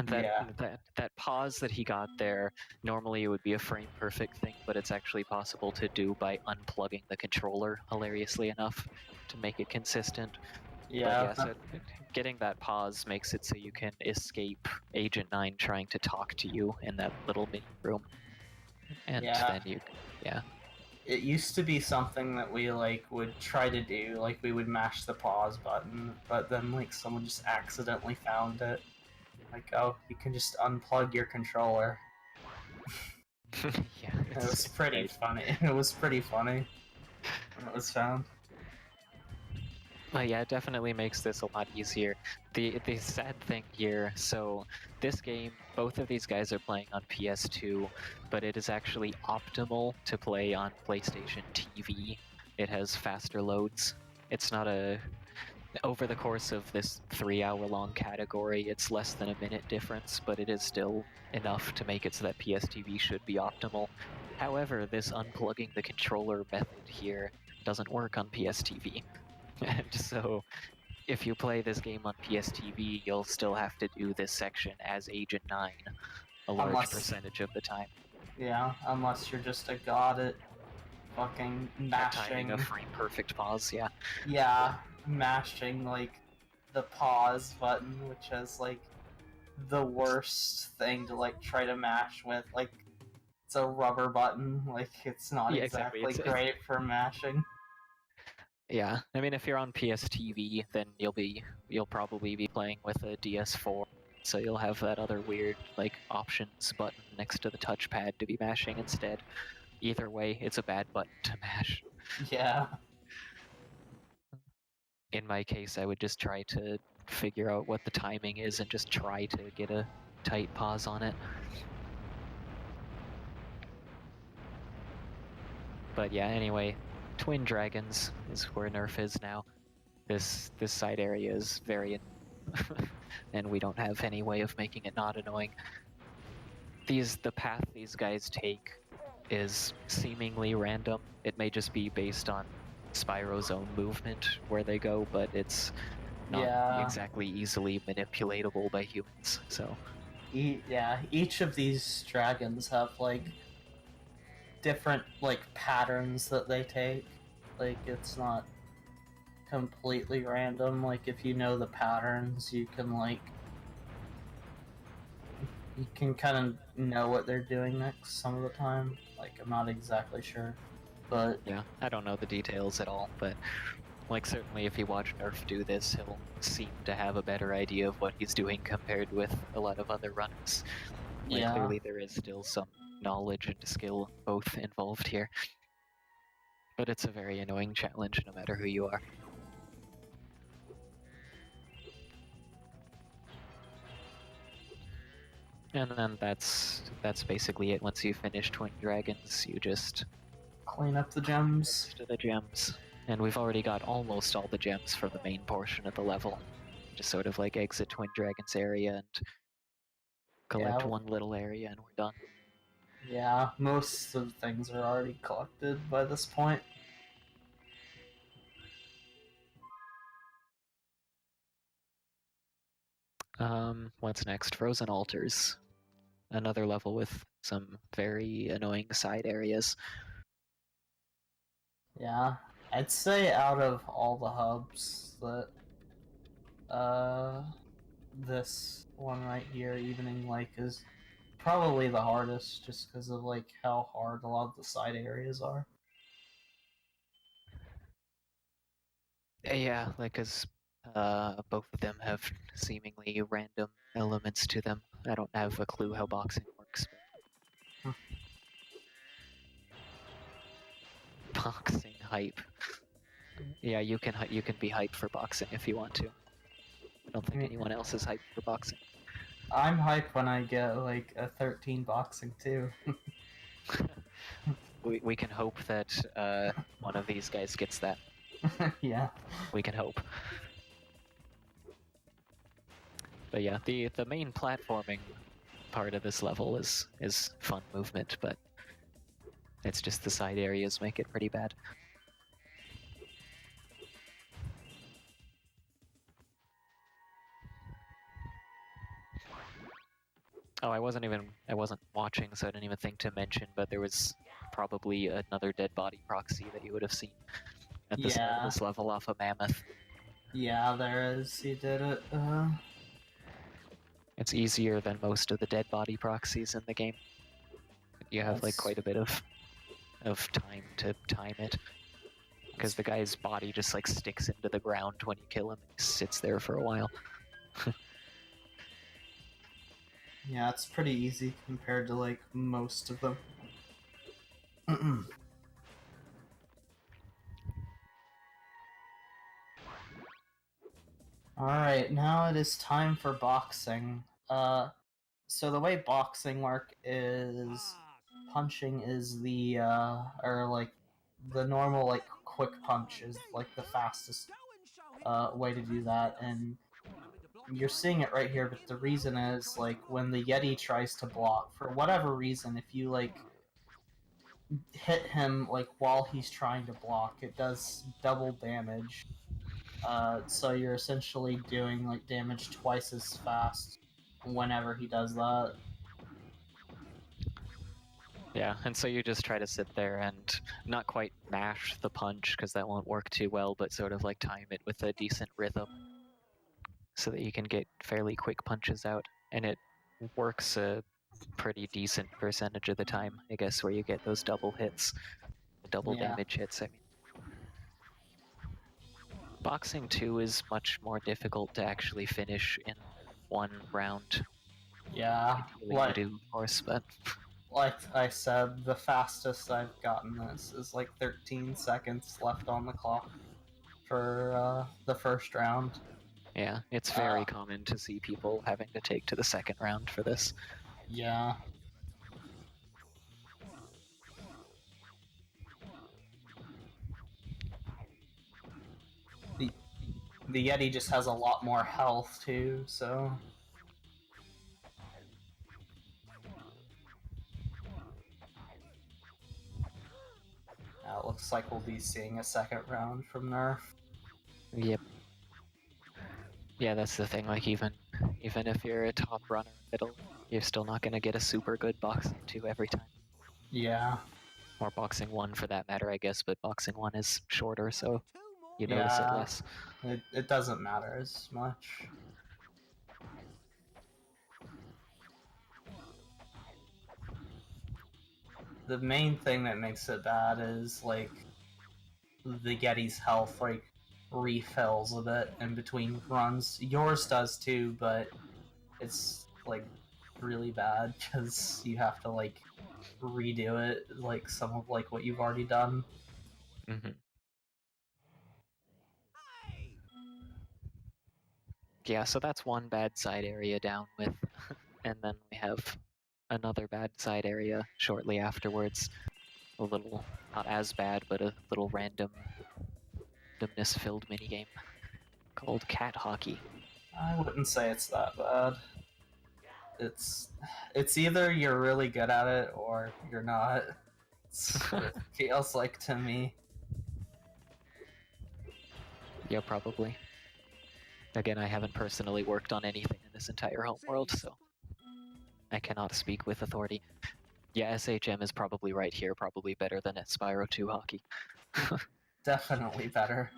S6: That pause that he got there, normally it would be a frame perfect thing, but it's actually possible to do by unplugging the controller, hilariously enough, to make it consistent.
S2: Yeah.
S6: But yeah, so getting that pause makes it so you can escape Agent 9 trying to talk to you in that little mini room. And then you,
S2: It used to be something that we, like, would try to do, like, we would mash the pause button, but then, like, someone just accidentally found it. Like, oh, you can just unplug your controller.
S6: yeah,
S2: It was pretty funny. It was pretty funny when it was found.
S6: Well, yeah, it definitely makes this a lot easier. The sad thing here, so this game, both of these guys are playing on PS2, but it is actually optimal to play on PlayStation TV. It has faster loads. It's not over the course of this 3-hour-long category, it's less than a minute difference, but it is still enough to make it so that PS TV should be optimal. However, this unplugging the controller method here doesn't work on PS TV. And so, if you play this game on PS TV, you'll still have to do this section as Agent 9 a large percentage of the time.
S2: Yeah, unless you're just a god at fucking mashing.
S6: Timing a frame perfect pause, yeah.
S2: Yeah, mashing, like, the pause button, which has, like, the worst thing to, like, try to mash with. Like, it's a rubber button, like, it's not exactly great for mashing.
S6: Yeah, I mean, if you're on PS TV, then you'll probably be playing with a DS4, so you'll have that other weird, like, options button next to the touchpad to be mashing instead. Either way, it's a bad button to mash.
S2: Yeah.
S6: In my case, I would just try to figure out what the timing is and just try to get a tight pause on it. But yeah, anyway, Twin Dragons is where Nerf is now. This side area is very and we don't have any way of making it not annoying. The path these guys take is seemingly random. It may just be based on Spyro's own movement where they go, but it's not exactly easily manipulatable by humans, so...
S2: each of these dragons have, like, different, like, patterns that they take. Like, it's not completely random. Like, if you know the patterns, you can, like... You can kind of know what they're doing next some of the time. Like, I'm not exactly sure, but...
S6: Yeah, I don't know the details at all, but... Like, certainly if you watch Nerf do this, he'll seem to have a better idea of what he's doing compared with a lot of other runners. Like, clearly there is still some knowledge and skill both involved here. But it's a very annoying challenge no matter who you are. And then that's basically it. Once you finish Twin Dragons, you just...
S2: clean up the gems.
S6: To the gems. And we've already got almost all the gems from the main portion of the level. Just sort of like exit Twin Dragons area and collect one little area and we're done.
S2: Yeah, most of the things are already collected by this point.
S6: What's next? Frozen Altars. Another level with some very annoying side areas.
S2: Yeah, I'd say out of all the hubs that this one right here, Evening Lake, is probably the hardest, just because of like how hard a lot of the side areas are.
S6: Yeah, like, cause both of them have seemingly random elements to them. I don't have a clue how boxing works. But... Boxing hype. Yeah, you can be hyped for boxing if you want to. I don't think anyone else is hyped for boxing.
S2: I'm hyped when I get like a 13 boxing too.
S6: We can hope that one of these guys gets that.
S2: Yeah.
S6: We can hope. But yeah, the main platforming part of this level is fun movement, but it's just the side areas make it pretty bad. Oh, I wasn't watching, so I didn't even think to mention, but there was probably another dead body proxy that you would have seen at the start of this level off a mammoth.
S2: Yeah, there is. He did it.
S6: It's easier than most of the dead body proxies in the game. You have like quite a bit of time to time it, because the guy's body just like sticks into the ground when you kill him and he sits there for a while.
S2: Yeah, it's pretty easy compared to like most of them. Alright, now it is time for boxing. So the way boxing work is punching is the or like the normal like quick punch is like the fastest way to do that, and you're seeing it right here, but the reason is like when the Yeti tries to block, for whatever reason, if you like hit him like while he's trying to block, it does double damage. So you're essentially doing like damage twice as fast whenever he does that.
S6: Yeah, and so you just try to sit there and not quite mash the punch, because that won't work too well, but sort of like time it with a decent rhythm so that you can get fairly quick punches out. And it works a pretty decent percentage of the time, I guess, where you get those double hits, double damage hits, I mean. Boxing 2 is much more difficult to actually finish in one round.
S2: Yeah,
S6: Like you do, of course, but...
S2: Like I said, the fastest I've gotten this is like 13 seconds left on the clock for the first round.
S6: Yeah, it's very common to see people having to take to the second round for this.
S2: Yeah. The Yeti just has a lot more health too, so... It looks like we'll be seeing a second round from Nerf.
S6: Yep. Yeah, that's the thing, like even if you're a top runner middle, you're still not gonna get a super good boxing 2 every time.
S2: Yeah.
S6: Or boxing 1 for that matter, I guess, but boxing 1 is shorter, so you notice it less.
S2: It doesn't matter as much. The main thing that makes it bad is, like, the Yeti's health, like, refills a bit in between runs. Yours does too, but it's, like, really bad because you have to, like, redo it, like, some of, like, what you've already done.
S6: Mm-hmm. Yeah, so that's one bad side area down with, and then we have another bad side area shortly afterwards. A little, not as bad, but a little randomness-filled minigame called Cat Hockey.
S2: I wouldn't say it's that bad. It's either you're really good at it or you're not. It's what it feels like to me.
S6: Yeah, probably. Again, I haven't personally worked on anything in this entire homeworld, so I cannot speak with authority. Yeah, SHM is probably right here, probably better than at Spyro 2 Hockey.
S2: Definitely better.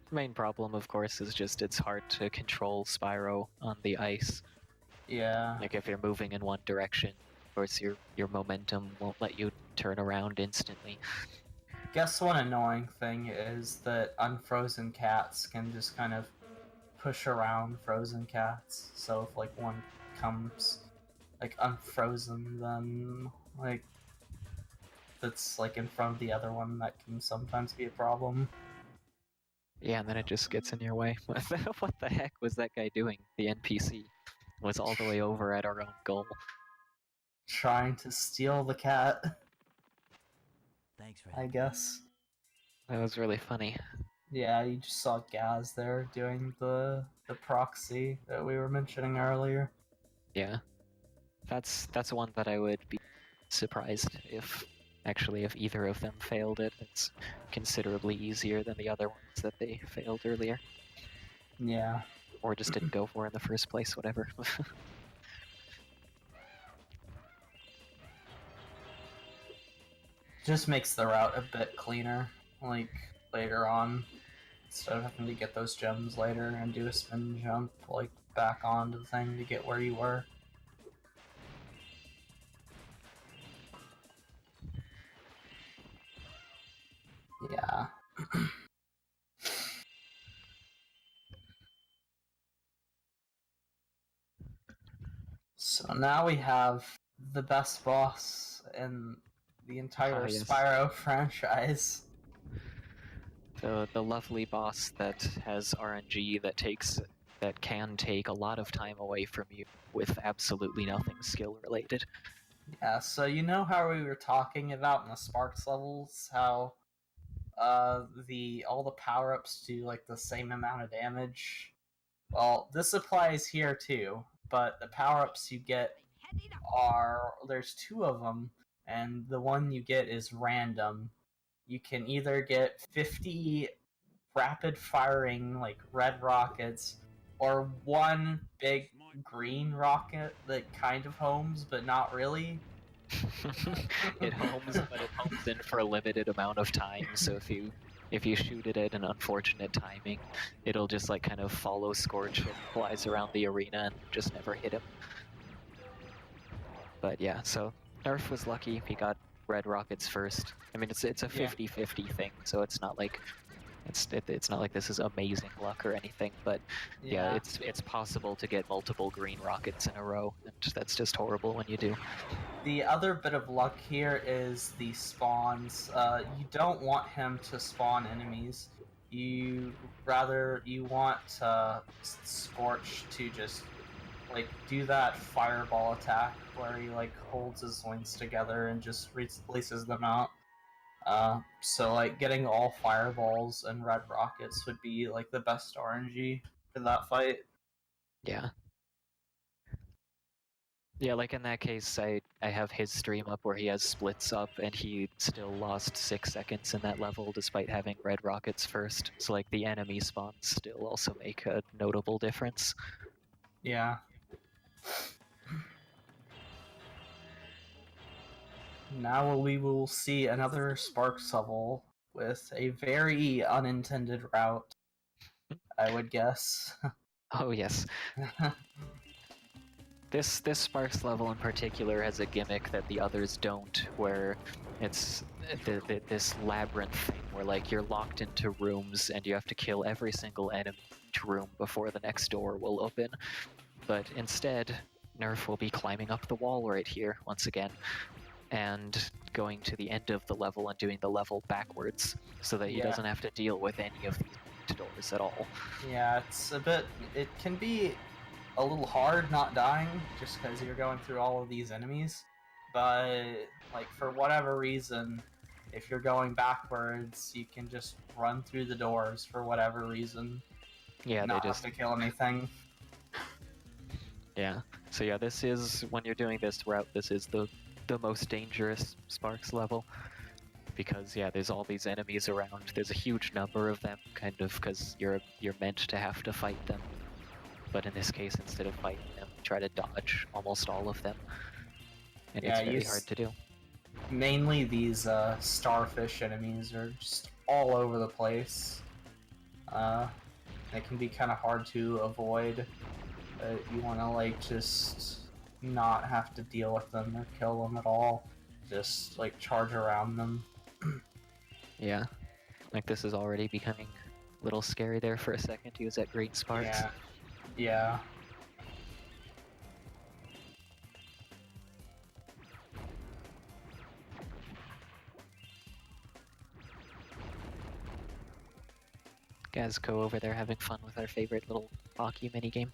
S6: The main problem, of course, is just it's hard to control Spyro on the ice.
S2: Yeah.
S6: Like, if you're moving in one direction, of course, your momentum won't let you turn around instantly.
S2: Guess one annoying thing is that unfrozen cats can just kind of push around frozen cats. So if like one comes like unfrozen, then like that's like in front of the other one, that can sometimes be a problem.
S6: Yeah, and then it just gets in your way. What the heck was that guy doing? The NPC was all the way over at our own goal.
S2: Trying to steal the cat,
S7: Thanks for
S2: I guess.
S6: That was really funny.
S2: Yeah, you just saw Gaz there doing the proxy that we were mentioning earlier.
S6: Yeah. That's one that I would be surprised if either of them failed it. It's considerably easier than the other ones that they failed earlier.
S2: Yeah.
S6: Or just didn't go for in the first place, whatever.
S2: Just makes the route a bit cleaner, like later on, instead of having to get those gems later and do a spin jump like back onto the thing to get where you were. Yeah. So now we have the best boss in the entire
S6: Yes.
S2: Spyro franchise.
S6: The lovely boss that has RNG that can take a lot of time away from you with absolutely nothing skill related.
S2: Yeah, so you know how we were talking about in the Sparks levels, how all the power-ups do like the same amount of damage? Well, this applies here too, but the power-ups you get there's two of them, and the one you get is random. You can either get 50 rapid firing like red rockets, or one big green rocket that kind of homes but not really.
S6: It homes, but it homes in for a limited amount of time, so if you shoot it at an unfortunate timing, it'll just like kind of follow Scorch and flies around the arena and just never hit him. But yeah, so Nerf was lucky, he got red rockets first. I mean, it's a 50-50 thing, so it's not like it's not like this is amazing luck or anything, but yeah, it's possible to get multiple green rockets in a row, and that's just horrible when you do.
S2: The other bit of luck here is the spawns. You don't want him to spawn enemies. You want Scorch to just like do that fireball attack where he like holds his wings together and just releases them out. So like getting all fireballs and red rockets would be like the best RNG for that fight.
S6: Yeah. Yeah, like in that case, I have his stream up where he has splits up, and he still lost 6 seconds in that level despite having red rockets first. So like the enemy spawns still also make a notable difference.
S2: Yeah. Now we will see another Sparks level with a very unintended route, I would guess.
S6: Oh yes. This Sparks level in particular has a gimmick that the others don't, where it's this labyrinth thing where like you're locked into rooms and you have to kill every single enemy in each room before the next door will open. But instead, Nerf will be climbing up the wall right here once again, and going to the end of the level and doing the level backwards, so that he doesn't have to deal with any of these doors at all.
S2: Yeah, it can be a little hard not dying just because you're going through all of these enemies, but like for whatever reason, if you're going backwards, you can just run through the doors for whatever reason.
S6: Yeah,
S2: not have to kill anything.
S6: Yeah, so yeah, this is, when you're doing this route, this is the most dangerous Sparks level, because yeah, there's all these enemies around. There's a huge number of them, kind of, because you're meant to have to fight them. But in this case, instead of fighting them, try to dodge almost all of them. And it's very hard to do.
S2: Mainly these starfish enemies are just all over the place. It can be kind of hard to avoid. You want to like just not have to deal with them or kill them at all. Just like charge around them.
S6: Yeah. Like this is already becoming a little scary there for a second. He was at Great Sparks.
S2: Yeah. Yeah.
S6: Gazco over there having fun with our favorite little hockey minigame.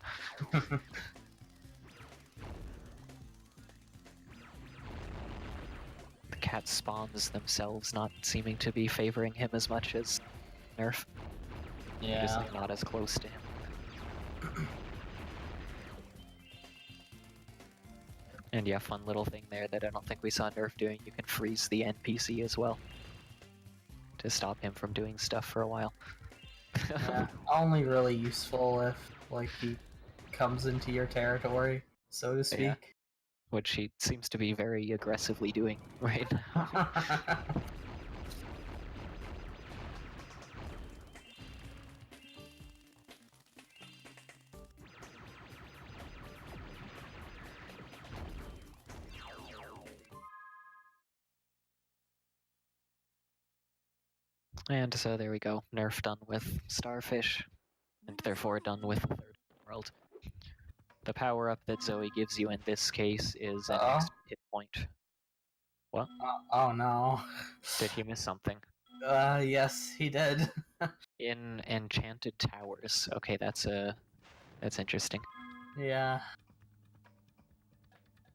S6: The cat spawns themselves not seeming to be favoring him as much as Nerf.
S2: Yeah.
S6: Just like not as close to him. And yeah, fun little thing there that I don't think we saw Nerf doing. You can freeze the NPC as well to stop him from doing stuff for a while.
S2: Yeah, only really useful if like he comes into your territory, so to speak.
S6: Yeah. Which he seems to be very aggressively doing right now. And so there we go. Nerf done with Starfish, and therefore done with the third world. The power-up that Zoe gives you in this case is an extra hit point. What?
S2: Oh no.
S6: Did he miss something?
S2: Yes, he did.
S6: In Enchanted Towers. Okay, that's interesting.
S2: Yeah.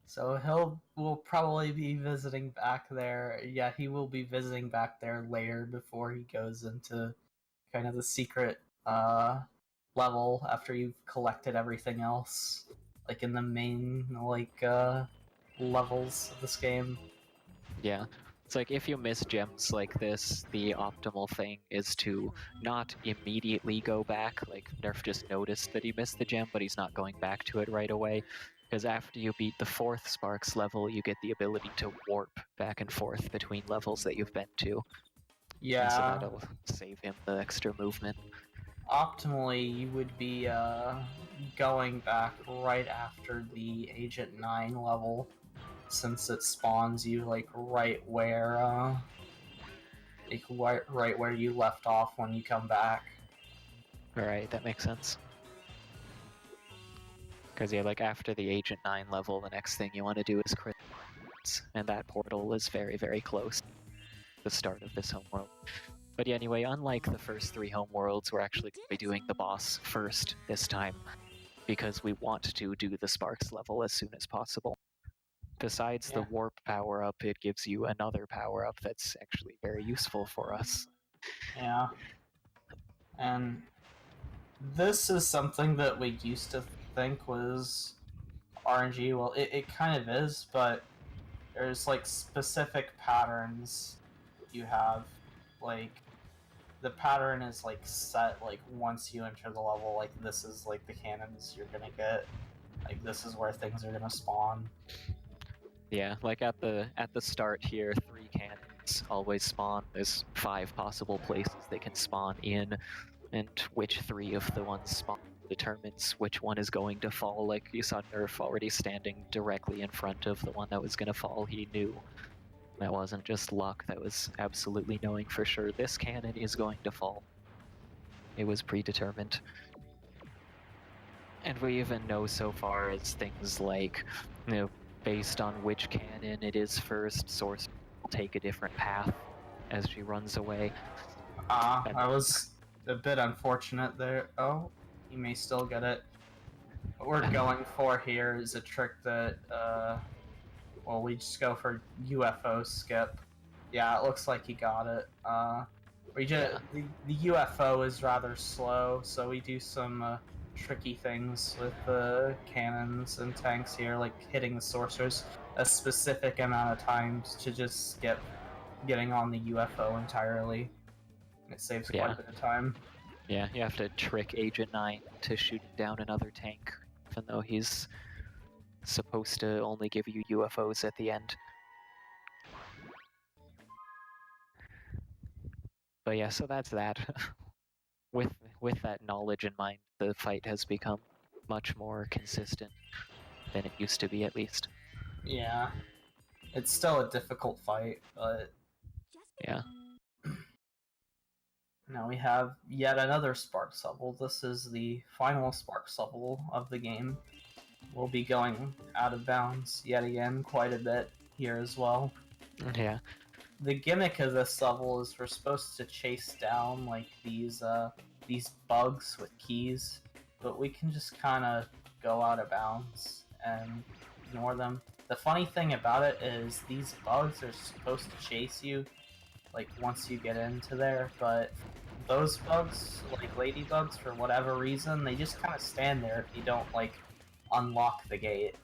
S2: So will probably be visiting back there. Yeah, he will be visiting back there later before he goes into kind of the secret level after you've collected everything else, like in the main levels of this game.
S6: Yeah. It's like if you miss gems like this, the optimal thing is to not immediately go back. Like Nerf just noticed that he missed the gem, but he's not going back to it right away. Because after you beat the 4th Sparks level, you get the ability to warp back and forth between levels that you've been to.
S2: Yeah.
S6: And so that'll save him the extra movement.
S2: Optimally, you would be going back right after the Agent 9 level, since it spawns you like right where you left off when you come back.
S6: Alright, that makes sense. Because yeah, like after the Agent 9 level, the next thing you want to do is crit, and that portal is very, very close to the start of this homeworld. But yeah, anyway, unlike the first 3 homeworlds, we're actually going to be doing the boss first this time, because we want to do the Sparks level as soon as possible. Besides the warp power-up, it gives you another power-up that's actually very useful for us.
S2: Yeah. And this is something that we used to think was RNG. Well, it kind of is, but there's like specific patterns you have. Like, the pattern is like set, like once you enter the level, like this is like the cannons you're gonna get. Like this is where things are gonna spawn.
S6: Yeah, like at the start here, 3 cannons always spawn. There's 5 possible places they can spawn in, and which 3 of the ones spawn determines which one is going to fall. Like you saw Nerf already standing directly in front of the one that was gonna fall. He knew. That wasn't just luck, that was absolutely knowing for sure this cannon is going to fall. It was predetermined. And we even know so far as things like, you know, based on which cannon it is first, Source will take a different path as she runs away.
S2: That was a bit unfortunate there. Oh, you may still get it. What we're going for here is a trick that, well, we just go for UFO skip. Yeah, it looks like he got it. The UFO is rather slow, so we do some tricky things with the cannons and tanks here, like hitting the sorcerers a specific amount of times to just skip getting on the UFO entirely. It saves quite a bit of time.
S6: Yeah, you have to trick Agent 9 to shoot down another tank, even though he's supposed to only give you UFOs at the end. But yeah, so that's that. with that knowledge in mind, the fight has become much more consistent than it used to be, at least.
S2: Yeah. It's still a difficult fight, but
S6: Yeah.
S2: now we have yet another Sparks level. This is the final Sparks level of the game. We'll be going out of bounds yet again quite a bit here as well.
S6: Yeah.
S2: The gimmick of this level is we're supposed to chase down like these bugs with keys, but we can just kind of go out of bounds and ignore them. The funny thing about it is these bugs are supposed to chase you like once you get into there, but those bugs, like ladybugs, for whatever reason, they just kind of stand there if you don't like unlock the gate.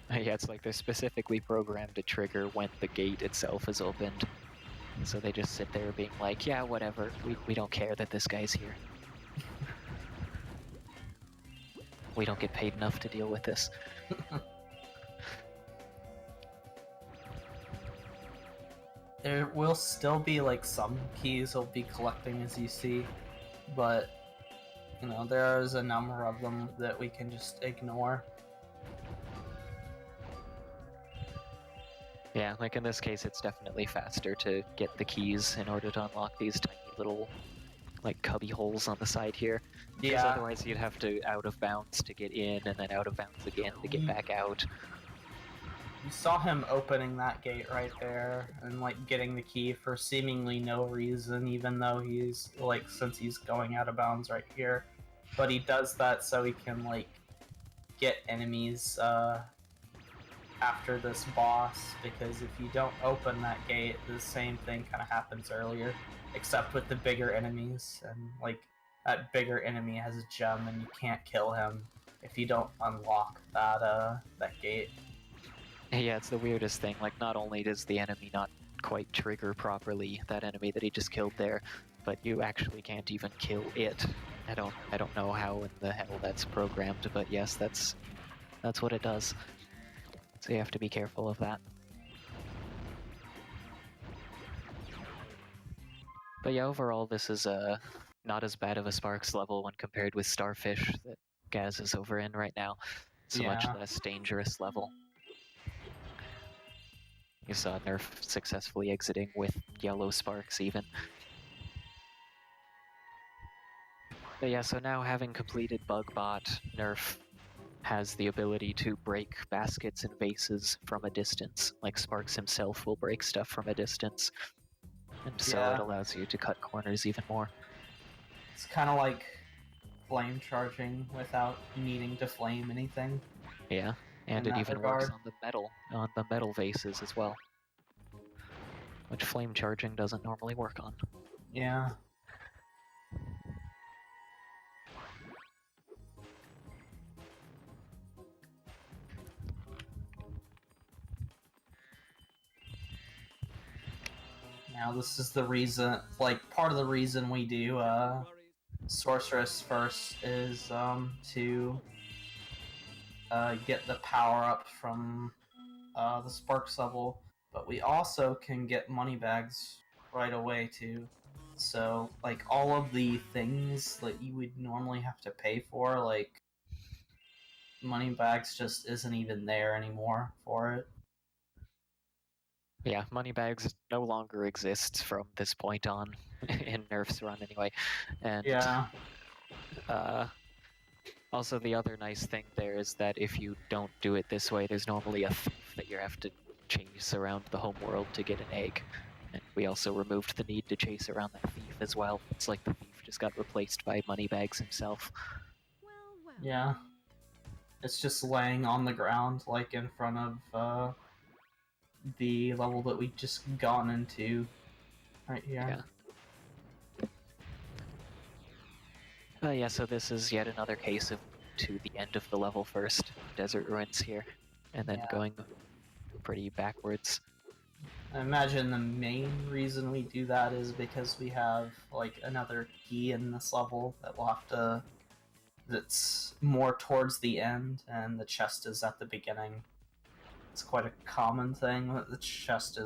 S6: Yeah, it's like they're specifically programmed to trigger when the gate itself is opened. So they just sit there being like, yeah, whatever, we don't care that this guy's here. We don't get paid enough to deal with this.
S2: There will still be like some keys we'll be collecting, as you see, but you know, there is a number of them that we can just ignore.
S6: Yeah, like in this case, it's definitely faster to get the keys in order to unlock these tiny little, like, cubby holes on the side here. Because
S2: Yeah.
S6: otherwise you'd have to out of bounds to get in, and then out of bounds again to get back out.
S2: You saw him opening that gate right there and like getting the key for seemingly no reason, even though he's like, since he's going out of bounds right here. But he does that so he can like get enemies after this boss, because if you don't open that gate, the same thing kind of happens earlier, except with the bigger enemies, and like that bigger enemy has a gem and you can't kill him if you don't unlock that gate.
S6: Yeah, it's the weirdest thing. Like, not only does the enemy not quite trigger properly, that enemy that he just killed there, but you actually can't even kill it. I don't know how in the hell that's programmed, but yes, that's what it does. So you have to be careful of that. But yeah, overall, this is not as bad of a Sparks level when compared with Starfish that Gaz is over in right now. It's a much
S2: Yeah.
S6: less dangerous level. You saw Nerf successfully exiting with yellow sparks even. But yeah, so now having completed Bugbot, Nerf has the ability to break baskets and vases from a distance. Like Sparks himself will break stuff from a distance. And so
S2: Yeah.
S6: it allows you to cut corners even more.
S2: It's kind of like flame charging without needing to flame anything.
S6: Yeah, and
S2: In
S6: it
S2: that
S6: even works
S2: regard.
S6: on the metal vases as well. Which flame charging doesn't normally work on.
S2: Yeah. Now this is the reason, like, part of the reason we do Sorceress first is to get the power up from the Sparks level, but we also can get money bags right away too. So like all of the things that you would normally have to pay for, like money bags just isn't even there anymore for it.
S6: Yeah, moneybags no longer exist from this point on, in Nerf's run anyway. And
S2: Yeah.
S6: Also the other nice thing there is that if you don't do it this way, there's normally a thief that you have to chase around the homeworld to get an egg. And we also removed the need to chase around that thief as well. It's like the thief just got replaced by Moneybags himself.
S2: Yeah. It's just laying on the ground, like in front of the level that we just gone into right here.
S6: Yeah. Yeah, so this is yet another case of to the end of the level first, Desert Ruins here, and then going pretty backwards.
S2: I imagine the main reason we do that is because we have like another key in this level that we'll have to, that's more towards the end, and the chest is at the beginning. It's quite a common thing that the chest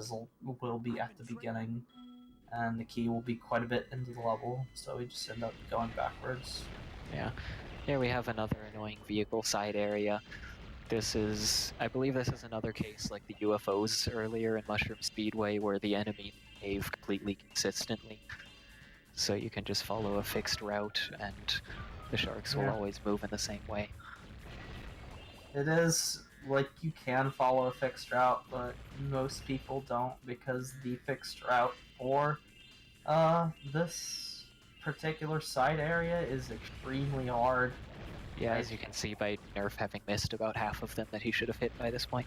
S2: will be at the beginning, and the key will be quite a bit into the level, so we just end up going backwards.
S6: Yeah. Here we have another annoying vehicle side area. I believe this is another case like the UFOs earlier in Mushroom Speedway, where the enemy behave completely consistently. So you can just follow a fixed route, and the sharks will always move in the same way.
S2: It is, like, you can follow a fixed route, but most people don't, because the fixed route for this particular side area is extremely hard.
S6: Yeah, as you can see by Nerf having missed about half of them that he should have hit by this point.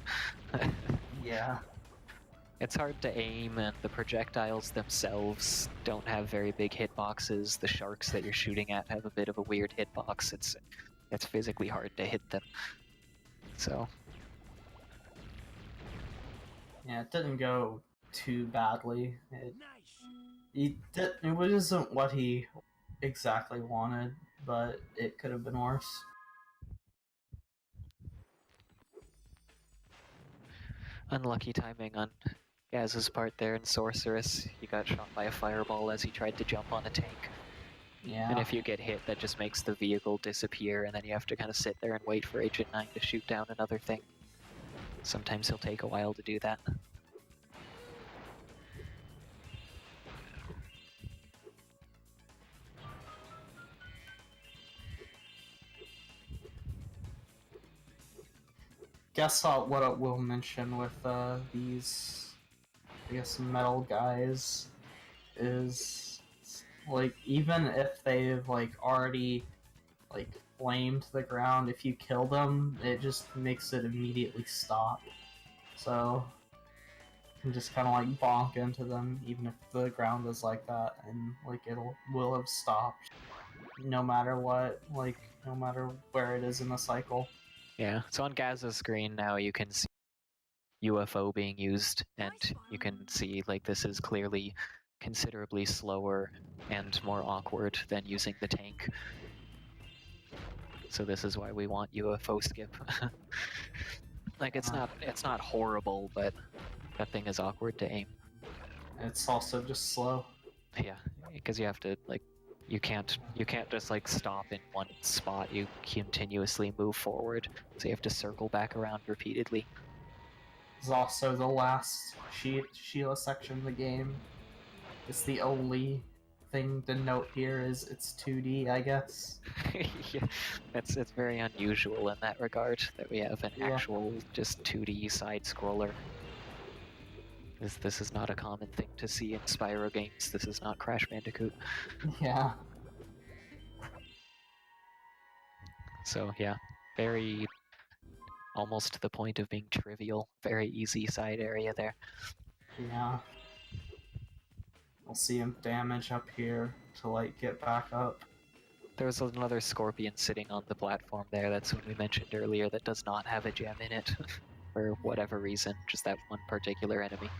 S2: Yeah.
S6: It's hard to aim, and the projectiles themselves don't have very big hitboxes. The sharks that you're shooting at have a bit of a weird hitbox. It's physically hard to hit them. So.
S2: Yeah, it didn't go too badly. It wasn't what he exactly wanted, but it could have been worse.
S6: Unlucky timing on Gaz's part there in Sorceress. He got shot by a fireball as he tried to jump on a tank.
S2: Yeah.
S6: And if you get hit, that just makes the vehicle disappear, and then you have to kind of sit there and wait for Agent 9 to shoot down another thing. Sometimes he'll take a while to do that.
S2: Guess what I will mention with these, I guess, metal guys is, like, even if they've, like, already, like, flamed the ground, if you kill them, it just makes it immediately stop. So, you can just kind of, like, bonk into them, even if the ground is like that, and, like, will have stopped, no matter what, like, no matter where it is in the cycle.
S6: Yeah, so on Gaz's screen now you can see UFO being used, and you can see like this is clearly considerably slower and more awkward than using the tank. So this is why we want UFO skip. Like it's not horrible, but that thing is awkward to aim.
S2: It's also just slow.
S6: Yeah, because you have to like you can't just like stop in one spot. You continuously move forward, so you have to circle back around repeatedly.
S2: It's also the last Sheila section of the game. It's the only thing to note here is it's 2D, I guess.
S6: Yeah, it's very unusual in that regard that we have an actual just 2D side scroller. This is not a common thing to see in Spyro games. This is not Crash Bandicoot.
S2: Yeah.
S6: So yeah, very almost to the point of being trivial. Very easy side area there.
S2: Yeah. We'll see him damage up here to like get back up.
S6: There was another scorpion sitting on the platform there. That's what we mentioned earlier that does not have a gem in it. For whatever reason, just that one particular enemy.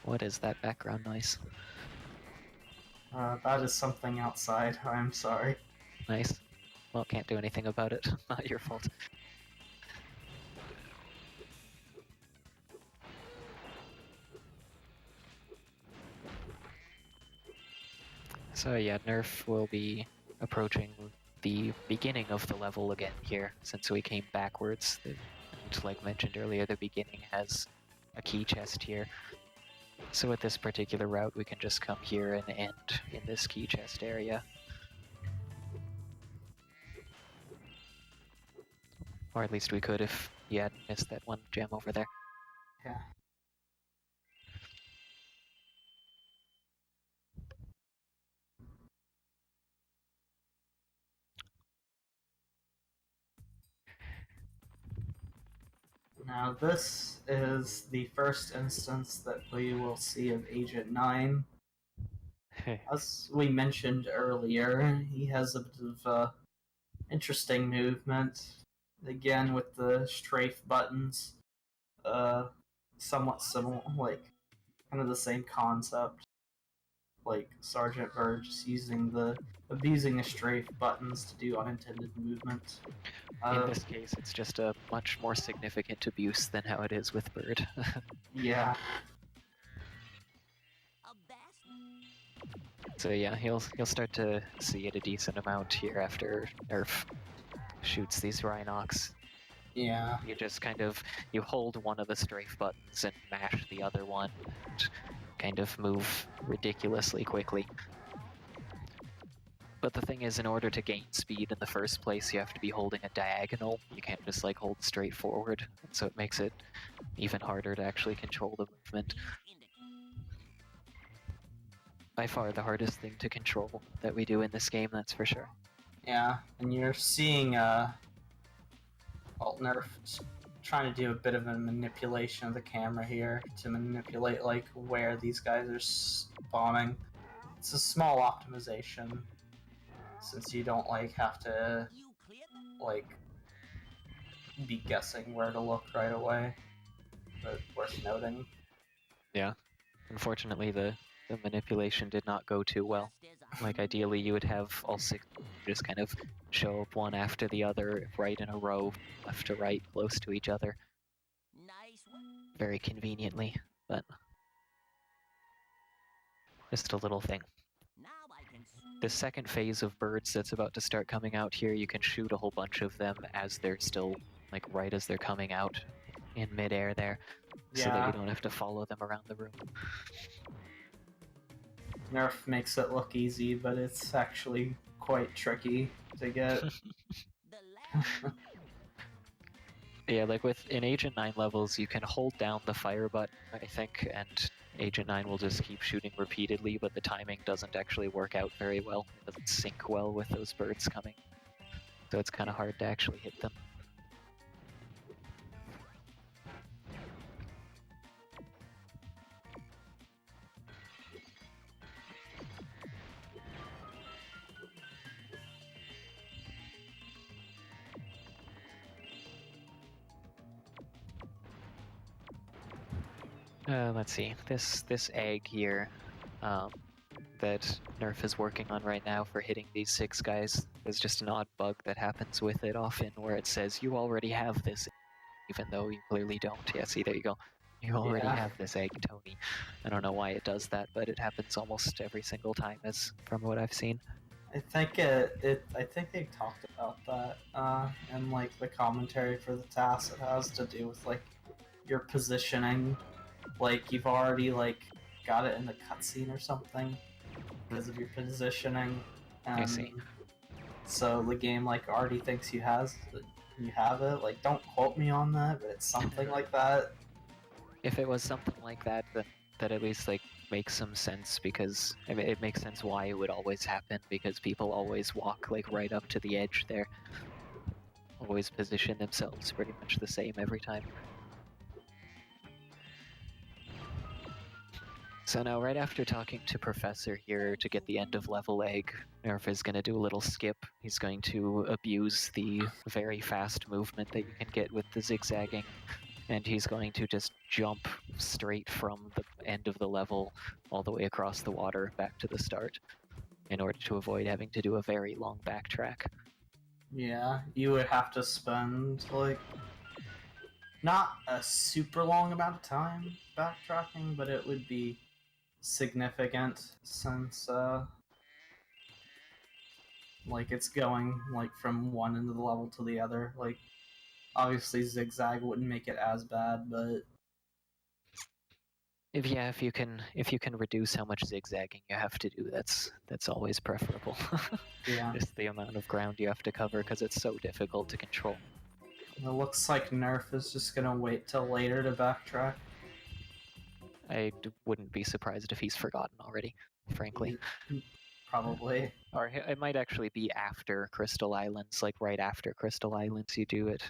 S6: What is that background noise?
S2: That is something outside. I'm sorry.
S6: Nice. Well, can't do anything about it. Not your fault. So yeah, Nerf will be approaching the beginning of the level again here, since we came backwards. And like mentioned earlier, the beginning has a key chest here. So with this particular route, we can just come here and end in this key chest area. Or at least we could if you hadn't missed that one gem over there.
S2: Yeah. Now this is the first instance that we will see of Agent 9. As we mentioned earlier, he has a bit of interesting movement. Again, with the strafe buttons. Somewhat similar, like, kind of the same concept. like Sergeant Bird, just abusing the strafe buttons to do unintended movement.
S6: In this case, it's just a much more significant abuse than how it is with Bird.
S2: Yeah.
S6: So yeah, he'll start to see it a decent amount here after Nerf shoots these Rhinox.
S2: Yeah.
S6: You just you hold one of the strafe buttons and mash the other one, and kind of move ridiculously quickly. But the thing is, in order to gain speed in the first place, you have to be holding a diagonal. You can't just like hold straight forward, so it makes it even harder to actually control the movement. By far the hardest thing to control that we do in this game, that's for sure.
S2: Yeah, and you're seeing Nerf trying to do a bit of a manipulation of the camera here to manipulate like where these guys are spawning. It's a small optimization since you don't like have to like be guessing where to look right away, but worth noting.
S6: Yeah, unfortunately the manipulation did not go too well. Like ideally you would have all 6 just kind of show up one after the other, right in a row, left to right, close to each other. Very conveniently, but just a little thing. The second phase of birds that's about to start coming out here, you can shoot a whole bunch of them as they're still, like right as they're coming out in midair there, so that you don't have to follow them around the room.
S2: Nerf makes it look easy, but it's actually quite tricky to get.
S6: Yeah, like in Agent 9 levels, you can hold down the fire button, I think, and Agent 9 will just keep shooting repeatedly, but the timing doesn't actually work out very well. It doesn't sync well with those birds coming. So it's kind of hard to actually hit them. Let's see, this egg here that Nerf is working on right now for hitting these 6 guys is just an odd bug that happens with it often, where it says you already have this, even though you clearly don't. Yeah, see, there you go. You already have this egg, Tony. I don't know why it does that, but it happens almost every single time, as from what I've seen.
S2: I think I think they talked about that in like the commentary for the task. It has to do with like your positioning. Like you've already like got it in the cutscene or something because of your positioning.
S6: I see.
S2: So the game like already thinks you have it. Like don't quote me on that, but it's something like that.
S6: If it was something like that, then that at least like makes some sense, because I mean, it makes sense why it would always happen, because people always walk like right up to the edge there. Always position themselves pretty much the same every time. So now, right after talking to Professor here to get the end of level egg, Nerf is going to do a little skip. He's going to abuse the very fast movement that you can get with the zigzagging, and he's going to just jump straight from the end of the level all the way across the water back to the start, in order to avoid having to do a very long backtrack.
S2: Yeah, you would have to spend like not a super long amount of time backtracking, but it would be significant since like it's going like from one end of the level to the other. Like obviously zigzag wouldn't make it as bad, but
S6: If you can reduce how much zigzagging you have to do, that's always preferable.
S2: yeah.
S6: Just the amount of ground you have to cover, because it's so difficult to control.
S2: It looks like Nerf is just gonna wait till later to backtrack.
S6: I wouldn't be surprised if he's forgotten already, frankly.
S2: Probably.
S6: Or it might actually be after Crystal Islands, like right after Crystal Islands you do it.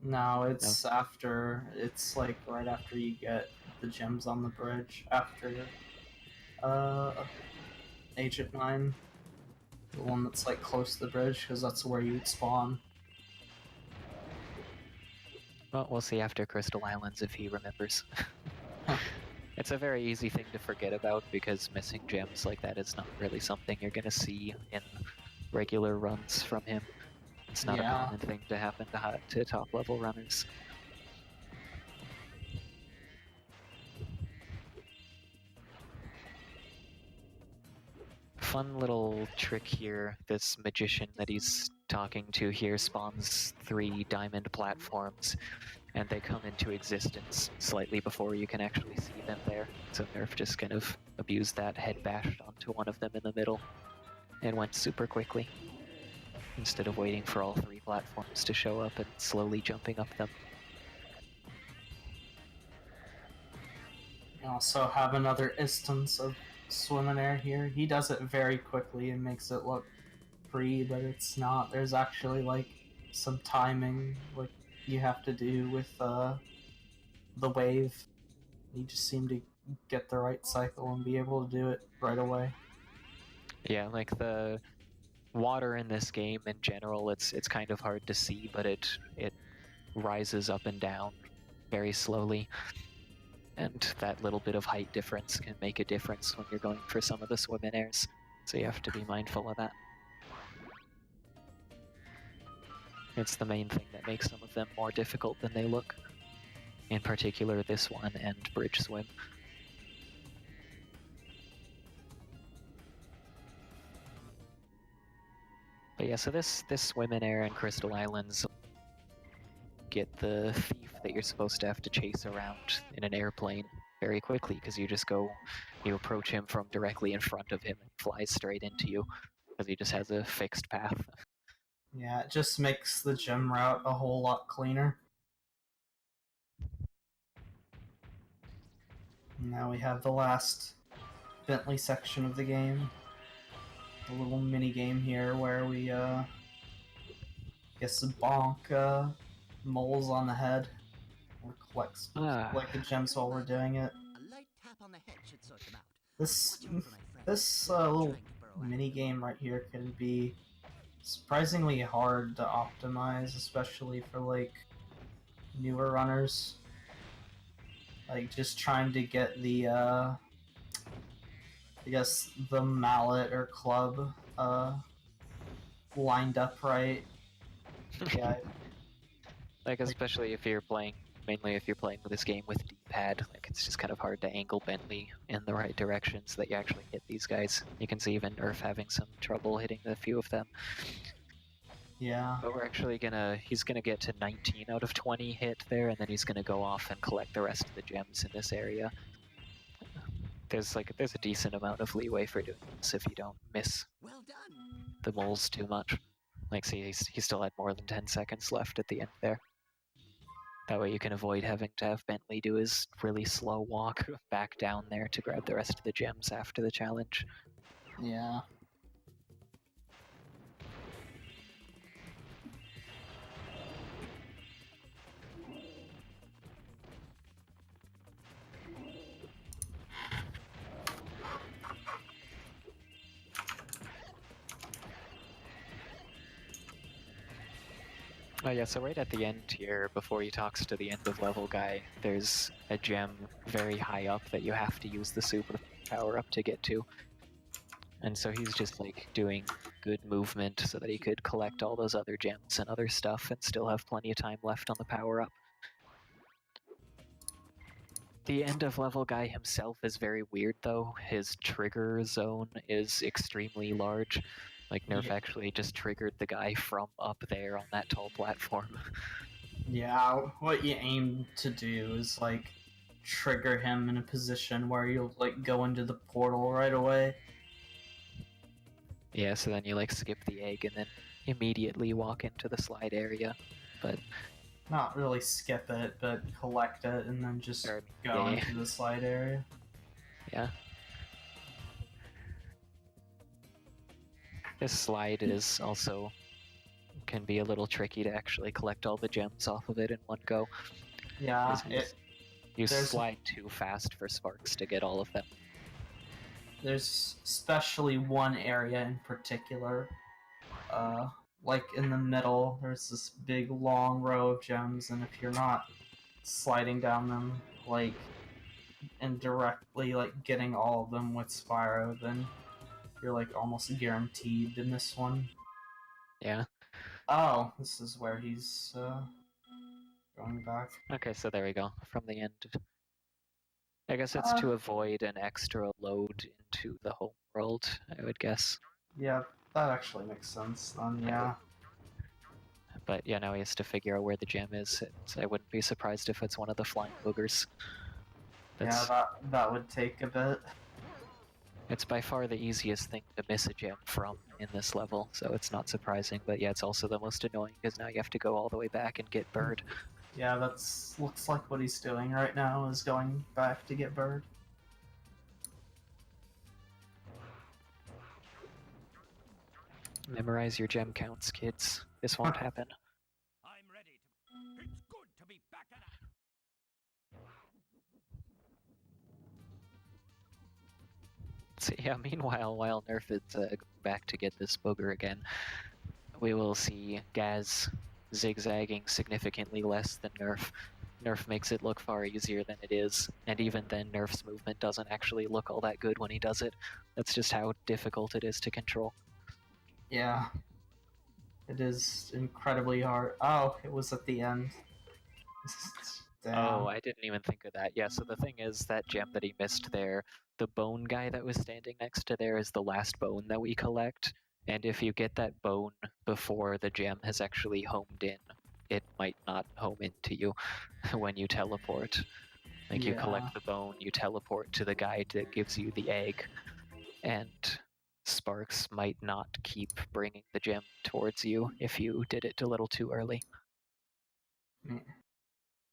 S2: No, it's after. It's like right after you get the gems on the bridge. After Agent 9. The one that's like close to the bridge, because that's where you would spawn.
S6: Well, we'll see after Crystal Islands if he remembers. It's a very easy thing to forget about because missing gems like that is not really something you're going to see in regular runs from him. It's not a common thing to happen to top level runners. Fun little trick here. This magician that he's talking to here spawns 3 diamond platforms, and they come into existence slightly before you can actually see them there. So Nerf just kind of abused that, head bashed onto one of them in the middle, and went super quickly, instead of waiting for all 3 platforms to show up and slowly jumping up them.
S2: You also have another instance of swim in air here. He does it very quickly and makes it look free, but it's not. There's actually like some timing like you have to do with the wave. You just seem to get the right cycle and be able to do it right away.
S6: Yeah, like the water in this game in general, it's kind of hard to see, but it rises up and down very slowly. And that little bit of height difference can make a difference when you're going for some of the swim in airs. So you have to be mindful of that. It's the main thing that makes some of them more difficult than they look. In particular, this one and bridge swim. But yeah, so this swim in air and Crystal Islands get the thief that you're supposed to have to chase around in an airplane very quickly, because you approach him from directly in front of him and he flies straight into you, because he just has a fixed path.
S2: Yeah, it just makes the gem route a whole lot cleaner. Now we have the last Bentley section of the game. A little mini game here where we guess bonk moles on the head or collect the gems while we're doing it.
S7: A light tap on the head should sort them out.
S2: This little mini game right here can be surprisingly hard to optimize, especially for like newer runners. Like just trying to get the I guess the mallet or club lined up right. Yeah.
S6: Like especially if you're playing with this game with D-pad, like it's just kind of hard to angle Bentley in the right direction so that you actually hit these guys. You can see even Nerf having some trouble hitting a few of them.
S2: Yeah.
S6: But we're actually he's gonna get to 19 out of 20 hit there, and then he's gonna go off and collect the rest of the gems in this area. There's a decent amount of leeway for doing this if you don't miss the moles too much. Like see, he still had more than 10 seconds left at the end there. That way you can avoid having to have Bentley do his really slow walk back down there to grab the rest of the gems after the challenge.
S2: Yeah.
S6: Oh yeah, so right at the end here, before he talks to the end of level guy, there's a gem very high up that you have to use the super power up to get to. And so he's just like doing good movement so that he could collect all those other gems and other stuff and still have plenty of time left on the power up. The end of level guy himself is very weird though. His trigger zone is extremely large. Like Nerf actually just triggered the guy from up there on that tall platform.
S2: Yeah, what you aim to do is like trigger him in a position where you'll like go into the portal right away.
S6: Yeah, so then you like skip the egg and then immediately walk into the slide area. But
S2: not really skip it, but collect it and then just go into the slide area.
S6: Yeah. This slide is also can be a little tricky to actually collect all the gems off of it in one go.
S2: Yeah,
S6: you slide too fast for sparks to get all of them.
S2: There's especially one area in particular, like in the middle, there's this big long row of gems, and if you're not sliding down them like and directly like getting all of them with Spyro, then you're like almost guaranteed in this one.
S6: Yeah.
S2: Oh, this is where he's going back.
S6: Okay, so there we go. From the end. I guess it's to avoid an extra load into the home world, I would guess.
S2: Yeah, that actually makes sense then, yeah.
S6: But yeah, now he has to figure out where the gem is. I wouldn't be surprised if it's one of the flying boogers.
S2: Yeah, that would take a bit.
S6: It's by far the easiest thing to miss a gem from in this level, so it's not surprising. But yeah, it's also the most annoying because now you have to go all the way back and get Bird.
S2: Yeah, looks like what he's doing right now is going back to get Bird.
S6: Memorize your gem counts, kids. This won't happen.
S7: I'm ready to. It's good to be back at it.
S6: So yeah, meanwhile, while Nerf is going back to get this booger again, we will see Gaz zigzagging significantly less than Nerf. Nerf makes it look far easier than it is, and even then Nerf's movement doesn't actually look all that good when he does it. That's just how difficult it is to control.
S2: Yeah. It is incredibly hard. Oh, it was at the end. Damn.
S6: Oh, I didn't even think of that. Yeah, so the thing is, that gem that he missed there, the bone guy that was standing next to there is the last bone that we collect, and if you get that bone before the gem has actually homed in, it might not home into you when you teleport. Like, you collect the bone, you teleport to the guy that gives you the egg, and Sparks might not keep bringing the gem towards you if you did it a little too early.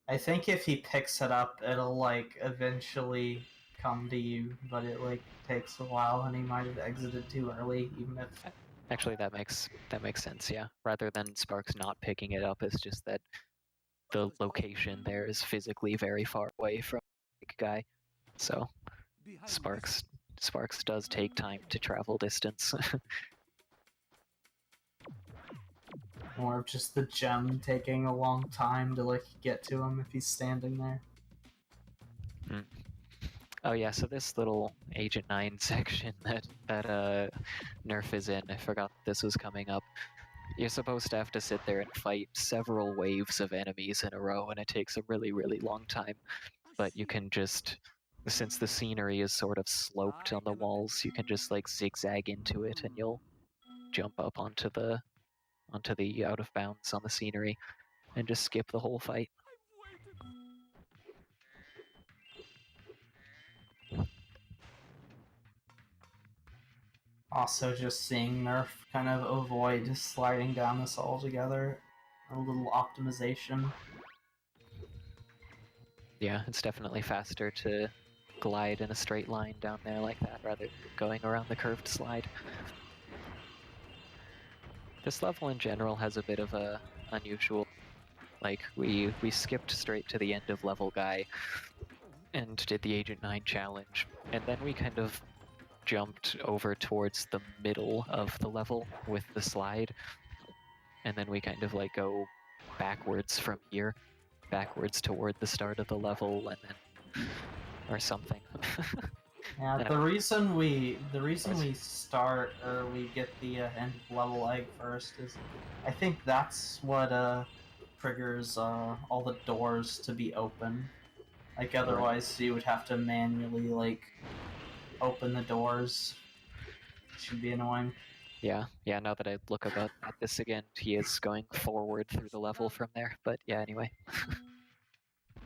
S2: I think if he picks it up, it'll like eventually come to you, but it like takes a while, and he might have exited too early, even if.
S6: Actually, that makes sense. Yeah, rather than Sparks not picking it up, it's just that the location there is physically very far away from the big guy, so Sparks does take time to travel distance.
S2: Or just the gem taking a long time to like get to him if he's standing there.
S6: Oh yeah, so this little Agent 9 section that Nerf is in, I forgot this was coming up. You're supposed to have to sit there and fight several waves of enemies in a row, and it takes a really, really long time. But you can just, since the scenery is sort of sloped on the walls, you can just like zigzag into it and you'll jump up onto the out of bounds on the scenery and just skip the whole fight.
S2: Also, just seeing Nerf kind of avoid sliding down this altogether. A little optimization.
S6: Yeah, it's definitely faster to glide in a straight line down there like that rather than going around the curved slide. This level in general has a bit of a unusual, like we skipped straight to the end of level guy and did the Agent 9 challenge, and then we kind of jumped over towards the middle of the level with the slide, and then we kind of like go backwards from here, backwards toward the start of the level, and then or something.
S2: Yeah, the reason we start or we get the end of level egg first is, I think that's what triggers all the doors to be open. Like otherwise you would have to manually like open the doors. It should be annoying.
S6: Yeah, now that I look at this again, he is going forward through the level from there, but yeah, anyway.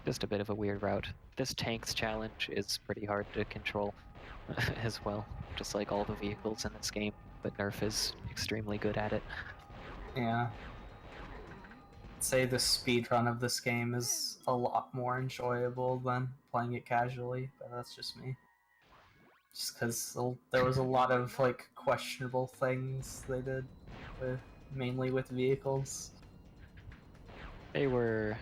S6: Just a bit of a weird route. This tank's challenge is pretty hard to control as well, just like all the vehicles in this game, but Nerf is extremely good at it.
S2: Yeah. I'd say the speedrun of this game is a lot more enjoyable than playing it casually, but that's just me. Just because there was a lot of like questionable things they did, mainly with vehicles.
S6: They were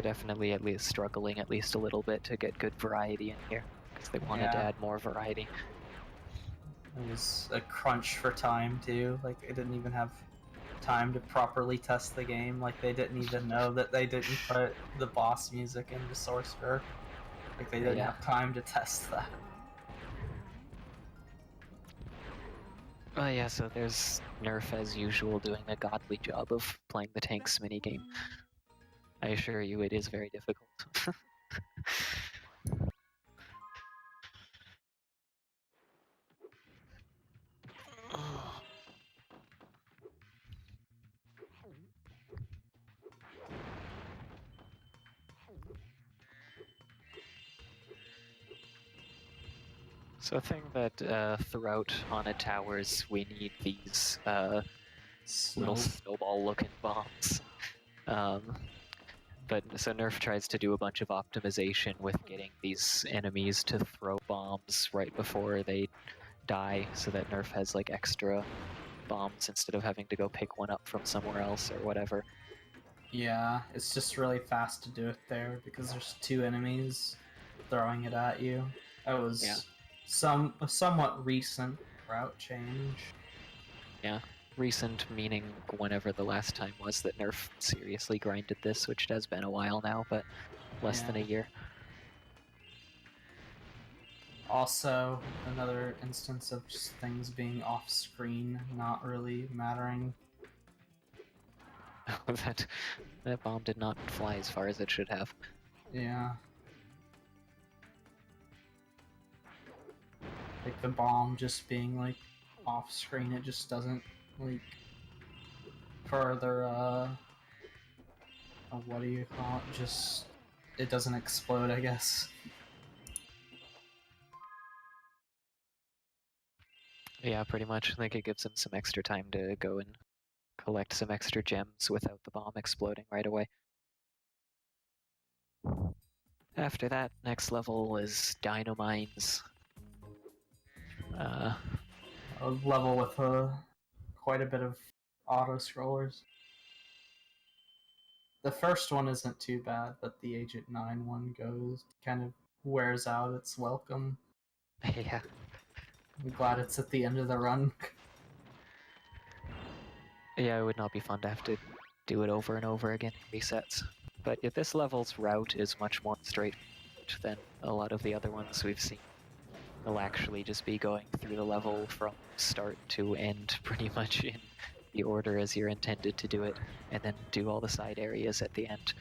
S6: definitely at least struggling at least a little bit to get good variety in here, because they wanted to add more variety.
S2: It was a crunch for time too, like they didn't even have time to properly test the game, like they didn't even know that they didn't put the boss music in the source code. Like, they didn't have time to test that.
S6: Yeah, so there's Nerf as usual doing a godly job of playing the tanks minigame. I assure you it is very difficult. So a thing that throughout Haunted Towers we need these little snowball-looking bombs. But so Nerf tries to do a bunch of optimization with getting these enemies to throw bombs right before they die, so that Nerf has like extra bombs instead of having to go pick one up from somewhere else or whatever.
S2: Yeah, it's just really fast to do it there because there's 2 enemies throwing it at you. That was a somewhat recent route change.
S6: Yeah, recent meaning whenever the last time was that Nerf seriously grinded this, which has been a while now, but less than a year.
S2: Also, another instance of just things being off-screen, not really mattering.
S6: that bomb did not fly as far as it should have.
S2: Yeah. Like, the bomb just being, like, off-screen, it just doesn't, like, further, what do you call it? Just, it doesn't explode, I guess.
S6: Yeah, pretty much. I think it gives him some extra time to go and collect some extra gems without the bomb exploding right away. After that, next level is Dino Mines.
S2: A level with quite a bit of auto-scrollers. The first one isn't too bad, but the Agent 9 one kind of wears out its welcome.
S6: Yeah.
S2: I'm glad it's at the end of the run.
S6: Yeah, it would not be fun to have to do it over and over again in resets. But if this level's route is much more straightforward than a lot of the other ones we've seen. It'll actually just be going through the level from start to end pretty much in the order as you're intended to do it, and then do all the side areas at the end.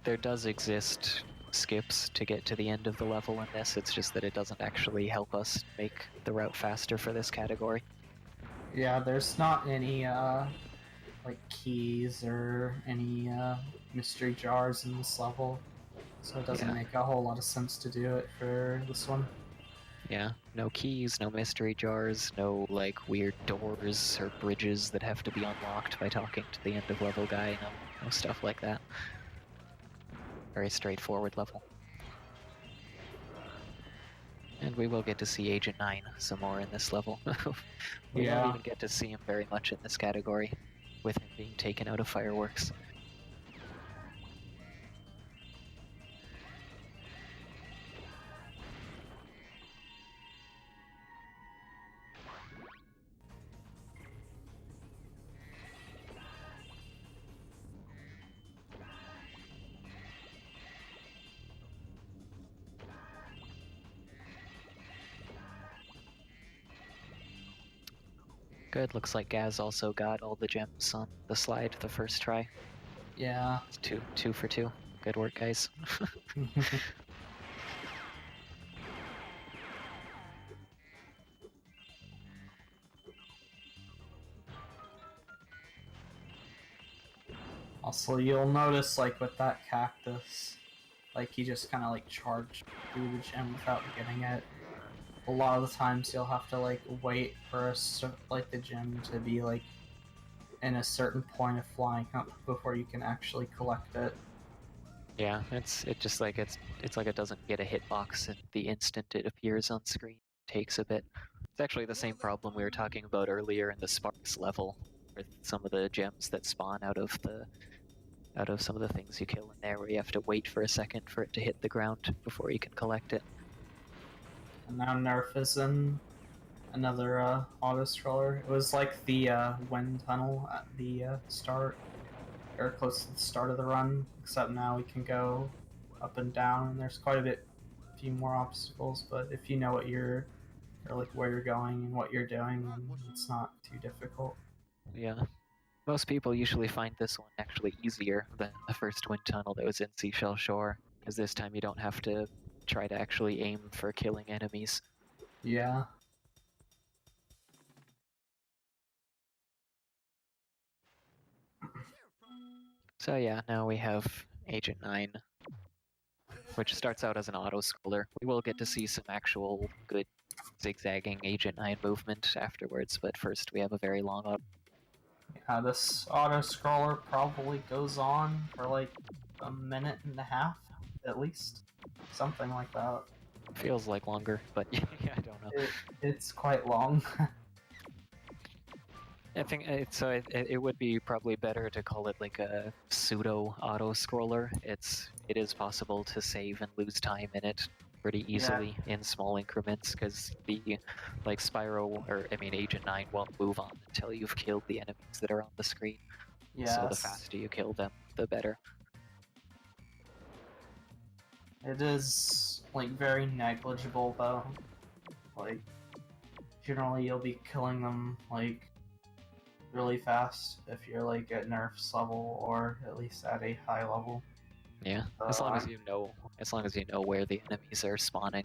S6: There does exist skips to get to the end of the level in this, it's just that it doesn't actually help us make the route faster for this category.
S2: Yeah, there's not any, like, keys or any, mystery jars in this level, so it doesn't make a whole lot of sense to do it for this one.
S6: Yeah, no keys, no mystery jars, no, like, weird doors or bridges that have to be unlocked by talking to the end-of-level guy, no stuff like that. Very straightforward level. And we will get to see Agent 9 some more in this level. We won't even get to see him very much in this category, with him being taken out of fireworks. Good, looks like Gaz also got all the gems on the slide the first try.
S2: Yeah.
S6: It's two for 2. Good work, guys.
S2: Also, you'll notice, like, with that cactus, like, he just kind of, like, charged through the gem without getting it. A lot of the times you'll have to, like, wait for the gem to be, like, in a certain point of flying up before you can actually collect it.
S6: Yeah, it's like it doesn't get a hitbox and the instant it appears on screen takes a bit. It's actually the same problem we were talking about earlier in the Sparks level, with some of the gems that spawn out of some of the things you kill in there, where you have to wait for a second for it to hit the ground before you can collect it.
S2: And now Nerf is in another auto-scroller. It was like the wind tunnel at the start. or close to the start of the run, except now we can go up and down, and there's quite a few more obstacles. But if you know what or like where you're going and what you're doing, then it's not too difficult.
S6: Yeah. Most people usually find this one actually easier than the first wind tunnel that was in Seashell Shore, because this time you don't have to try to actually aim for killing enemies.
S2: Yeah.
S6: So yeah, now we have Agent 9, which starts out as an auto-scroller. We will get to see some actual good zigzagging Agent 9 movement afterwards, but first we have a very long auto.
S2: Yeah, this auto-scroller probably goes on for like a minute and a half, at least. Something like that.
S6: Feels like longer, but yeah, I don't know.
S2: It's quite long.
S6: I think it would be probably better to call it like a pseudo auto scroller. It is possible to save and lose time in it pretty easily in small increments, because Spyro, or I mean Agent 9 won't move on until you've killed the enemies that are on the screen.
S2: Yes.
S6: So the faster you kill them, the better.
S2: It is like very negligible though. Like generally you'll be killing them like really fast if you're like at Nerf's level, or at least at a high level.
S6: Yeah, as long as you know where the enemies are spawning,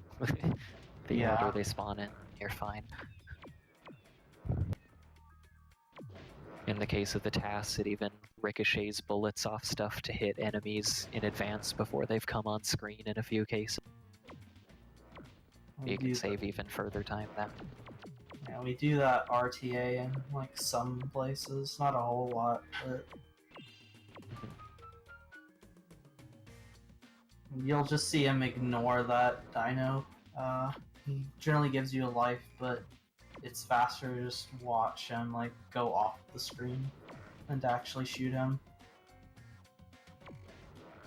S6: the order they spawn in, you're fine. In the case of the TAS, it even ricochets bullets off stuff to hit enemies in advance before they've come on screen in a few cases. You can save even further time then.
S2: Yeah, we do that RTA in like some places, not a whole lot, but you'll just see him ignore that dino. He generally gives you a life, but it's faster to just watch him like go off the screen than to actually shoot him.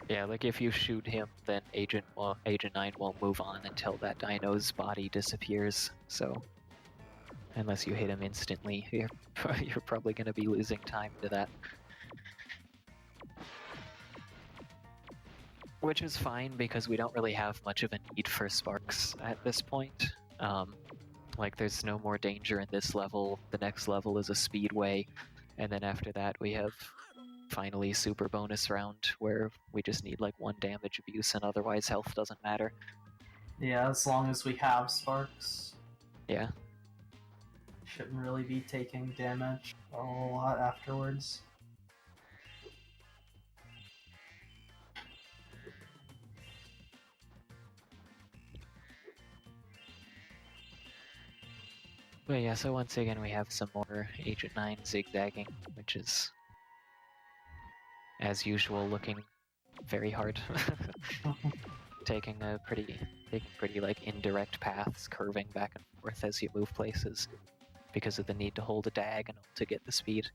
S6: Yeah, like if you shoot him, then Agent 9 won't move on until that dino's body disappears. So unless you hit him instantly, you're probably going to be losing time to that. Which is fine, because we don't really have much of a need for sparks at this point. Like, there's no more danger in this level. The next level is a speedway, and then after that we have finally super bonus round, where we just need like 1 damage abuse, and otherwise health doesn't matter.
S2: Yeah, as long as we have sparks.
S6: Yeah.
S2: Shouldn't really be taking damage a whole lot afterwards.
S6: But yeah, so once again we have some more Agent 9 zigzagging, which is, as usual, looking very hard. taking pretty like indirect paths, curving back and forth as you move places, because of the need to hold a diagonal to get the speed.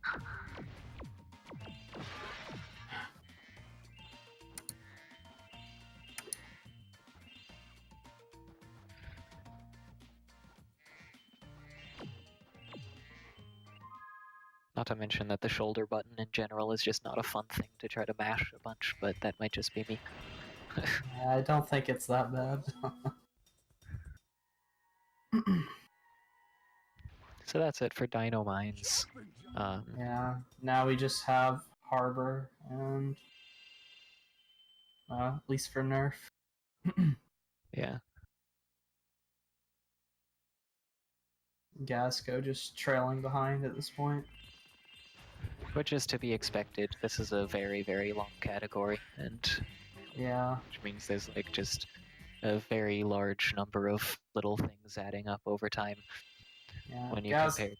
S6: Not to mention that the shoulder button in general is just not a fun thing to try to mash a bunch, but that might just be me.
S2: I don't think it's that bad.
S6: So that's it for Dino Mines.
S2: Yeah, now we just have Harbor, and at least for Nerf.
S6: Yeah.
S2: Gazco just trailing behind at this point.
S6: Which is to be expected. This is a very, very long category, and
S2: yeah,
S6: which means there's like just a very large number of little things adding up over time.
S2: Yeah,
S6: when you compare.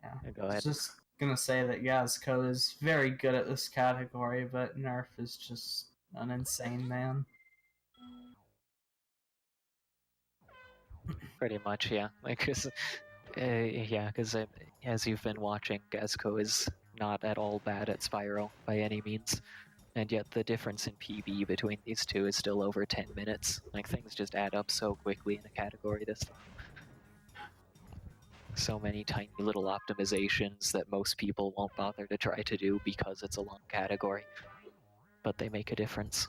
S2: Yeah,
S6: go ahead.
S2: I was just gonna say that Gazco is very good at this category, but Nerf is just an insane man.
S6: Pretty much, yeah. Like, because as you've been watching, Gazco is not at all bad at Spyro by any means, and yet the difference in PB between these two is still over 10 minutes. Like, things just add up so quickly in a category this time. so many tiny little optimizations that most people won't bother to try to do because it's a long category, but they make a difference.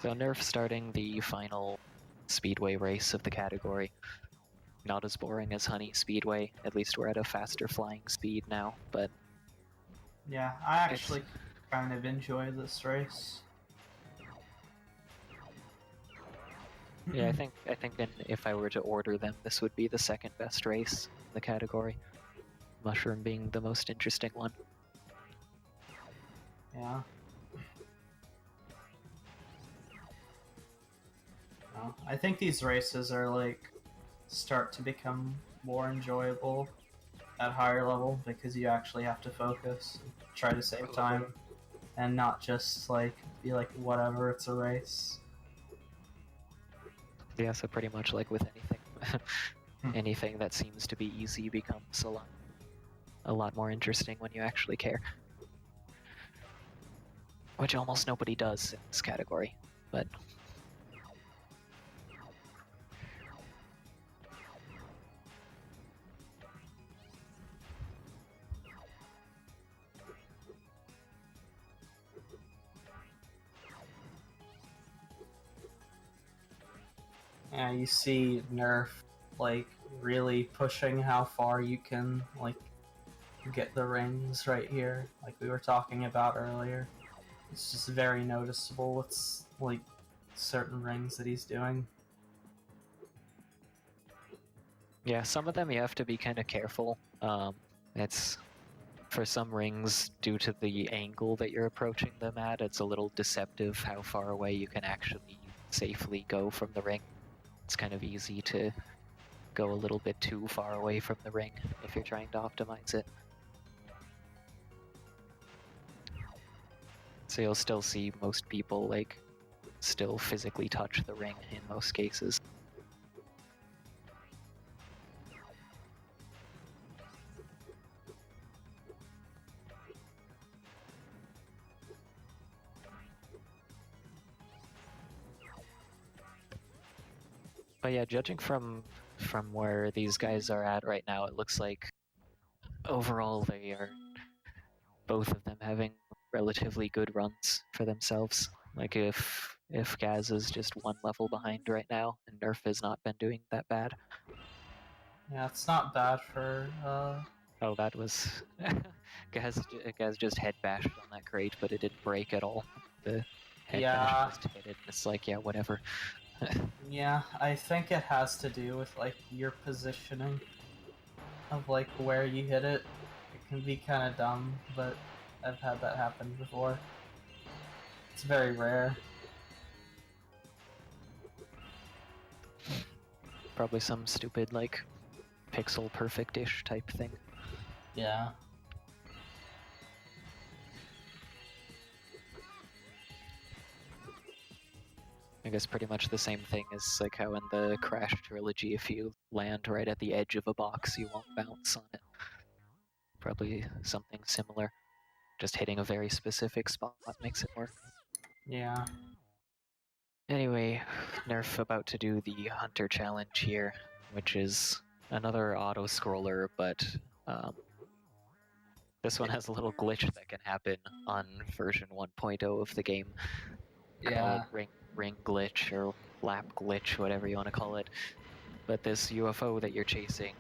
S6: So Nerf starting the final speedway race of the category. Not as boring as Honey Speedway, at least we're at a faster flying speed now, but
S8: Yeah, I actually kind of enjoy this race.
S6: yeah, I think if I were to order them, this would be the second best race in the category. Mushroom being the most interesting one.
S8: Yeah. No, I think these races are like start to become more enjoyable at higher level because you actually have to focus, try to save time, and not just like be like whatever, it's a race.
S6: Yeah, so pretty much like with anything, anything that seems to be easy becomes a lot more interesting when you actually care. Which almost nobody does in this category, but
S8: Yeah, you see Nerf like really pushing how far you can like get the rings right here, like we were talking about earlier. It's just very noticeable with like certain rings that he's doing.
S6: yeah, some of them you have to be kind of careful. It's for some rings, due to the angle that you're approaching them at, it's a little deceptive how far away you can actually safely go from the ring. It's kind of easy to go a little bit too far away from the ring if you're trying to optimize it. So you'll still see most people like still physically touch the ring in most cases. But yeah, judging from where these guys are at right now, it looks like overall they are both of them having relatively good runs for themselves. Like if Gaz is just one level behind right now, and Nerf has not been doing that bad.
S8: Yeah, it's not bad for
S6: Oh, that was Gaz just head bashed on that crate, but it didn't break at all. The head bash just hit it, and it's like, yeah, whatever.
S8: Yeah, I think it has to do with like your positioning of like where you hit it. It can be kind of dumb, but I've had that happen before. It's very rare.
S6: Probably some stupid like pixel perfect-ish type thing.
S8: Yeah.
S6: I guess pretty much the same thing as like how in the Crash trilogy, if you land right at the edge of a box, you won't bounce on it. Probably something similar. Just hitting a very specific spot makes it work.
S8: Yeah.
S6: Anyway, Nerf about to do the Hunter Challenge here, which is another auto-scroller, but this one has a little glitch that can happen on version 1.0 of the game.
S8: Yeah.
S6: Call it ring glitch or lap glitch, whatever you want to call it. But this UFO that you're chasing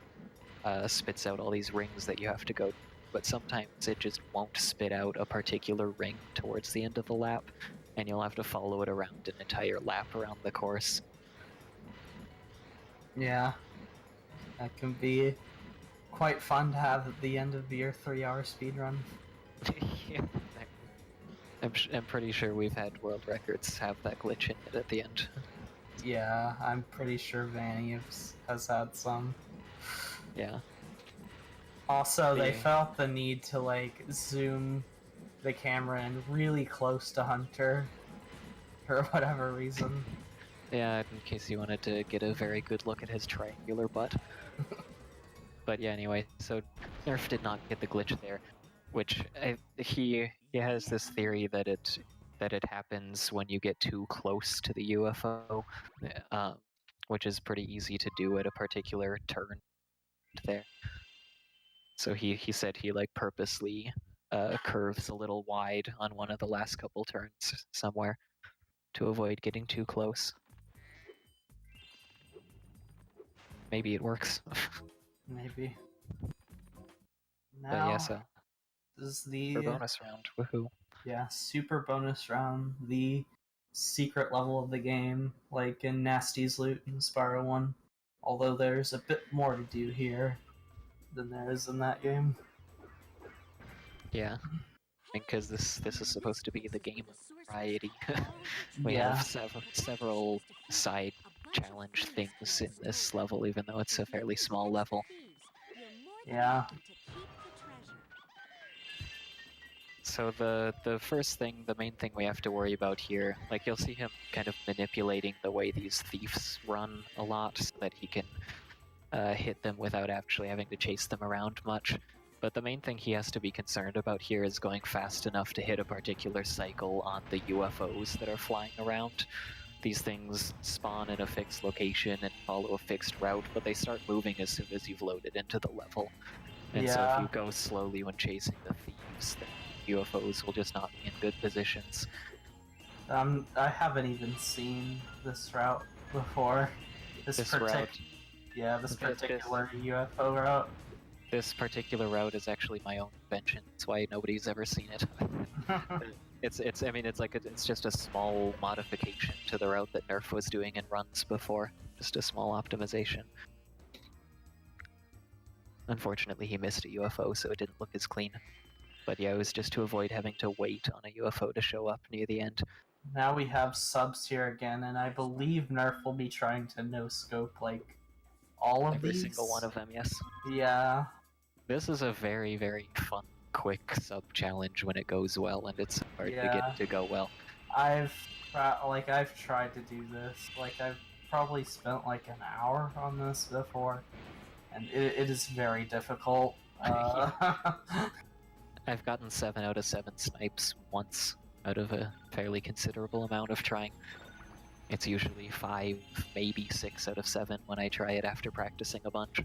S6: spits out all these rings that you have to go, but sometimes it just won't spit out a particular ring towards the end of the lap, and you'll have to follow it around an entire lap around the course.
S8: Yeah. That can be quite fun to have at the end of your 3-hour speedrun.
S6: Yeah. I'm pretty sure we've had world records have that glitch in it at the end.
S8: Yeah, I'm pretty sure Vanny has had some.
S6: Yeah.
S8: Also, they felt the need to like zoom the camera in really close to Hunter for whatever reason.
S6: Yeah, in case you wanted to get a very good look at his triangular butt. But yeah, anyway, so Nerf did not get the glitch there, which he has this theory that it happens when you get too close to the UFO. which is pretty easy to do at a particular turn there. So he said he like purposely curves a little wide on one of the last couple turns somewhere to avoid getting too close. Maybe it works.
S8: Maybe.
S6: But
S8: Now,
S6: yeah, so
S8: this is
S6: for
S8: the
S6: bonus round, woohoo!
S8: super bonus round, the secret level of the game, like in Nasty's Loot in Spyro 1. Although there's a bit more to do here than there is in that game.
S6: Yeah, because this is supposed to be the game of variety. We
S8: Yeah.
S6: have several side challenge things in this level, even though it's a fairly small level.
S8: Yeah.
S6: So the first thing, the main thing we have to worry about here, like you'll see him kind of manipulating the way these thieves run a lot so that he can hit them without actually having to chase them around much. But the main thing he has to be concerned about here is going fast enough to hit a particular cycle on the UFOs that are flying around. These things spawn in a fixed location and follow a fixed route, but they start moving as soon as you've loaded into the level. And so if you go slowly when chasing the thieves, then UFOs will just not be in good positions.
S8: I haven't even seen this route before. This
S6: route.
S8: Yeah, this particular UFO route.
S6: This particular route is actually my own invention. That's why nobody's ever seen it. It's just a small modification to the route that Nerf was doing in runs before. Just a small optimization. Unfortunately, he missed a UFO, so it didn't look as clean. But yeah, it was just to avoid having to wait on a UFO to show up near the end.
S8: Now we have subs here again, and I believe Nerf will be trying to no-scope, like, all of
S6: Every
S8: these.
S6: single one of them, yes.
S8: Yeah.
S6: This is a very, very fun, quick sub-challenge when it goes well, and it's hard to get to go well.
S8: I've tried to do this. Like, I've probably spent like an hour on this before, and it is very difficult.
S6: I've gotten 7 out of 7 snipes once out of a fairly considerable amount of trying. It's usually 5, maybe 6 out of 7 when I try it after practicing a bunch.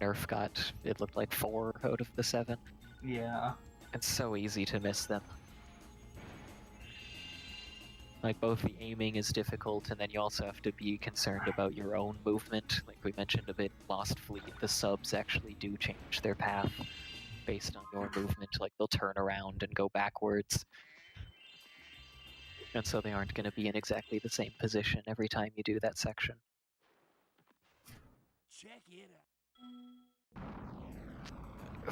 S6: Nerf got, it looked like 4 out of the 7.
S8: Yeah.
S6: It's so easy to miss them. Like, both the aiming is difficult, and then you also have to be concerned about your own movement. Like we mentioned a bit, Lost Fleet, the subs actually do change their path based on your movement. Like, they'll turn around and go backwards. And so they aren't going to be in exactly the same position every time you do that section.
S7: Check it out.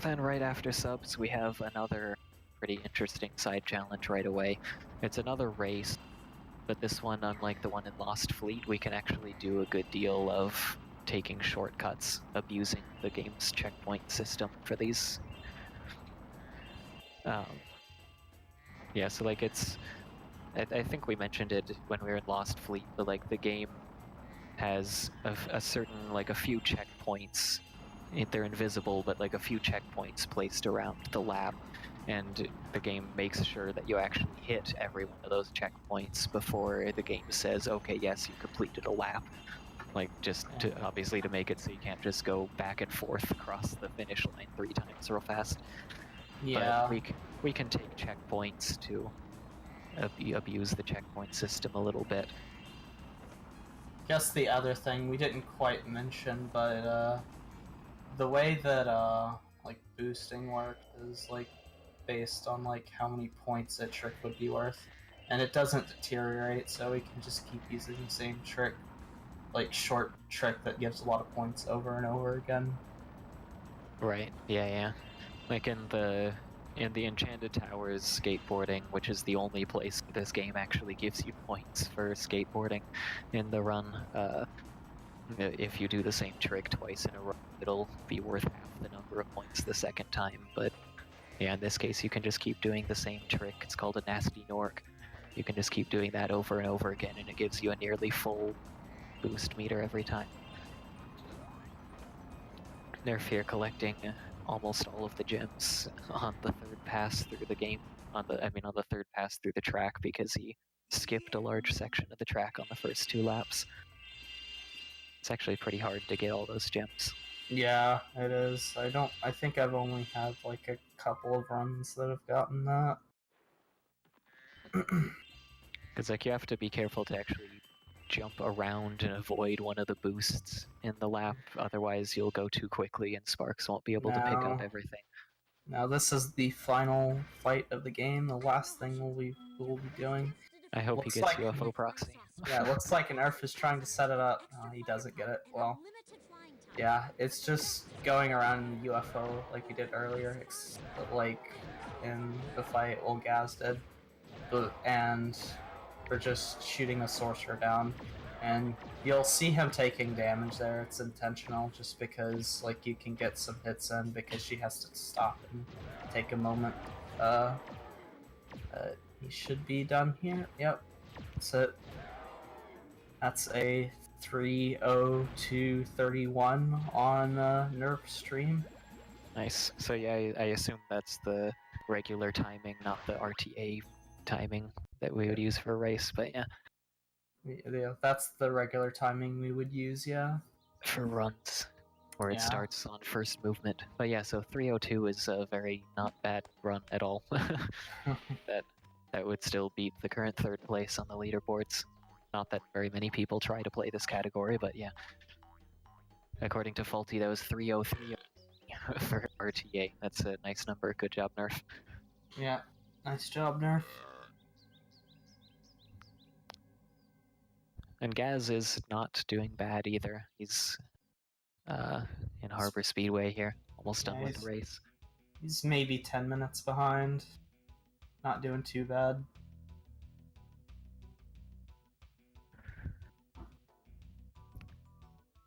S6: Then right after subs, we have another pretty interesting side challenge right away. It's another race, but this one, unlike the one in Lost Fleet, we can actually do a good deal of taking shortcuts, abusing the game's checkpoint system for these. Yeah, so like it's... I think we mentioned it when we were in Lost Fleet, but like the game has a certain, like a few checkpoints. They're invisible, but like a few checkpoints placed around the lab, and the game makes sure that you actually hit every one of those checkpoints before the game says, okay, yes, you completed a lap. Like, just to, obviously to make it so you can't just go back and forth across the finish line 3 times real fast.
S8: Yeah.
S6: But we can take checkpoints to abuse the checkpoint system a little bit.
S8: Guess the other thing we didn't quite mention, but the way that like boosting works is like based on like how many points a trick would be worth, and it doesn't deteriorate, so we can just keep using the same trick, like short trick that gives a lot of points over and over again.
S6: Right. Yeah. Like in the Enchanted Towers skateboarding, which is the only place this game actually gives you points for skateboarding in the run. If you do the same trick twice in a row, it'll be worth half the number of points the second time. But yeah, in this case, you can just keep doing the same trick. It's called a Nasty Nork. You can just keep doing that over and over again, and it gives you a nearly full boost meter every time. Nerf here collecting almost all of the gems on the third pass through the game. On the third pass through the track, because he skipped a large section of the track on the first 2 laps. It's actually pretty hard to get all those gems.
S8: Yeah, it is. I think I've only had like a couple of runs that have gotten that.
S6: Because like you have to be careful to actually jump around and avoid one of the boosts in the lap, otherwise you'll go too quickly and Sparks won't be able to pick up everything.
S8: Now this is the final fight of the game, the last thing we'll be doing.
S6: I hope
S8: Looks
S6: he gets
S8: like-
S6: UFO proxy.
S8: Yeah, it looks like Nerf is trying to set it up. Oh, he doesn't get it. Well, yeah, it's just going around UFO like we did earlier, like in the fight while Gaz did. And we're just shooting a sorcerer down. And you'll see him taking damage there. It's intentional just because like you can get some hits in because she has to stop and take a moment. He should be done here. Yep. That's it. That's a 3:02:31 on Nerf stream.
S6: Nice. So yeah, I assume that's the regular timing, not the RTA timing that we would use for a race, but yeah.
S8: Yeah, that's the regular timing we would use, yeah.
S6: For runs, where it
S8: Yeah.
S6: starts on first movement. But yeah, so 3:02 is a very not bad run at all. That would still beat the current third place on the leaderboards. Not that very many people try to play this category, but yeah. According to Faulty, that was 3:03 for RTA. That's a nice number. Good job, Nerf.
S8: Yeah, nice job, Nerf.
S6: And Gaz is not doing bad either. He's in Harbor Speedway here, almost done with the race.
S8: He's maybe 10 minutes behind. Not doing too bad.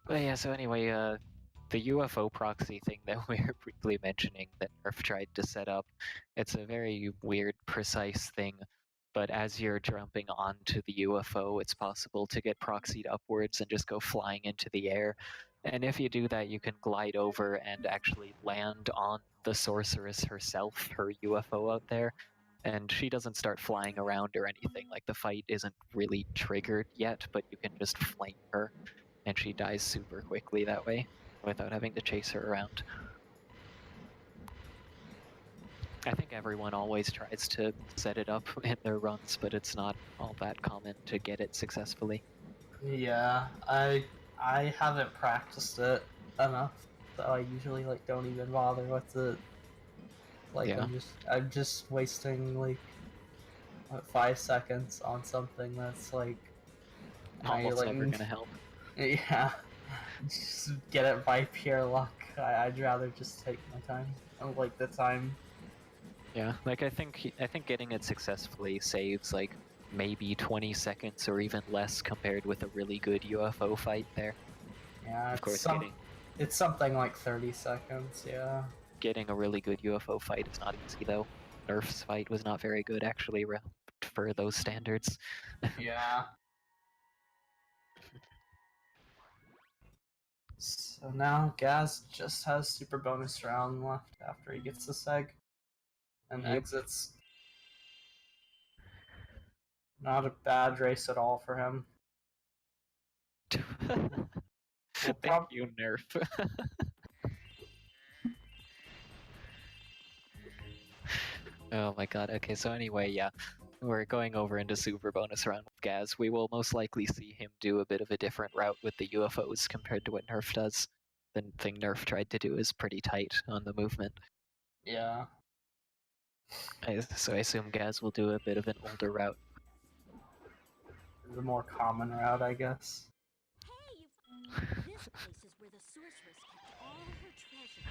S6: But yeah, so anyway, the UFO proxy thing that we were briefly mentioning that Nerf tried to set up, it's a very weird, precise thing, but as you're jumping onto the UFO, it's possible to get proxied upwards and just go flying into the air. And if you do that, you can glide over and actually land on the sorceress herself, her UFO out there, and she doesn't start flying around or anything. Like, the fight isn't really triggered yet, but you can just flame her, and she dies super quickly that way, without having to chase her around. I think everyone always tries to set it up in their runs, but it's not all that common to get it successfully.
S8: Yeah, I haven't practiced it enough, so I usually like don't even bother with it. Like
S6: Yeah.
S8: I'm just wasting like 5 seconds on something that's like
S6: Almost never gonna help.
S8: Yeah, just get it by pure luck. I'd rather just take my time. I don't like the time.
S6: Yeah, like I think getting it successfully saves like maybe 20 seconds or even less compared with a really good UFO fight there.
S8: Yeah,
S6: Of course,
S8: it's something like 30 seconds. Yeah.
S6: getting a really good UFO fight is not easy though. Nerf's fight was not very good actually for those standards.
S8: Yeah. So now Gaz just has super bonus round left after he gets the seg and
S6: Yep.
S8: exits. Not a bad race at all for him.
S6: Thank you, Nerf. Oh my god, okay, so anyway, yeah. We're going over into super bonus round with Gaz. We will most likely see him do a bit of a different route with the UFOs compared to what Nerf does. The thing Nerf tried to do is pretty tight on the movement.
S8: Yeah.
S6: So I assume Gaz will do a bit of an older route.
S8: The more common route, I guess.
S9: This place is where the sorceress kept all her treasure.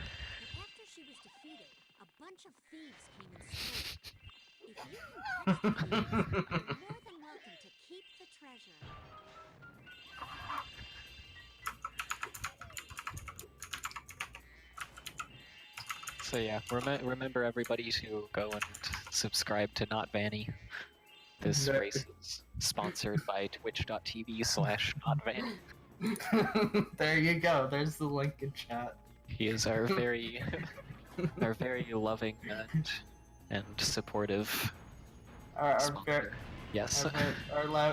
S9: But after she was defeated, a bunch of thieves came and stole it. If you can catch the thieves, you're more than welcome to keep the treasure.
S6: So yeah, remember everybody to go and subscribe to Not Vanny. This
S8: Right.
S6: race is sponsored by twitch.tv/NotVanny.
S8: There you go. There's the link in chat.
S6: He is our very, our very loving and supportive
S8: Our
S6: sponsor. Yes.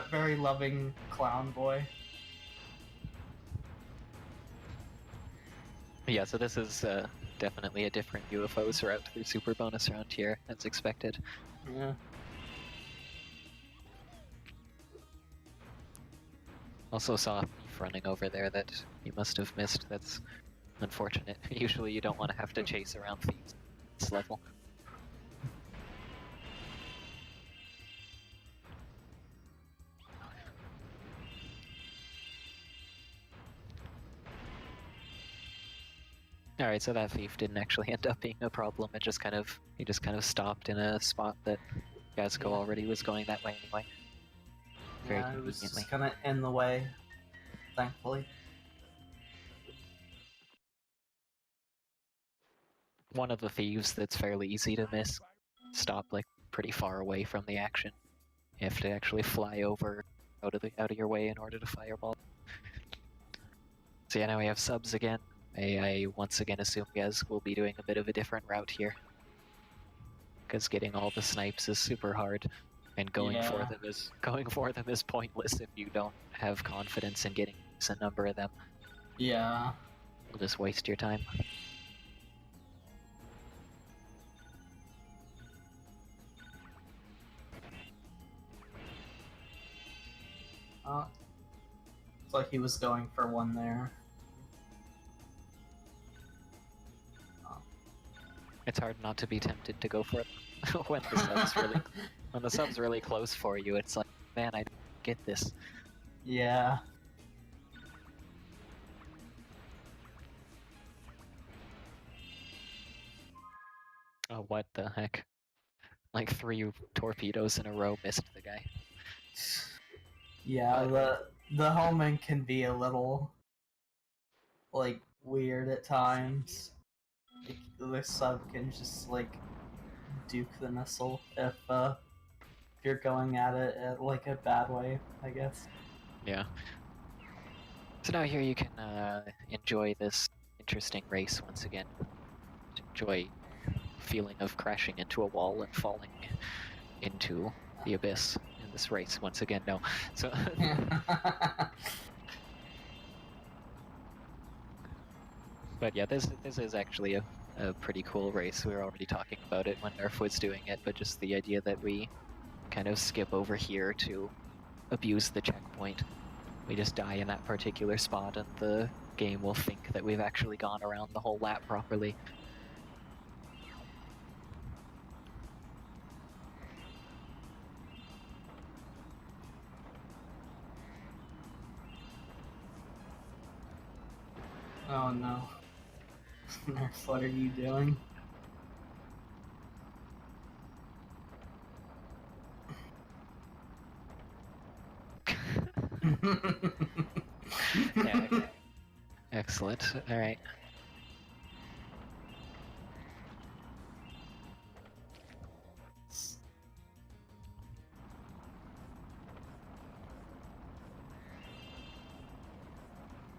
S8: very loving clown boy.
S6: Yeah, so this is definitely a different UFOs route through Super Bonus around here, as expected.
S8: Yeah.
S6: Also saw a thief running over there that you must have missed. That's unfortunate. Usually you don't want to have to chase around thieves at this level. Alright, so that thief didn't actually end up being a problem. He just kind of stopped in a spot that Gazco already was going that way anyway. Very
S8: Yeah, it was
S6: conveniently.
S8: just kind of in the way, thankfully.
S6: One of the thieves that's fairly easy to miss. Stop like pretty far away from the action. You have to actually fly over out of your way in order to fireball. So yeah, now we have subs again. I once again assume Gaz will be doing a bit of a different route here. Because getting all the snipes is super hard, and going for them is pointless if you don't have confidence in getting a decent number of them.
S8: Yeah.
S6: You'll just waste your time.
S8: Looks like he was going for one there.
S6: It's hard not to be tempted to go for it when the sub's really close for you. It's like, man, I didn't get this.
S8: Yeah.
S6: Oh, what the heck? Like 3 torpedoes in a row missed the guy.
S8: Yeah, the homing can be a little like weird at times. The sub can just like duke the missile if you're going at it at like a bad way, I guess.
S6: Yeah. So now here you can enjoy this interesting race once again. Enjoy feeling of crashing into a wall and falling into the abyss in this race once again. No, so but yeah, this is actually a pretty cool race. We were already talking about it when Nerf was doing it, but just the idea that we kind of skip over here to abuse the checkpoint. We just die in that particular spot and the game will think that we've actually gone around the whole lap properly.
S8: Oh no. Nerf, what are you doing?
S6: Yeah. Excellent. All right.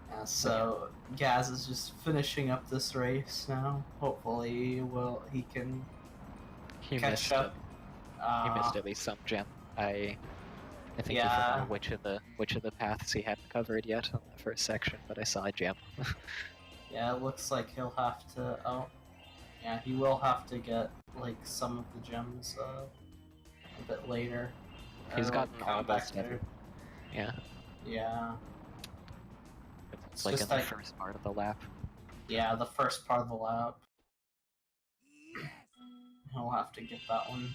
S8: Yeah, so Gaz is just finishing up this race now. Hopefully, he can catch up.
S6: He missed at least some gem. I think he forgot which of the paths he hadn't covered yet on the first section, but I saw a gem.
S8: Yeah, it looks like he'll have to. Oh, yeah, he will have to get like some of the gems a bit later.
S6: He's gotten
S8: come back
S6: almost every. Yeah.
S8: Yeah.
S6: It's like in the first part of the lap.
S8: Yeah, the first part of the lap. He'll have to get that one.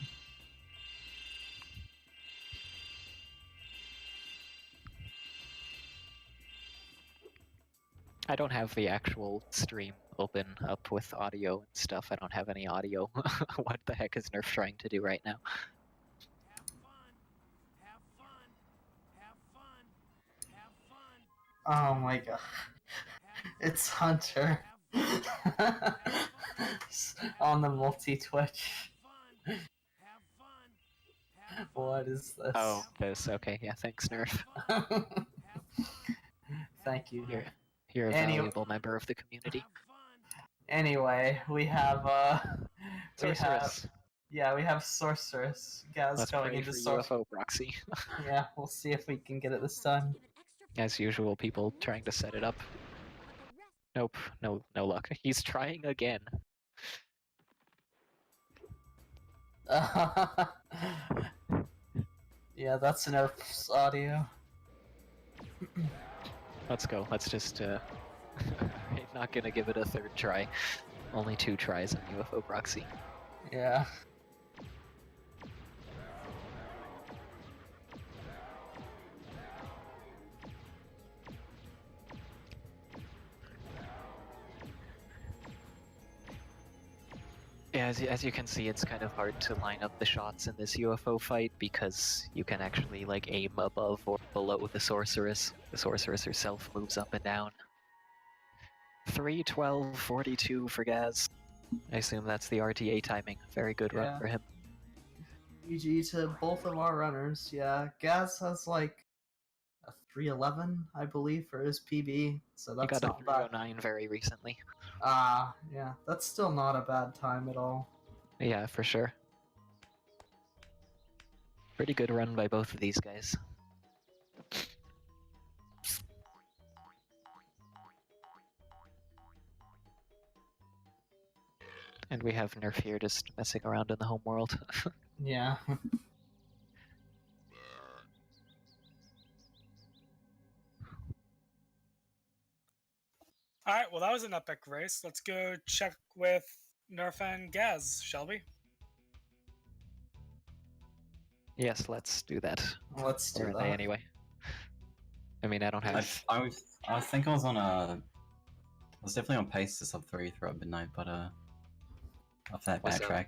S6: I don't have the actual stream open up with audio and stuff. I don't have any audio. What the heck is Nerf trying to do right now?
S8: Oh my god. It's Hunter. On the multi-twitch. What is this?
S6: Oh, this. Okay, yeah, thanks, Nerf.
S8: Thank you.
S6: You're a valuable member of the community.
S8: Anyway, we have
S6: Sorceress.
S8: we have Sorceress. Gaz
S6: Let's
S8: going
S6: pray
S8: into
S6: for UFO proxy.
S8: Yeah, we'll see if we can get it this time.
S6: As usual, people trying to set it up. Nope, no luck. He's trying again.
S8: Yeah, that's Nerf's audio.
S6: Let's go. Let's just, I'm not gonna give it a third try. Only 2 tries on UFO proxy.
S8: Yeah.
S6: Yeah, as you can see, it's kind of hard to line up the shots in this UFO fight because you can actually like aim above or below the sorceress. The sorceress herself moves up and down. 3:12:42 for Gaz. I assume that's the RTA timing. Very good run
S8: Yeah.
S6: for him.
S8: GG to both of our runners. Yeah, Gaz has like a 3:11, I believe, for his PB. So
S6: He
S8: that's
S6: got a
S8: not bad.
S6: 3:09 very recently.
S8: Yeah, that's still not a bad time at all.
S6: Yeah, for sure. Pretty good run by both of these guys. And we have Nerf here just messing around in the home world.
S8: Yeah.
S1: Alright, well that was an epic race. Let's go check with Nerf and Gaz, shall we?
S6: Yes, let's do that.
S8: Let's do
S6: Or
S8: that.
S6: anyway. I mean, I don't have...
S4: I think I was on I was definitely on pace to sub 3 throughout midnight, but after that
S6: What's up?
S4: backtrack.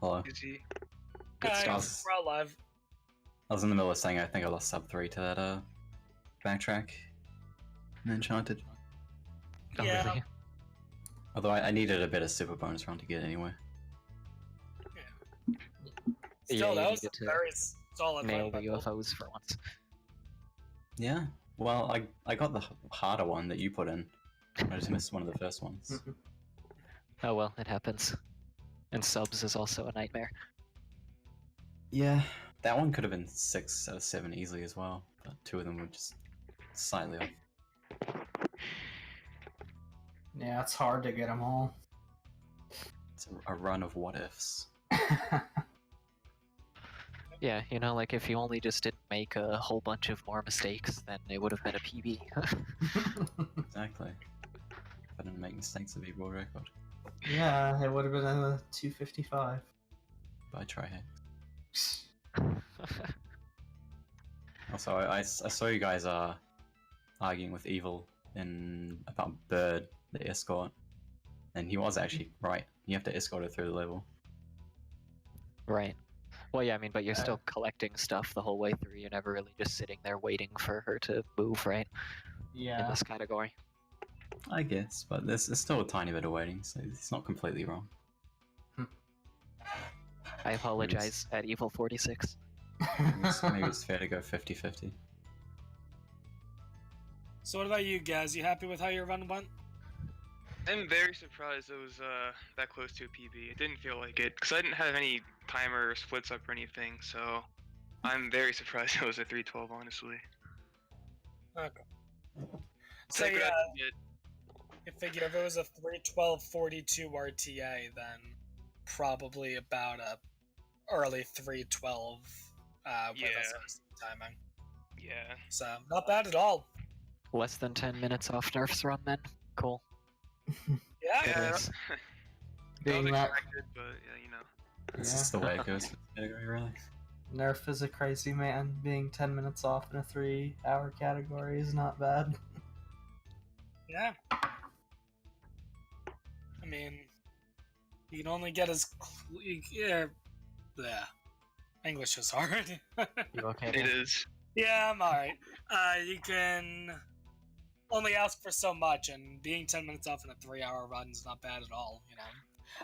S4: Hello.
S3: GG.
S6: Good
S1: Alright,
S6: stuff.
S1: we're all live.
S4: I was in the middle of saying I think I lost sub 3 to that backtrack in Enchanted.
S6: Oh,
S1: Yeah.
S6: really?
S4: Although I needed a bit of super bonus run to get anyway.
S1: Still,
S6: you
S1: that was
S6: needed
S1: a
S6: to
S1: very solid
S6: nail
S1: run
S6: the
S1: by both.
S6: UFOs for once.
S4: Yeah. Well, I got the harder one that you put in. I just missed one of the first ones.
S6: Oh well, it happens. And subs is also a nightmare.
S4: Yeah. That one could have been 6 out of 7 easily as well, but 2 of them were just slightly off.
S8: Yeah, it's hard to get them all.
S4: It's a run of what ifs.
S6: Yeah, you know, like if you only just didn't make a whole bunch of more mistakes, then it would have been a PB.
S4: Exactly. If I didn't make mistakes, it'd be world record.
S8: Yeah, it would have been a 2:55.
S4: By Trihex. Also, I saw you guys arguing with Evil about Bird, the escort, and he was actually right. You have to escort her through the level.
S6: Right. Well, yeah, I mean, but you're still collecting stuff the whole way through. You're never really just sitting there waiting for her to move, right? In
S8: Yeah.
S6: this category.
S4: I guess, but there's still a tiny bit of waiting, so it's not completely wrong.
S6: I apologize at Evil 46.
S4: Maybe it's fair to go 50-50.
S1: So what about you guys? You happy with how your run went?
S3: I'm very surprised it was that close to a PB. It didn't feel like it, because I didn't have any timer or splits up or anything, so I'm very surprised it was a 3:12, honestly.
S1: Okay. So yeah, I figure if it was a 3:12:42 RTA, then probably about a early 3:12 with
S3: Yeah.
S1: SRC timing.
S3: Yeah.
S1: So not bad at all.
S6: Less than 10 minutes off Nerf's run, then? Cool.
S1: Yeah.
S6: Good
S3: Yeah.
S6: race.
S3: That
S8: Being
S3: was
S8: that-
S3: expected, but yeah, you know.
S4: This is the way it goes for the category, really.
S8: Nerf is a crazy man. Being 10 minutes off in a 3-hour category is not bad.
S1: Yeah. I mean, you can only get as yeah. English is hard.
S6: You okay?
S3: It
S6: there?
S3: is.
S1: Yeah, I'm alright. You can only ask for so much, and being 10 minutes off in a 3-hour run is not bad at all, you know?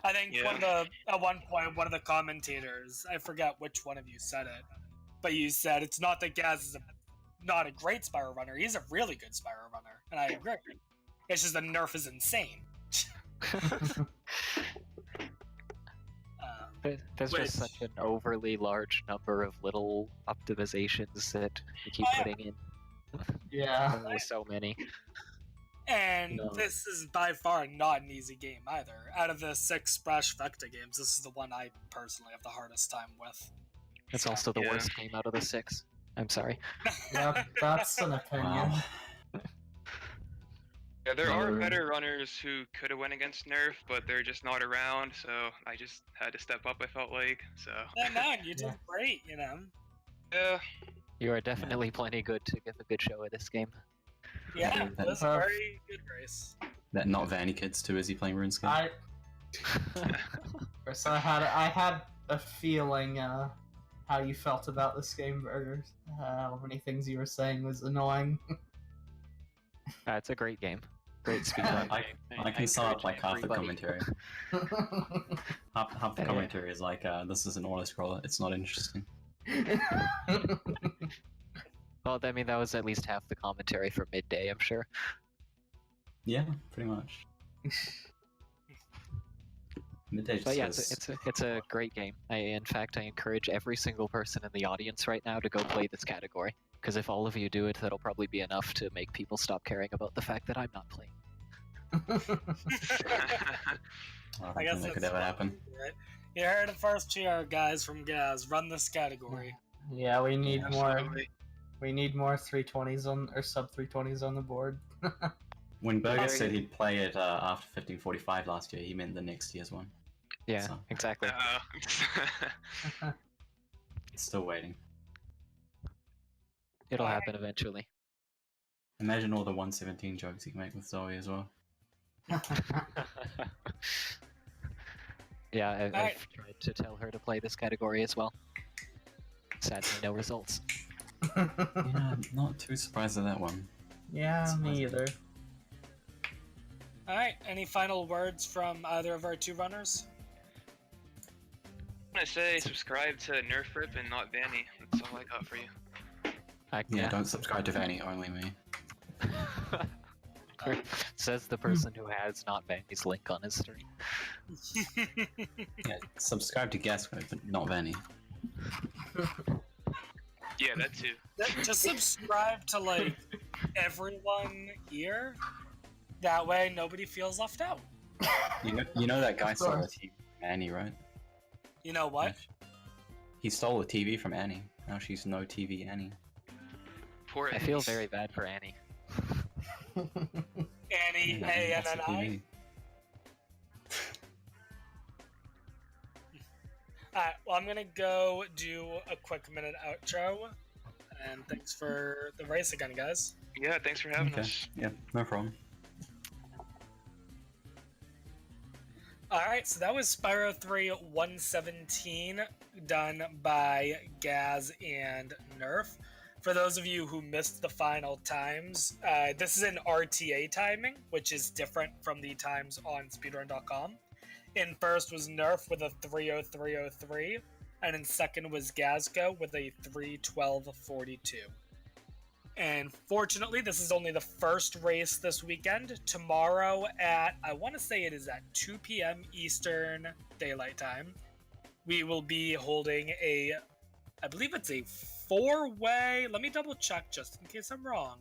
S1: I think
S3: Yeah.
S1: at one point, one of the commentators, I forget which one of you said it, but you said it's not that Gaz is not a great Spyro runner, he's a really good Spyro runner, and I agree. It's just the Nerf is insane.
S6: There's
S1: Which-
S6: just such an overly large number of little optimizations that you keep
S1: Oh, yeah.
S6: putting in.
S8: Yeah.
S6: There's so many.
S1: And
S2: No.
S1: this is by far not an easy game either. Out of the 6 Sprashfecta games, this is the one I personally have the hardest time with.
S6: It's
S1: So,
S6: also the
S3: Yeah.
S6: worst game out of the 6. I'm sorry.
S8: That's an opinion.
S4: Wow.
S3: Yeah, there are
S5: Another-
S3: better runners who could have went against Nerf, but they're just not around, so I just had to step up, I felt like. So,
S1: Yeah, no, you did
S8: Yeah.
S1: great, you know.
S3: yeah.
S6: You are definitely plenty good to give a good show of this game.
S1: Yeah, it was a
S8: Perf.
S1: very good race.
S4: That not Vanny kid's too busy playing RuneScape.
S8: I had a feeling how you felt about this game, Burgers. How many things you were saying was annoying.
S6: It's a great game. Great speedrun.
S4: I can sum up
S6: encourage
S4: like half the
S6: everybody-
S4: commentary. Half the
S6: Yeah.
S4: commentary is like, this is an auto scroller. It's not interesting.
S6: Well, I mean, that was at least half the commentary for midday, I'm sure.
S4: Yeah, pretty much. Midday just
S6: But yeah,
S4: goes-
S6: it's a great game. In fact, I encourage every single person in the audience right now to go play this category. Because if all of you do it, that'll probably be enough to make people stop caring about the fact that I'm not playing.
S4: I don't
S1: I guess
S4: think that could
S1: that's
S4: ever happen.
S1: right. You heard it first here, guys, from Gaz. Run this category.
S8: Yeah, we need more.
S3: Absolutely.
S8: We need more 320s on or sub 320s on the board.
S4: When Burger
S6: Oh,
S4: said he'd play it after 1545 last year, he meant the next year's one.
S6: Yeah,
S4: So-
S6: exactly.
S4: Still waiting.
S6: It'll happen eventually.
S4: Imagine all the 117 jokes you can make with Zoe as well.
S6: Yeah, I've
S1: Alright.
S6: tried to tell her to play this category as well. Sadly, no results.
S4: Yeah, I'm not too surprised at that one.
S8: Yeah, me either.
S1: Alright, any final words from either of our 2 runners?
S3: I'm gonna say subscribe to Nerf Rip and not Vanny. That's all I got for you.
S4: Yeah, don't subscribe to Vanny, only me.
S6: Says the person who has not Vanny's link on his stream.
S4: Yeah, subscribe to Gazco, but not Vanny.
S3: Yeah, that too.
S1: Just subscribe to, like, everyone here. That way nobody feels left out.
S4: You know that guy
S8: Of
S4: stole a
S8: course.
S4: TV from Annie, right?
S1: You know what?
S4: He stole a TV from Annie. Now she's no TV Annie.
S3: Poor
S6: I
S3: Annie.
S6: feel very bad for Annie.
S1: Annie,
S4: Yeah,
S1: A,
S4: that's
S1: N,
S4: a
S1: N, I.
S4: TV.
S1: Alright, well, I'm gonna go do a quick minute outro. And thanks for the race again, guys.
S3: Yeah, thanks for having
S4: Okay.
S3: us.
S4: Yeah, no problem.
S1: Alright, so that was Spyro 3 117, done by Gaz and Nerf. For those of you who missed the final times, this is an RTA timing, which is different from the times on speedrun.com. In first was Nerf with a 3:03:03, and in second was Gazco with a 3:12:42. And fortunately, this is only the first race this weekend. Tomorrow at, I want to say it is at 2 p.m. Eastern Daylight Time, we will be holding a, I believe it's a 4-way, let me double check just in case I'm wrong,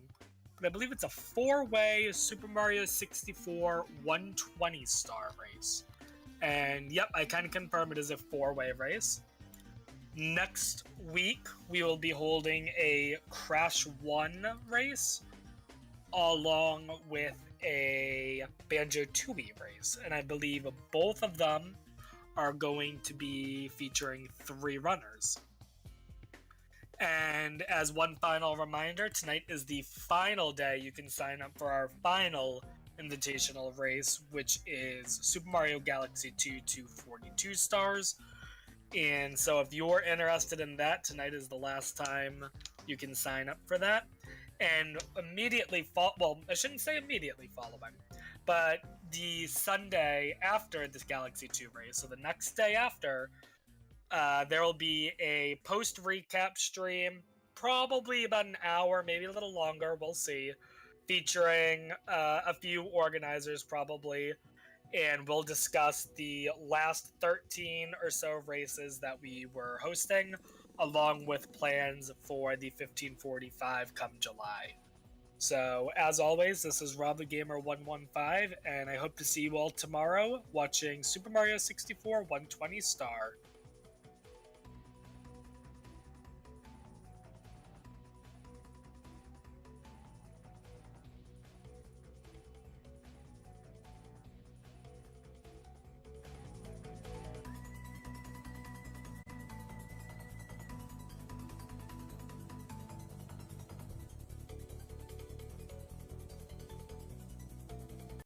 S1: but I believe it's a 4-way Super Mario 64 120 star race. And yep, I can confirm it is a 4-way race. Next week, we will be holding a Crash 1 race along with a Banjo-Tooie race. And I believe both of them are going to be featuring 3 runners. And as one final reminder, tonight is the final day you can sign up for our final invitational race, which is Super Mario Galaxy 2 to 42 stars. And so if you're interested in that, tonight is the last time you can sign up for that. And immediately well, I shouldn't say immediately following, but the Sunday after this Galaxy 2 race, so the next day after, there will be a post recap stream, probably about an hour, maybe a little longer, we'll see, featuring a few organizers probably, and we'll discuss the last 13 or so races that we were hosting, along with plans for the 1545 come July. So, as always, this is Rob the Gamer 115, and I hope to see you all tomorrow watching Super Mario 64 120 Star.